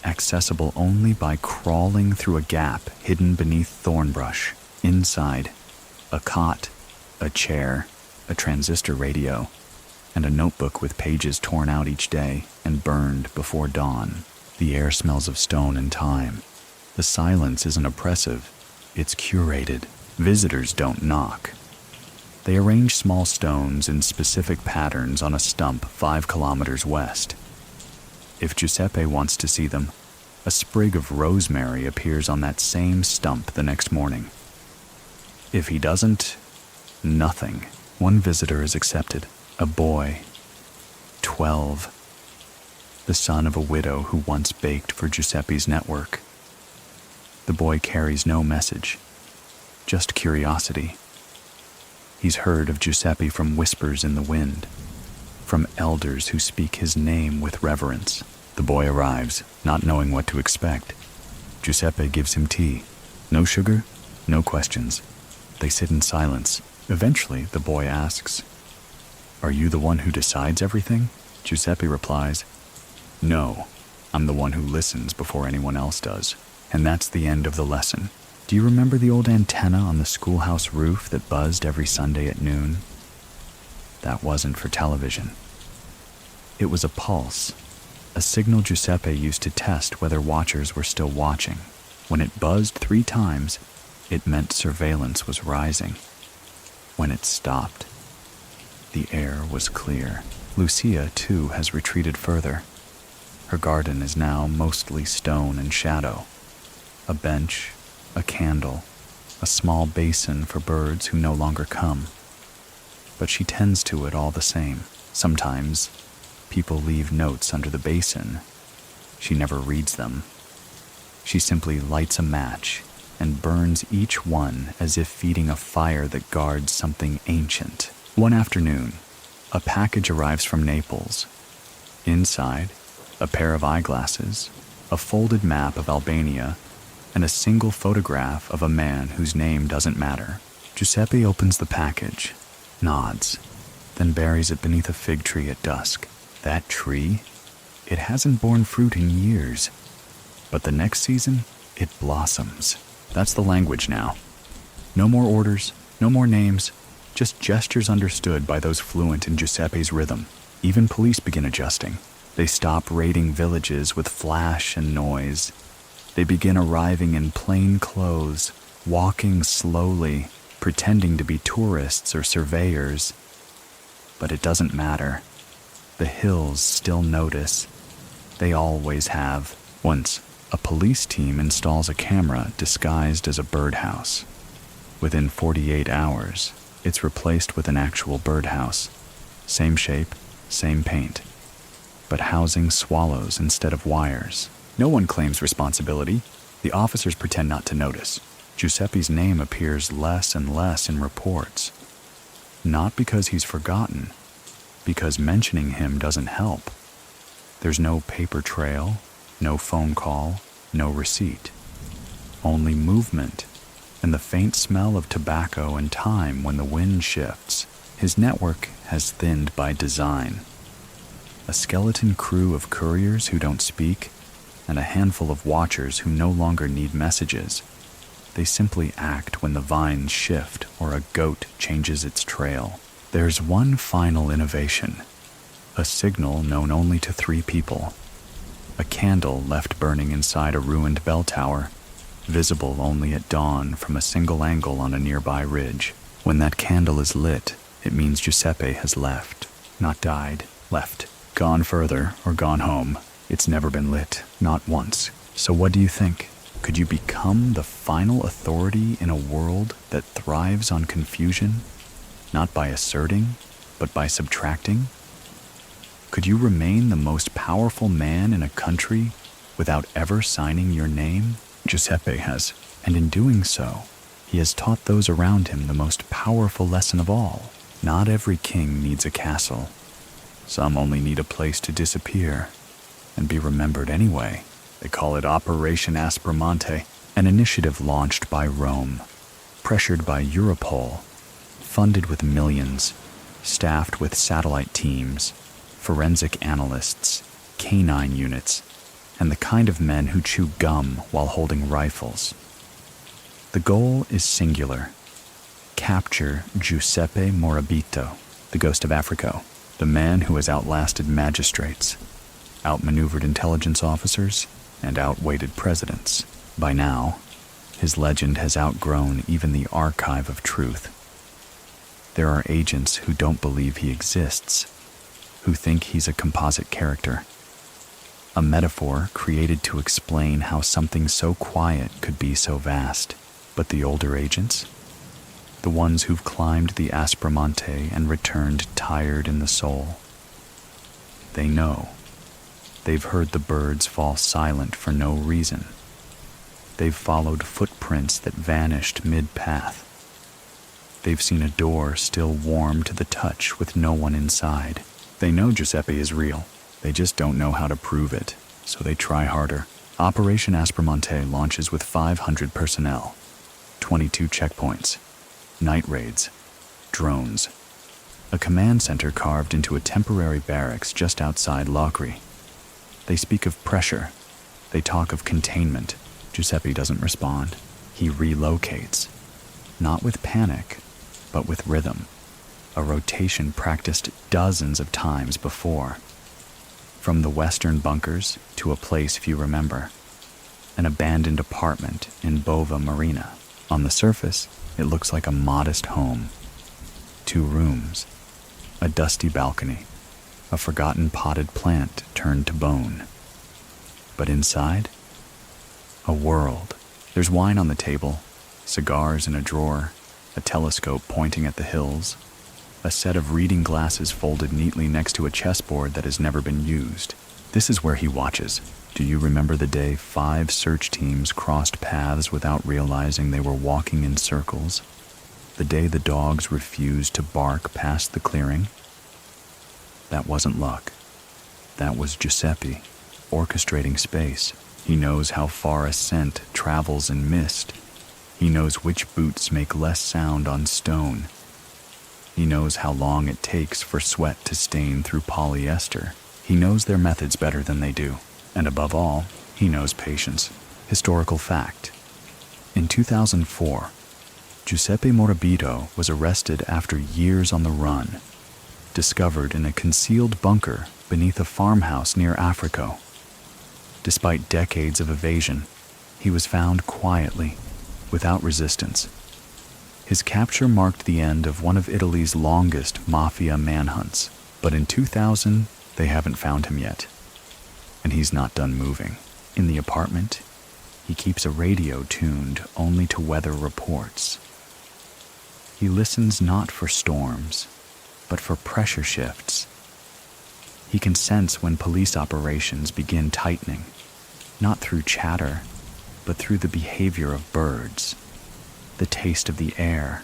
Speaker 1: accessible only by crawling through a gap hidden beneath thorn brush. Inside, a cot, a chair, a transistor radio, and a notebook with pages torn out each day and burned before dawn. The air smells of stone and time. The silence isn't oppressive, it's curated. Visitors don't knock. They arrange small stones in specific patterns on a stump 5 kilometers west. If Giuseppe wants to see them, a sprig of rosemary appears on that same stump the next morning. If he doesn't, nothing. One visitor is accepted, a boy, 12, the son of a widow who once baked for Giuseppe's network. The boy carries no message, just curiosity. He's heard of Giuseppe from whispers in the wind, from elders who speak his name with reverence. The boy arrives, not knowing what to expect. Giuseppe gives him tea. No sugar, no questions. They sit in silence. Eventually, the boy asks, "Are you the one who decides everything?" Giuseppe replies, "No, I'm the one who listens before anyone else does." And that's the end of the lesson. Do you remember the old antenna on the schoolhouse roof that buzzed every Sunday at noon? That wasn't for television. It was a pulse, a signal Giuseppe used to test whether watchers were still watching. When it buzzed 3 times, it meant surveillance was rising. When it stopped, the air was clear. Lucia, too, has retreated further. Her garden is now mostly stone and shadow. A bench, a candle, a small basin for birds who no longer come. But she tends to it all the same. Sometimes, people leave notes under the basin. She never reads them. She simply lights a match and burns each one as if feeding a fire that guards something ancient. One afternoon, a package arrives from Naples. Inside, a pair of eyeglasses, a folded map of Albania, and a single photograph of a man whose name doesn't matter. Giuseppe opens the package, nods, then buries it beneath a fig tree at dusk. That tree? It hasn't borne fruit in years. But the next season, it blossoms. That's the language now. No more orders, no more names, just gestures understood by those fluent in Giuseppe's rhythm. Even police begin adjusting. They stop raiding villages with flash and noise. They begin arriving in plain clothes, walking slowly, pretending to be tourists or surveyors. But it doesn't matter. The hills still notice. They always have. Once, a police team installs a camera disguised as a birdhouse. Within 48 hours, it's replaced with an actual birdhouse. Same shape, same paint, but housing swallows instead of wires. No one claims responsibility. The officers pretend not to notice. Giuseppe's name appears less and less in reports. Not because he's forgotten, because mentioning him doesn't help. There's no paper trail, no phone call, no receipt. Only movement and the faint smell of tobacco and time when the wind shifts. His network has thinned by design. A skeleton crew of couriers who don't speak, and a handful of watchers who no longer need messages. They simply act when the vines shift or a goat changes its trail. There's one final innovation, a signal known only to 3 people. A candle left burning inside a ruined bell tower, visible only at dawn from a single angle on a nearby ridge. When that candle is lit, it means Giuseppe has left. Not died, left. Gone further or gone home. It's never been lit, not once. So what do you think? Could you become the final authority in a world that thrives on confusion? Not by asserting, but by subtracting? Could you remain the most powerful man in a country without ever signing your name? Giuseppe has, and in doing so, he has taught those around him the most powerful lesson of all. Not every king needs a castle. Some only need a place to disappear and be remembered anyway. They call it Operation Aspromonte, an initiative launched by Rome, pressured by Europol, funded with millions, staffed with satellite teams, forensic analysts, canine units, and the kind of men who chew gum while holding rifles. The goal is singular. Capture Giuseppe Morabito, the ghost of Africa, the man who has outlasted magistrates, outmaneuvered intelligence officers, and outweighted presidents. By now, his legend has outgrown even the archive of truth. There are agents who don't believe he exists, who think he's a composite character, a metaphor created to explain how something so quiet could be so vast. But the older agents, the ones who've climbed the Aspromonte and returned tired in the soul, they know. They've heard the birds fall silent for no reason. They've followed footprints that vanished mid-path. They've seen a door still warm to the touch with no one inside. They know Giuseppe is real. They just don't know how to prove it, so they try harder. Operation Aspromonte launches with 500 personnel, 22 checkpoints, night raids, drones. a command center carved into a temporary barracks just outside Lockery. They speak of pressure. They talk of containment. Giuseppe doesn't respond. He relocates. Not with panic, but with rhythm. A rotation practiced dozens of times before. From the western bunkers to a place few remember. An abandoned apartment in Bova Marina. On the surface, it looks like a modest home. 2 rooms, a dusty balcony, a forgotten potted plant turned to bone. But inside, a world. There's wine on the table, cigars in a drawer, a telescope pointing at the hills, a set of reading glasses folded neatly next to a chessboard that has never been used. This is where he watches. Do you remember the day 5 search teams crossed paths without realizing they were walking in circles? The day the dogs refused to bark past the clearing? That wasn't luck. That was Giuseppe, orchestrating space. He knows how far a scent travels in mist. He knows which boots make less sound on stone. He knows how long it takes for sweat to stain through polyester. He knows their methods better than they do. And above all, he knows patience. Historical fact. In 2004, Giuseppe Morabito was arrested after years on the run, discovered in a concealed bunker beneath a farmhouse near Africo. Despite decades of evasion, he was found quietly, without resistance. His capture marked the end of one of Italy's longest mafia manhunts, but in 2000, they haven't found him yet. And he's not done moving. In the apartment, he keeps a radio tuned only to weather reports. He listens not for storms, but for pressure shifts. He can sense when police operations begin tightening, not through chatter, but through the behavior of birds, the taste of the air,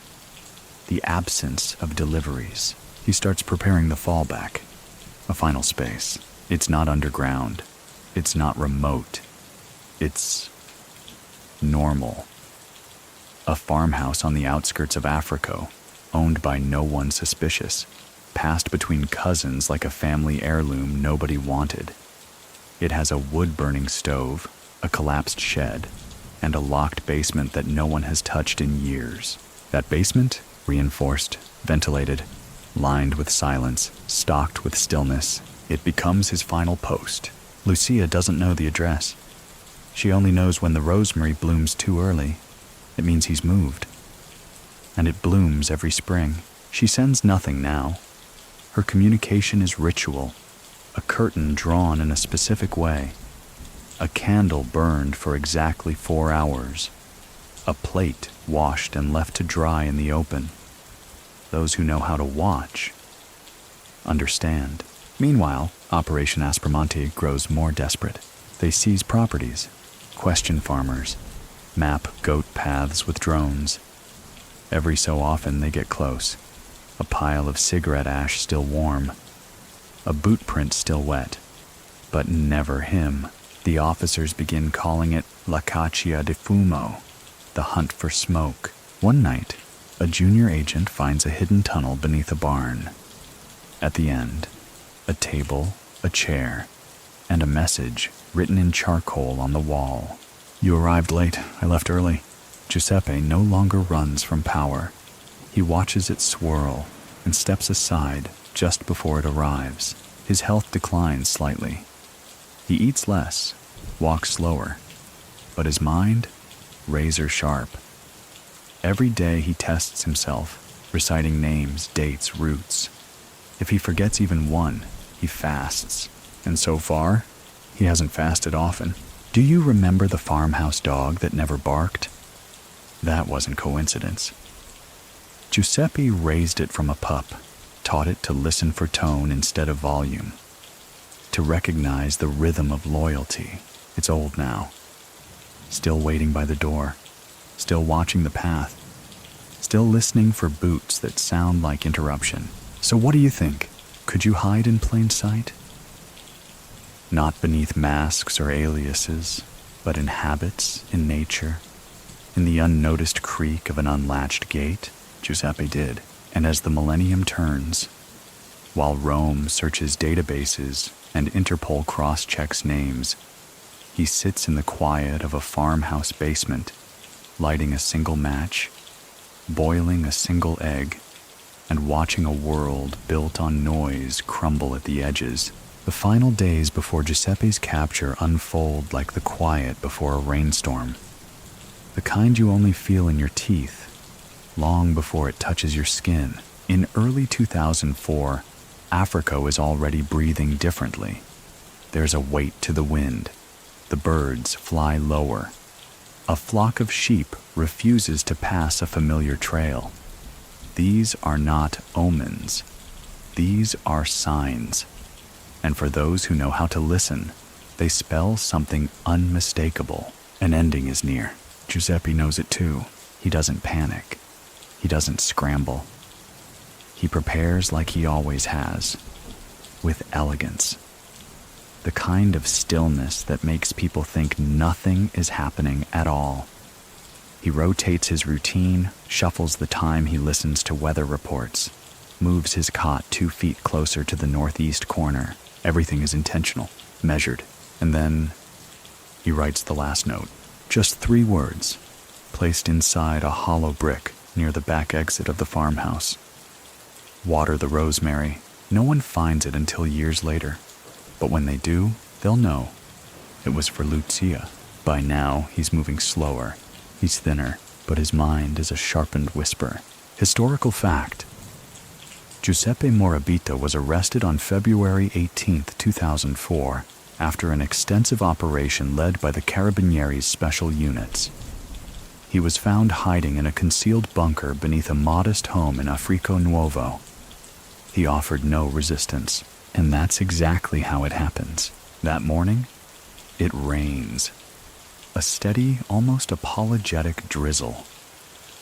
Speaker 1: the absence of deliveries. He starts preparing the fallback, a final space. It's not underground. It's not remote. It's normal. A farmhouse on the outskirts of Africo, owned by no one suspicious, passed between cousins like a family heirloom nobody wanted. It has a wood-burning stove, a collapsed shed, and a locked basement that no one has touched in years. That basement, reinforced, ventilated, lined with silence, stocked with stillness, it becomes his final post. Lucia doesn't know the address. She only knows when the rosemary blooms too early, it means he's moved. And it blooms every spring. She sends nothing now. Her communication is ritual, a curtain drawn in a specific way, a candle burned for exactly 4 hours, a plate washed and left to dry in the open. Those who know how to watch understand. Meanwhile, Operation Aspromonte grows more desperate. They seize properties, question farmers, map goat paths with drones. Every so often they get close. A pile of cigarette ash still warm, a boot print still wet, but never him. The officers begin calling it La Caccia di Fumo, the hunt for smoke. One night, a junior agent finds a hidden tunnel beneath a barn. At the end, a table, a chair, and a message written in charcoal on the wall. You arrived late. I left early. Giuseppe no longer runs from power. He watches it swirl and steps aside just before it arrives. His health declines slightly. He eats less, walks slower, but his mind, razor sharp. Every day he tests himself, reciting names, dates, routes. If he forgets even one, he fasts. And so far, he hasn't fasted often. Do you remember the farmhouse dog that never barked? That wasn't coincidence. Giuseppe raised it from a pup, taught it to listen for tone instead of volume, to recognize the rhythm of loyalty. It's old now, still waiting by the door, still watching the path, still listening for boots that sound like interruption. So what do you think? Could you hide in plain sight? Not beneath masks or aliases, but in habits, in nature, in the unnoticed creak of an unlatched gate? Giuseppe did. And as the millennium turns, while Rome searches databases and Interpol cross-checks names, he sits in the quiet of a farmhouse basement, lighting a single match, boiling a single egg, and watching a world built on noise crumble at the edges. The final days before Giuseppe's capture unfold like the quiet before a rainstorm, the kind you only feel in your teeth, long before it touches your skin. In early 2004, Africa is already breathing differently. There's a weight to the wind. The birds fly lower. A flock of sheep refuses to pass a familiar trail. These are not omens. These are signs. And for those who know how to listen, they spell something unmistakable. An ending is near. Giuseppe knows it too. He doesn't panic. He doesn't scramble. He prepares like he always has, with elegance. The kind of stillness that makes people think nothing is happening at all. He rotates his routine, shuffles the time he listens to weather reports, moves his cot 2 feet closer to the northeast corner. Everything is intentional, measured. And then he writes the last note. Just 3 words, placed inside a hollow brick near the back exit of the farmhouse. Water the rosemary. No one finds it until years later. But when they do, they'll know. It was for Lucia. By now, he's moving slower. He's thinner, but his mind is a sharpened whisper. Historical fact. Giuseppe Morabito was arrested on February 18, 2004, after an extensive operation led by the Carabinieri's special units. He was found hiding in a concealed bunker beneath a modest home in Africo Nuovo. He offered no resistance, and that's exactly how it happens. That morning, it rains. A steady, almost apologetic drizzle.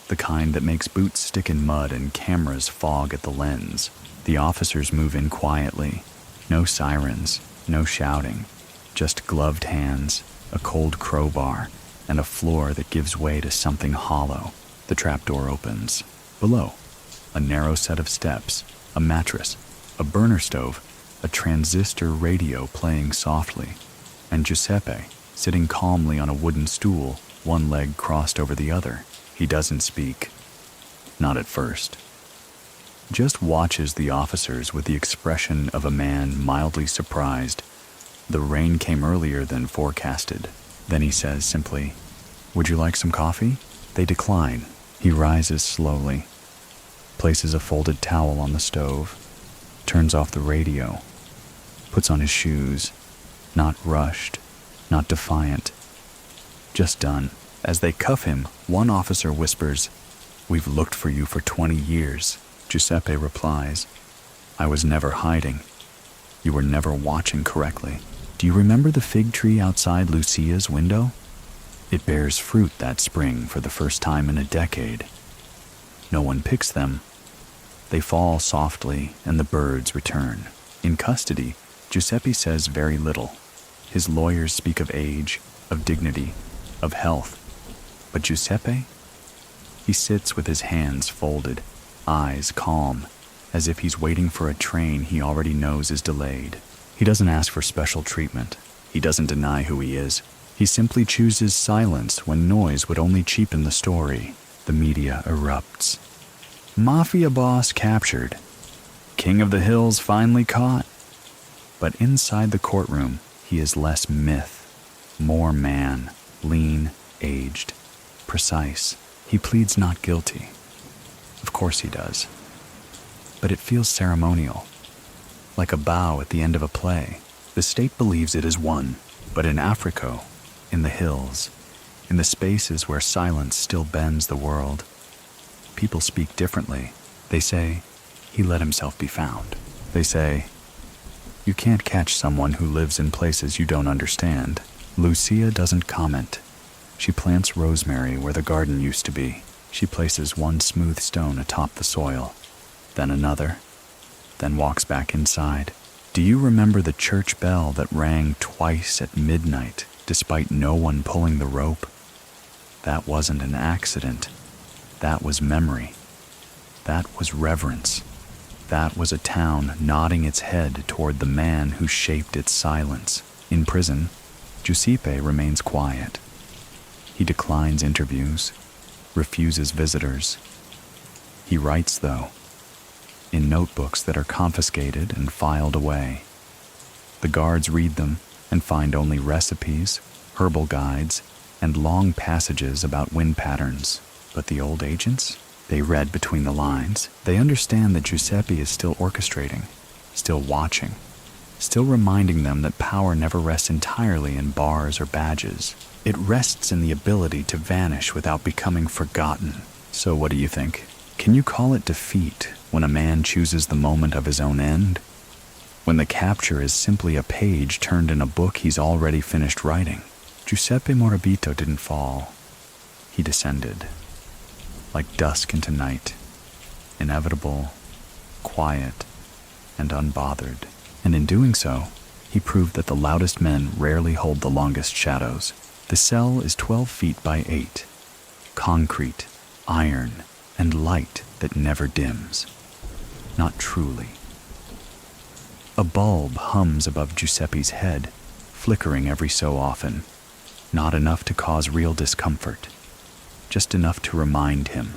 Speaker 1: The kind that makes boots stick in mud and cameras fog at the lens. The officers move in quietly. No sirens, no shouting. Just gloved hands, a cold crowbar, and a floor that gives way to something hollow. The trapdoor opens. Below, a narrow set of steps, a mattress, a burner stove, a transistor radio playing softly, and Giuseppe, sitting calmly on a wooden stool, one leg crossed over the other. He doesn't speak. Not at first. Just watches the officers with the expression of a man mildly surprised. The rain came earlier than forecasted. Then he says simply, "Would you like some coffee?" They decline. He rises slowly, places a folded towel on the stove, turns off the radio, puts on his shoes, not rushed, not defiant, just done. As they cuff him, one officer whispers, "We've looked for you for 20 years. Giuseppe replies, "I was never hiding. You were never watching correctly. Do you remember the fig tree outside Lucia's window? It bears fruit that spring for the first time in a decade. No one picks them. They fall softly, and the birds return. In custody, Giuseppe says very little. His lawyers speak of age, of dignity, of health. But Giuseppe? He sits with his hands folded, eyes calm, as if he's waiting for a train he already knows is delayed. He doesn't ask for special treatment. He doesn't deny who he is. He simply chooses silence when noise would only cheapen the story. The media erupts. Mafia boss captured. King of the Hills finally caught. But inside the courtroom, he is less myth, more man, lean, aged, precise. He pleads not guilty. Of course he does. But it feels ceremonial, like a bow at the end of a play. The state believes it is won, but in Africa, in the hills, in the spaces where silence still bends the world, people speak differently. They say, he let himself be found. They say, you can't catch someone who lives in places you don't understand. Lucia doesn't comment. She plants rosemary where the garden used to be. She places one smooth stone atop the soil, then another, then walks back inside. Do you remember the church bell that rang twice at midnight, despite no one pulling the rope? That wasn't an accident. That was memory. That was reverence. That was a town nodding its head toward the man who shaped its silence. In prison, Giuseppe remains quiet. He declines interviews, refuses visitors. He writes, though, in notebooks that are confiscated and filed away. The guards read them and find only recipes, herbal guides, and long passages about wind patterns. But the old agents? They read between the lines. They understand that Giuseppe is still orchestrating, still watching, still reminding them that power never rests entirely in bars or badges. It rests in the ability to vanish without becoming forgotten. So what do you think? Can you call it defeat when a man chooses the moment of his own end? When the capture is simply a page turned in a book he's already finished writing? Giuseppe Morabito didn't fall. He descended, like dusk into night, inevitable, quiet, and unbothered. And in doing so, he proved that the loudest men rarely hold the longest shadows. The cell is 12 feet by 8, concrete, iron, and light that never dims. Not truly. A bulb hums above Giuseppe's head, flickering every so often. Not enough to cause real discomfort, just enough to remind him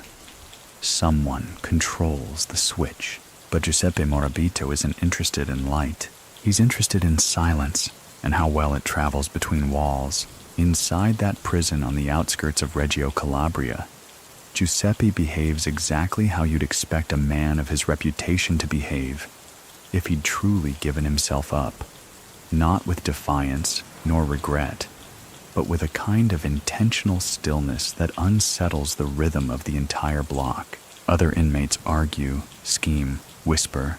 Speaker 1: someone controls the switch. But Giuseppe Morabito isn't interested in light. He's interested in silence and how well it travels between walls. Inside that prison on the outskirts of Reggio Calabria, Giuseppe behaves exactly how you'd expect a man of his reputation to behave if he'd truly given himself up, not with defiance nor regret, but with a kind of intentional stillness that unsettles the rhythm of the entire block. Other inmates argue, scheme, whisper.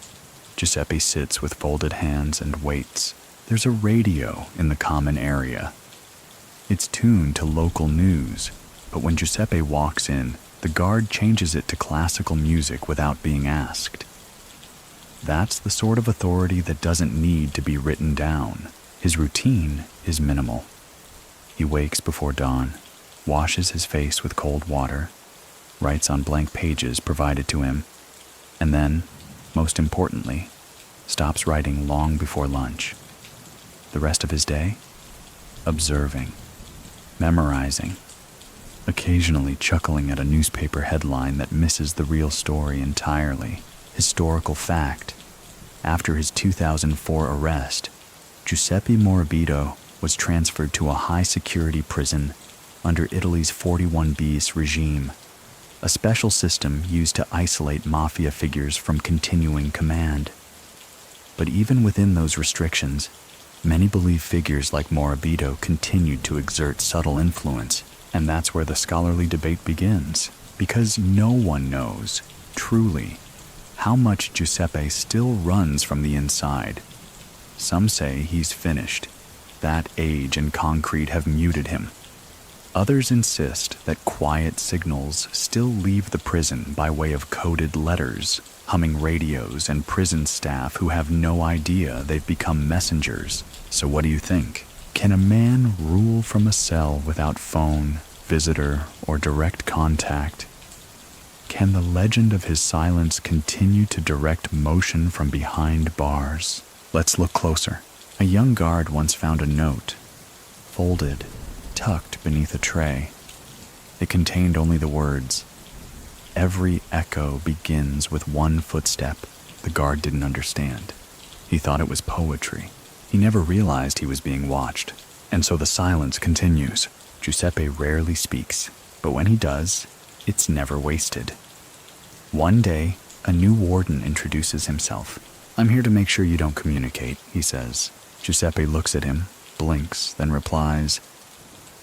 Speaker 1: Giuseppe sits with folded hands and waits. There's a radio in the common area. It's tuned to local news, but when Giuseppe walks in, the guard changes it to classical music without being asked. That's the sort of authority that doesn't need to be written down. His routine is minimal. He wakes before dawn, washes his face with cold water, writes on blank pages provided to him, and then, most importantly, stops writing long before lunch. The rest of his day? Observing, memorizing, occasionally chuckling at a newspaper headline that misses the real story entirely. Historical fact: after his 2004 arrest, Giuseppe Morabito was transferred to a high-security prison under Italy's 41bis regime, a special system used to isolate mafia figures from continuing command. But even within those restrictions, many believe figures like Morabito continued to exert subtle influence, and that's where the scholarly debate begins, because no one knows, truly, how much Giuseppe still runs from the inside. Some say he's finished. That age and concrete have muted him. Others insist that quiet signals still leave the prison by way of coded letters, humming radios, and prison staff who have no idea they've become messengers. So what do you think? Can a man rule from a cell without phone, visitor, or direct contact? Can the legend of his silence continue to direct motion from behind bars? Let's look closer. A young guard once found a note, folded, tucked beneath a tray. It contained only the words, "Every echo begins with one footstep." The guard didn't understand. He thought it was poetry. He never realized he was being watched. And so the silence continues. Giuseppe rarely speaks, but when he does, it's never wasted. One day, a new warden introduces himself. "I'm here to make sure you don't communicate," he says. Giuseppe looks at him, blinks, then replies,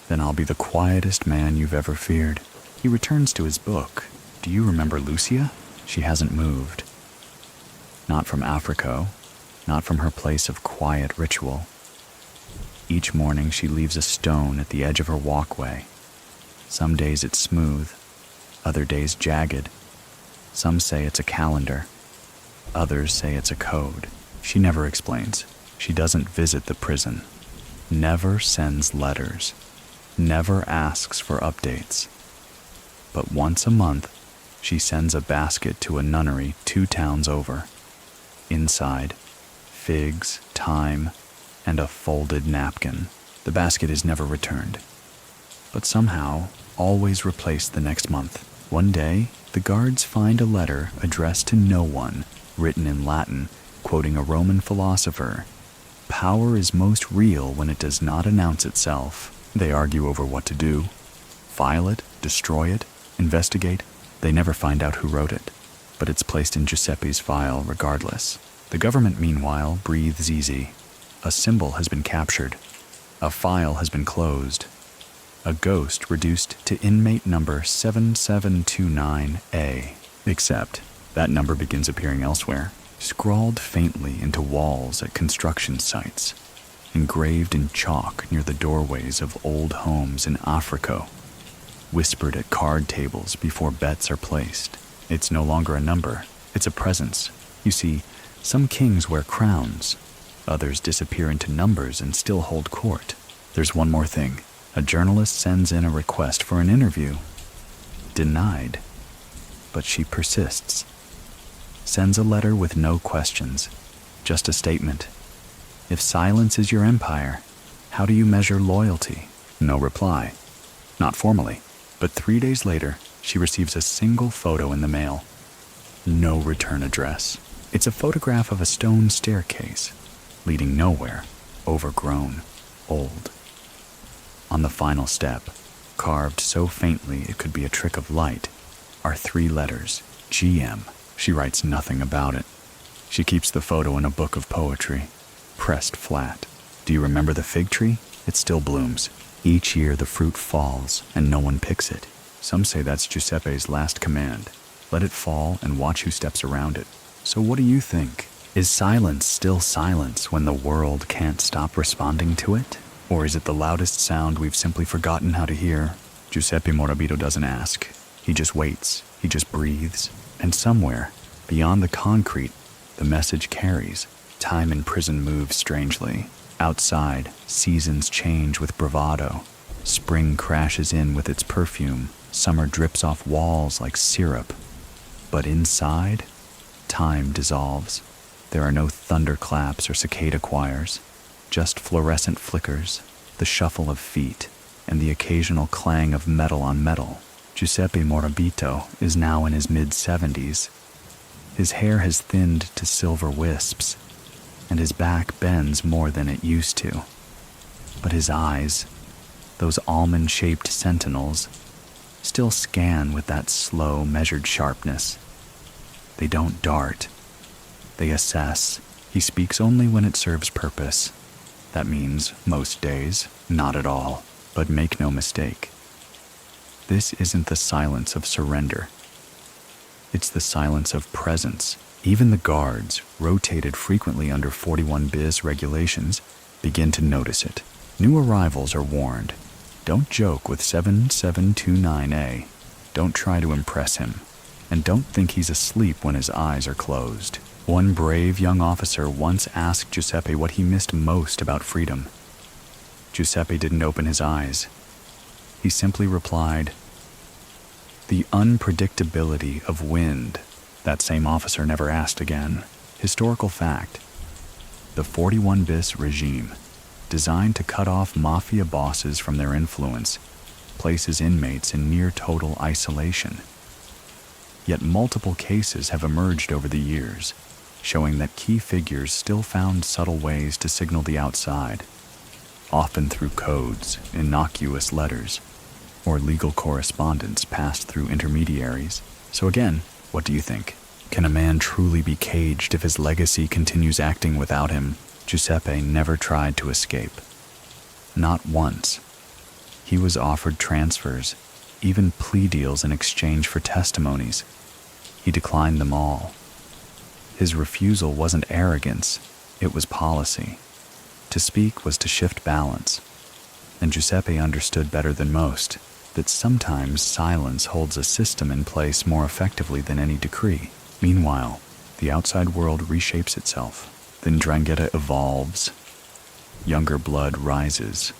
Speaker 1: "Then I'll be the quietest man you've ever feared." He returns to his book. "Do you remember Lucia?" She hasn't moved. Not from Africa, not from her place of quiet ritual. Each morning she leaves a stone at the edge of her walkway. Some days it's smooth, other days jagged. Some say it's a calendar. Others say it's a code. She never explains. She doesn't visit the prison, never sends letters, never asks for updates. But once a month, She sends a basket to a nunnery 2 towns over. Inside, figs, thyme, and a folded napkin. The basket is never returned, but somehow always replaced the next month. One day, the guards find a letter addressed to no one, written in Latin, quoting a Roman philosopher. Power is most real when it does not announce itself. They argue over what to do. File it, destroy it, investigate. They never find out who wrote it, but it's placed in Giuseppe's file regardless. The government, meanwhile, breathes easy. A symbol has been captured. A file has been closed. A ghost reduced to inmate number 7729A. Except that number begins appearing elsewhere, scrawled faintly into walls at construction sites, engraved in chalk near the doorways of old homes in Africa, whispered at card tables before bets are placed. It's no longer a number, it's a presence. You see, some kings wear crowns, others disappear into numbers and still hold court. There's one more thing. A journalist sends in a request for an interview. Denied. But she persists. Sends a letter with no questions, just a statement. If silence is your empire, how do you measure loyalty? No reply. Not formally, but 3 days later, she receives a single photo in the mail. No return address. It's a photograph of a stone staircase, leading nowhere, overgrown, old. On the final step, carved so faintly it could be a trick of light, are 3 letters, GM. She writes nothing about it. She keeps the photo in a book of poetry, pressed flat. Do you remember the fig tree? It still blooms. Each year the fruit falls and no one picks it. Some say that's Giuseppe's last command. Let it fall and watch who steps around it. So what do you think? Is silence still silence when the world can't stop responding to it? Or is it the loudest sound we've simply forgotten how to hear? Giuseppe Morabito doesn't ask. He just waits. He just breathes. And somewhere, beyond the concrete, the message carries. Time in prison moves strangely. Outside, seasons change with bravado. Spring crashes in with its perfume. Summer drips off walls like syrup. But inside, time dissolves. There are no thunderclaps or cicada choirs. Just fluorescent flickers, the shuffle of feet, and the occasional clang of metal on metal. Giuseppe Morabito is now in his mid-70s. His hair has thinned to silver wisps, and his back bends more than it used to. But his eyes, those almond-shaped sentinels, still scan with that slow, measured sharpness. They don't dart. They assess. He speaks only when it serves purpose. That means, most days, not at all. But make no mistake. This isn't the silence of surrender. It's the silence of presence. Even the guards, rotated frequently under 41 bis regulations, begin to notice it. New arrivals are warned. Don't joke with 7729A. Don't try to impress him. And don't think he's asleep when his eyes are closed. One brave young officer once asked Giuseppe what he missed most about freedom. Giuseppe didn't open his eyes. He simply replied, "The unpredictability of wind." That same officer never asked again. Historical fact. The 41 bis regime, designed to cut off mafia bosses from their influence, places inmates in near total isolation. Yet multiple cases have emerged over the years, showing that key figures still found subtle ways to signal the outside, often through codes, innocuous letters, or legal correspondence passed through intermediaries. So again, what do you think? Can a man truly be caged if his legacy continues acting without him? Giuseppe never tried to escape. Not once. He was offered transfers, even plea deals in exchange for testimonies. He declined them all. His refusal wasn't arrogance, it was policy. To speak was to shift balance. And Giuseppe understood better than most that sometimes silence holds a system in place more effectively than any decree. Meanwhile, the outside world reshapes itself. The Ndrangheta evolves. Younger blood rises,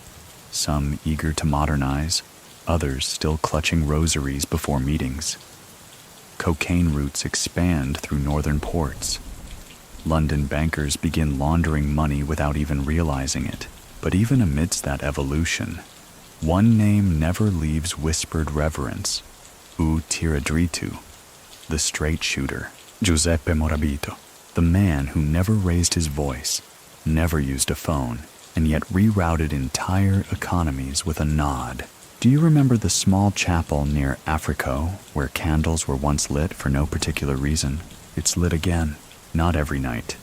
Speaker 1: some eager to modernize, others still clutching rosaries before meetings. cocaine routes expand through northern ports. London bankers begin laundering money without even realizing it. But even amidst that evolution, one name never leaves whispered reverence: U Tiradritu, the straight shooter, Giuseppe Morabito, the man who never raised his voice, never used a phone, and yet rerouted entire economies with a nod. Do you remember the small chapel near Africo where candles were once lit for no particular reason? It's lit again, not every night,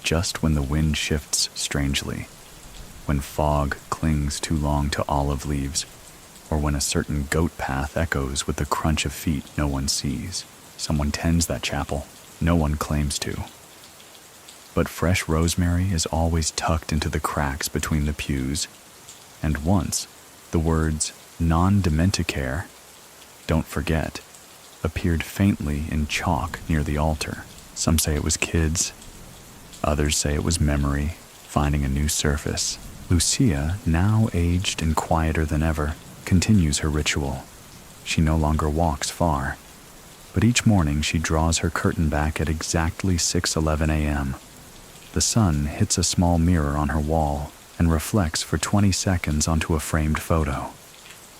Speaker 1: just when the wind shifts strangely, when fog clings too long to olive leaves, or when a certain goat path echoes with the crunch of feet no one sees. Someone tends that chapel, no one claims to. But fresh rosemary is always tucked into the cracks between the pews, and once the words non dementicare, don't forget, appeared faintly in chalk near the altar. Some say it was kids, others say it was memory finding a new surface. Lucia, now aged and quieter than ever, continues her ritual. She no longer walks far, but each morning she draws her curtain back at exactly 6:11 a.m. The sun hits a small mirror on her wall and reflects for 20 seconds onto a framed photo.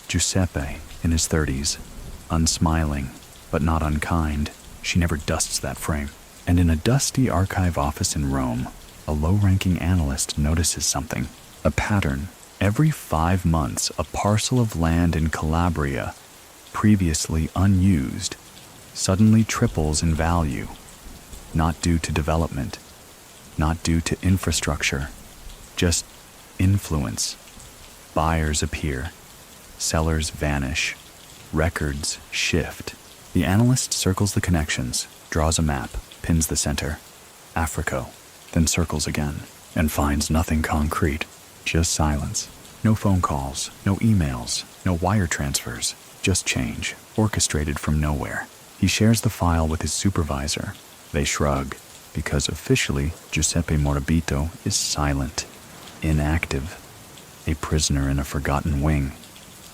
Speaker 1: Giuseppe, in his 30s, unsmiling, but not unkind. She never dusts that frame. And in a dusty archive office in Rome, a low-ranking analyst notices something, a pattern. Every 5 months, a parcel of land in Calabria, previously unused, suddenly triples in value, not due to development, not due to infrastructure, just influence. Buyers appear, sellers vanish, records shift. The analyst circles the connections, draws a map, pins the center, Africo, then circles again, and finds nothing concrete, just silence. No phone calls, no emails, no wire transfers, just change, orchestrated from nowhere. He shares the file with his supervisor. They shrug, because officially Giuseppe Morabito is silent, inactive, a prisoner in a forgotten wing,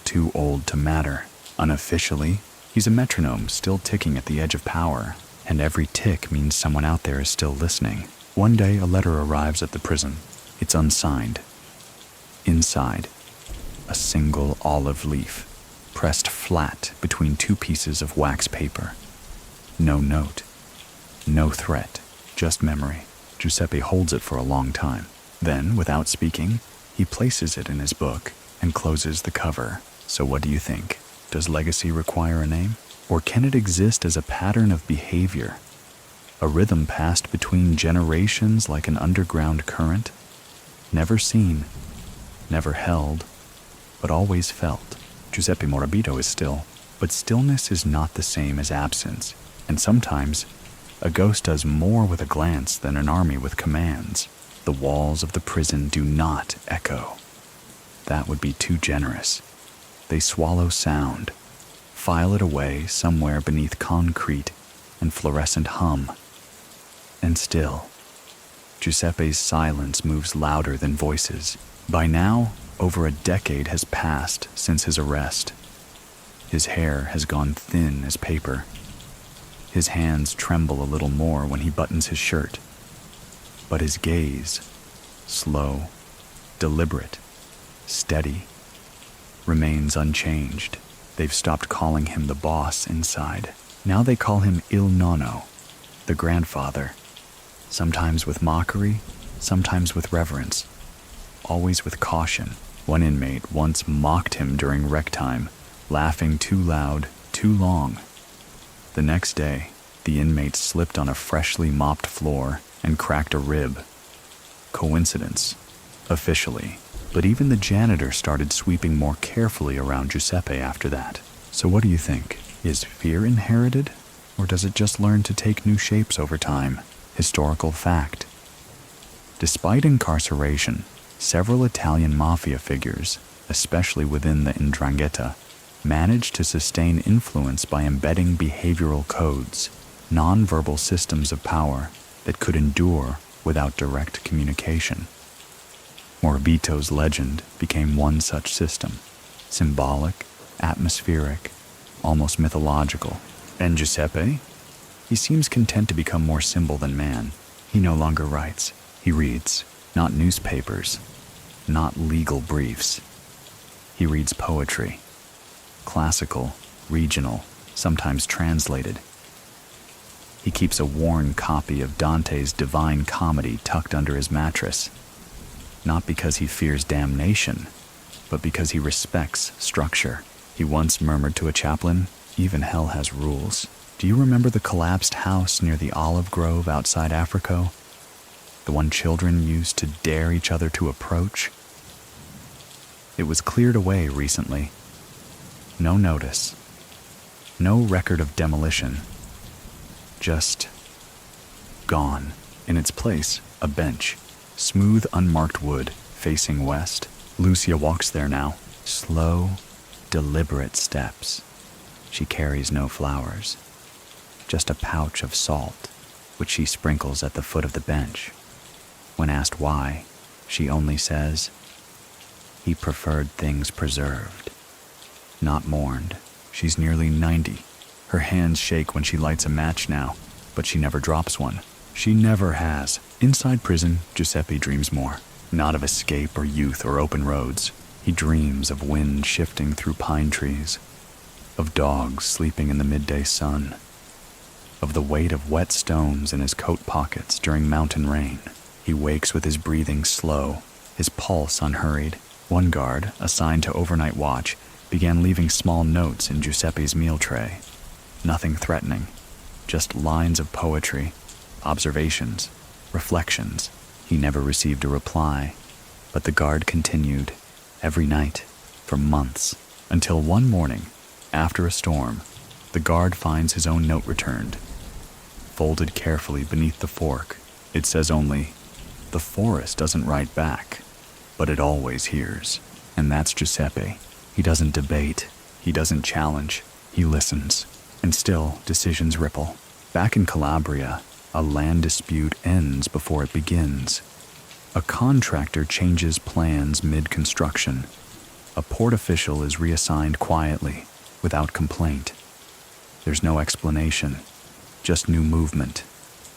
Speaker 1: too old to matter. Unofficially, he's a metronome still ticking at the edge of power, and every tick means someone out there is still listening. One day a letter arrives at the prison. It's unsigned. Inside, a single olive leaf, pressed flat between 2 pieces of wax paper. No note, no threat, just memory. Giuseppe holds it for a long time. Then, without speaking, he places it in his book and closes the cover. So what do you think? Does legacy require a name? Or can it exist as a pattern of behavior? A rhythm passed between generations like an underground current? Never seen, never held, but always felt. Giuseppe Morabito is still, but stillness is not the same as absence, and sometimes a ghost does more with a glance than an army with commands. The walls of the prison do not echo. That would be too generous. They swallow sound, file it away somewhere beneath concrete and fluorescent hum. And still, Giuseppe's silence moves louder than voices. By now, over a decade has passed since his arrest. His hair has gone thin as paper. His hands tremble a little more when he buttons his shirt. But his gaze, slow, deliberate, steady, remains unchanged. They've stopped calling him the boss inside. Now they call him Il Nonno, the grandfather. Sometimes with mockery, sometimes with reverence, always with caution. One inmate once mocked him during rec time, laughing too loud, too long. The next day, the inmate slipped on a freshly mopped floor and cracked a rib. Coincidence, officially. But even the janitor started sweeping more carefully around Giuseppe after that. So what do you think? Is fear inherited, or does it just learn to take new shapes over time? Historical fact. Despite incarceration, several Italian mafia figures, especially within the Ndrangheta, managed to sustain influence by embedding behavioral codes, non-verbal systems of power that could endure without direct communication. Morabito's legend became one such system, symbolic, atmospheric, almost mythological. And Giuseppe? He seems content to become more symbol than man. He no longer writes. He reads, not newspapers, not legal briefs. He reads poetry. Classical, regional, sometimes translated. He keeps a worn copy of Dante's Divine Comedy tucked under his mattress, not because he fears damnation, but because he respects structure. He once murmured to a chaplain, "Even hell has rules. Do you remember the collapsed house near the olive grove outside Africa? The one children used to dare each other to approach? It was cleared away recently. No notice. No record of demolition. Just gone. In its place, a bench. Smooth, unmarked wood, facing west. Lucia walks there now. Slow, deliberate steps. She carries no flowers. Just a pouch of salt, which she sprinkles at the foot of the bench. When asked why, she only says, he preferred things preserved, not mourned. She's nearly 90. Her hands shake when she lights a match now, but she never drops one. She never has. Inside prison, Giuseppe dreams more. Not of escape or youth or open roads. He dreams of wind shifting through pine trees, of dogs sleeping in the midday sun, of the weight of wet stones in his coat pockets during mountain rain. He wakes with his breathing slow, his pulse unhurried. One guard, assigned to overnight watch, began leaving small notes in Giuseppe's meal tray. Nothing threatening, just lines of poetry, observations, reflections. He never received a reply, but the guard continued, every night, for months, until one morning, after a storm, the guard finds his own note returned. Folded carefully beneath the fork, it says only, "The forest doesn't write back, but it always hears." And that's Giuseppe. He doesn't debate, he doesn't challenge, he listens. And still, decisions ripple. Back in Calabria, a land dispute ends before it begins. A contractor changes plans mid-construction. A port official is reassigned quietly, without complaint. There's no explanation, just new movement,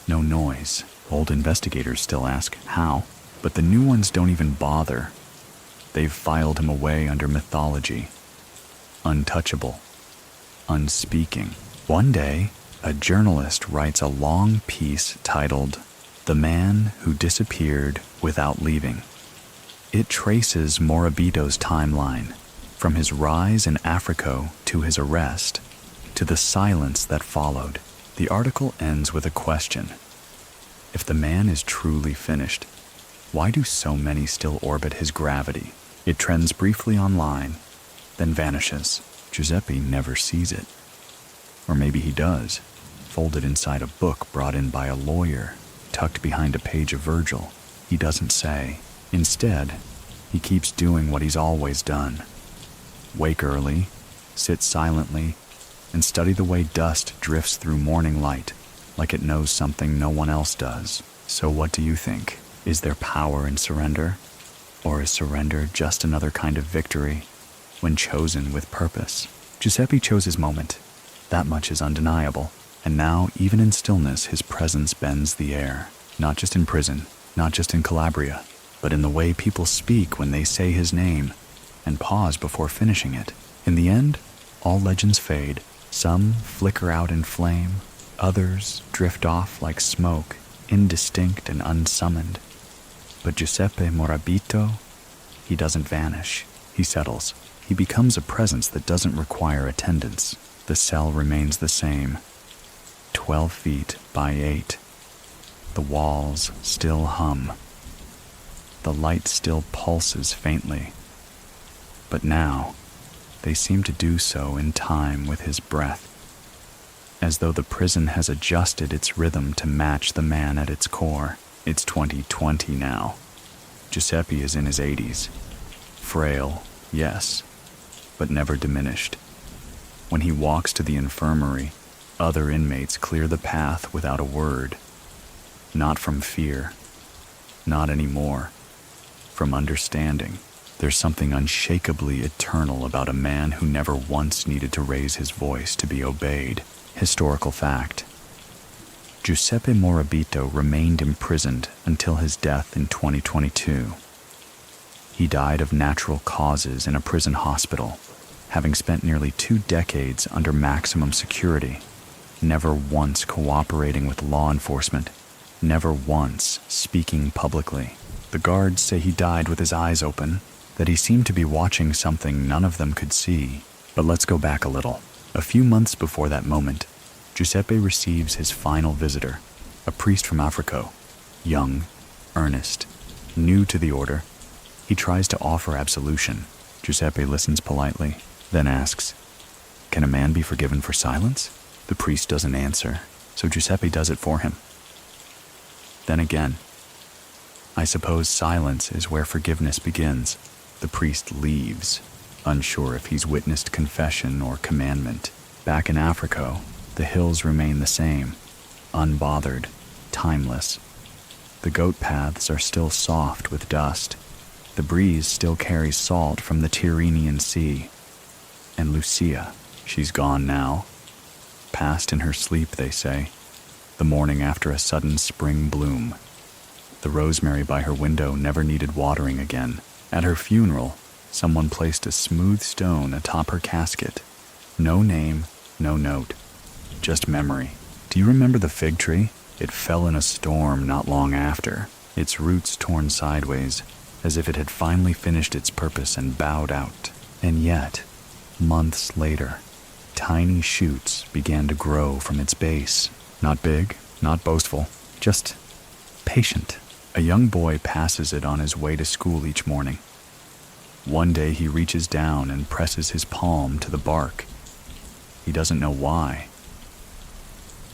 Speaker 1: no noise. Old investigators still ask, how? But the new ones don't even bother. They've filed him away under mythology. Untouchable. Unspeaking. One day, a journalist writes a long piece titled, "The Man Who Disappeared Without Leaving." It traces Morabito's timeline, from his rise in Africa to his arrest, to the silence that followed. The article ends with a question. If the man is truly finished, why do so many still orbit his gravity? It trends briefly online, then vanishes. Giuseppe never sees it. Or maybe he does, folded inside a book brought in by a lawyer, tucked behind a page of Virgil. He doesn't say. Instead, he keeps doing what he's always done. Wake early, sit silently, and study the way dust drifts through morning light, like it knows something no one else does. So what do you think? Is there power in surrender? Or is surrender just another kind of victory, when chosen with purpose? Giuseppe chose his moment. That much is undeniable. And now, even in stillness, his presence bends the air. Not just in prison, not just in Calabria, but in the way people speak when they say his name, and pause before finishing it. In the end, all legends fade. Some flicker out in flame, others drift off like smoke, indistinct and unsummoned. But Giuseppe Morabito, he doesn't vanish. He settles. He becomes a presence that doesn't require attendance. The cell remains the same, 12 feet by 8. The walls still hum. The light still pulses faintly. But now, they seem to do so in time with his breath, as though the prison has adjusted its rhythm to match the man at its core. It's 2020 now. Giuseppe is in his 80s. Frail, yes, but never diminished. When he walks to the infirmary, other inmates clear the path without a word. Not from fear, not anymore. From understanding. There's something unshakably eternal about a man who never once needed to raise his voice to be obeyed. Historical fact. Giuseppe Morabito remained imprisoned until his death in 2022. He died of natural causes in a prison hospital, having spent nearly 2 decades under maximum security, never once cooperating with law enforcement, never once speaking publicly. The guards say he died with his eyes open, that he seemed to be watching something none of them could see. But let's go back a little. A few months before that moment, Giuseppe receives his final visitor, a priest from Africa, young, earnest, new to the order. He tries to offer absolution. Giuseppe listens politely, then asks, "Can a man be forgiven for silence?" The priest doesn't answer, so Giuseppe does it for him. Then again, "I suppose silence is where forgiveness begins." The priest leaves, unsure if he's witnessed confession or commandment. Back in Africa, the hills remain the same, unbothered, timeless. The goat paths are still soft with dust. The breeze still carries salt from the Tyrrhenian Sea. And Lucia, she's gone now. Passed in her sleep, they say, the morning after a sudden spring bloom. The rosemary by her window never needed watering again. At her funeral, someone placed a smooth stone atop her casket. No name, no note, just memory. Do you remember the fig tree? It fell in a storm not long after, its roots torn sideways, as if it had finally finished its purpose and bowed out. And yet, months later, tiny shoots began to grow from its base. Not big, not boastful, just patient. A young boy passes it on his way to school each morning. One day he reaches down and presses his palm to the bark. He doesn't know why.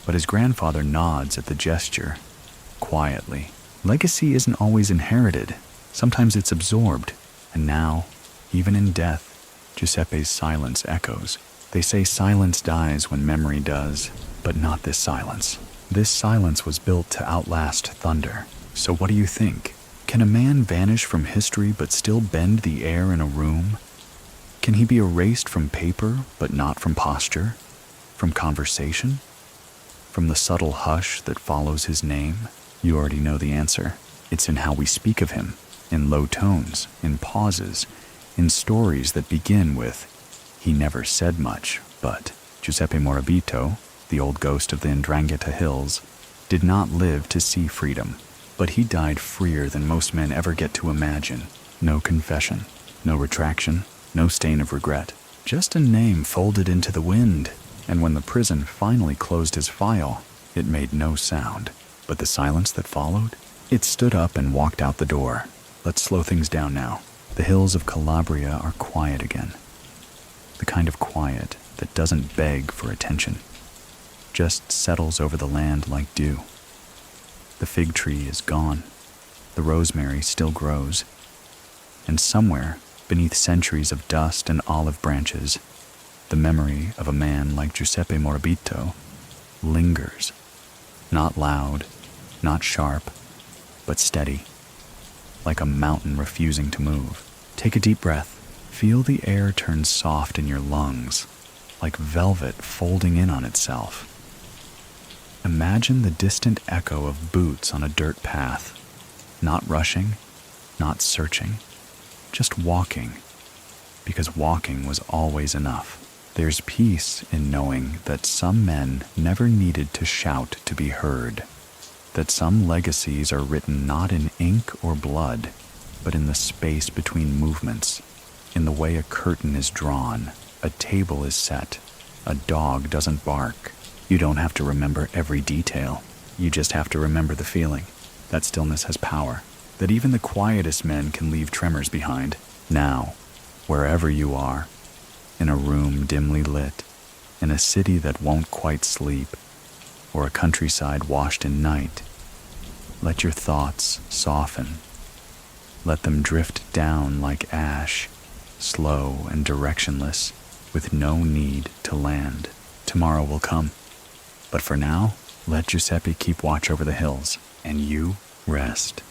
Speaker 1: But his grandfather nods at the gesture, quietly. Legacy isn't always inherited. Sometimes it's absorbed. And now, even in death, Giuseppe's silence echoes. They say silence dies when memory does, but not this silence. This silence was built to outlast thunder. So what do you think? Can a man vanish from history but still bend the air in a room? Can he be erased from paper but not from posture? From conversation? From the subtle hush that follows his name? You already know the answer. It's in how we speak of him, in low tones, in pauses, in stories that begin with, "He never said much, but..." Giuseppe Morabito, the old ghost of the Ndrangheta hills, did not live to see freedom, but he died freer than most men ever get to imagine. No confession, no retraction, no stain of regret, just a name folded into the wind. And when the prison finally closed his file, it made no sound. But the silence that followed? It stood up and walked out the door. Let's slow things down now. The hills of Calabria are quiet again. The kind of quiet that doesn't beg for attention, just settles over the land like dew. The fig tree is gone. The rosemary still grows. And somewhere, beneath centuries of dust and olive branches, the memory of a man like Giuseppe Morabito lingers. Not loud, not sharp, but steady, like a mountain refusing to move. Take a deep breath. Feel the air turn soft in your lungs, like velvet folding in on itself. Imagine the distant echo of boots on a dirt path, not rushing, not searching, just walking, because walking was always enough. There's peace in knowing that some men never needed to shout to be heard, that some legacies are written not in ink or blood, but in the space between movements, in the way a curtain is drawn, a table is set, a dog doesn't bark. You don't have to remember every detail. You just have to remember the feeling. That stillness has power, that even the quietest men can leave tremors behind. Now, wherever you are, in a room dimly lit, in a city that won't quite sleep, or a countryside washed in night, let your thoughts soften. Let them drift down like ash, slow and directionless, with no need to land. Tomorrow will come. But for now, let Giuseppe keep watch over the hills, and you rest.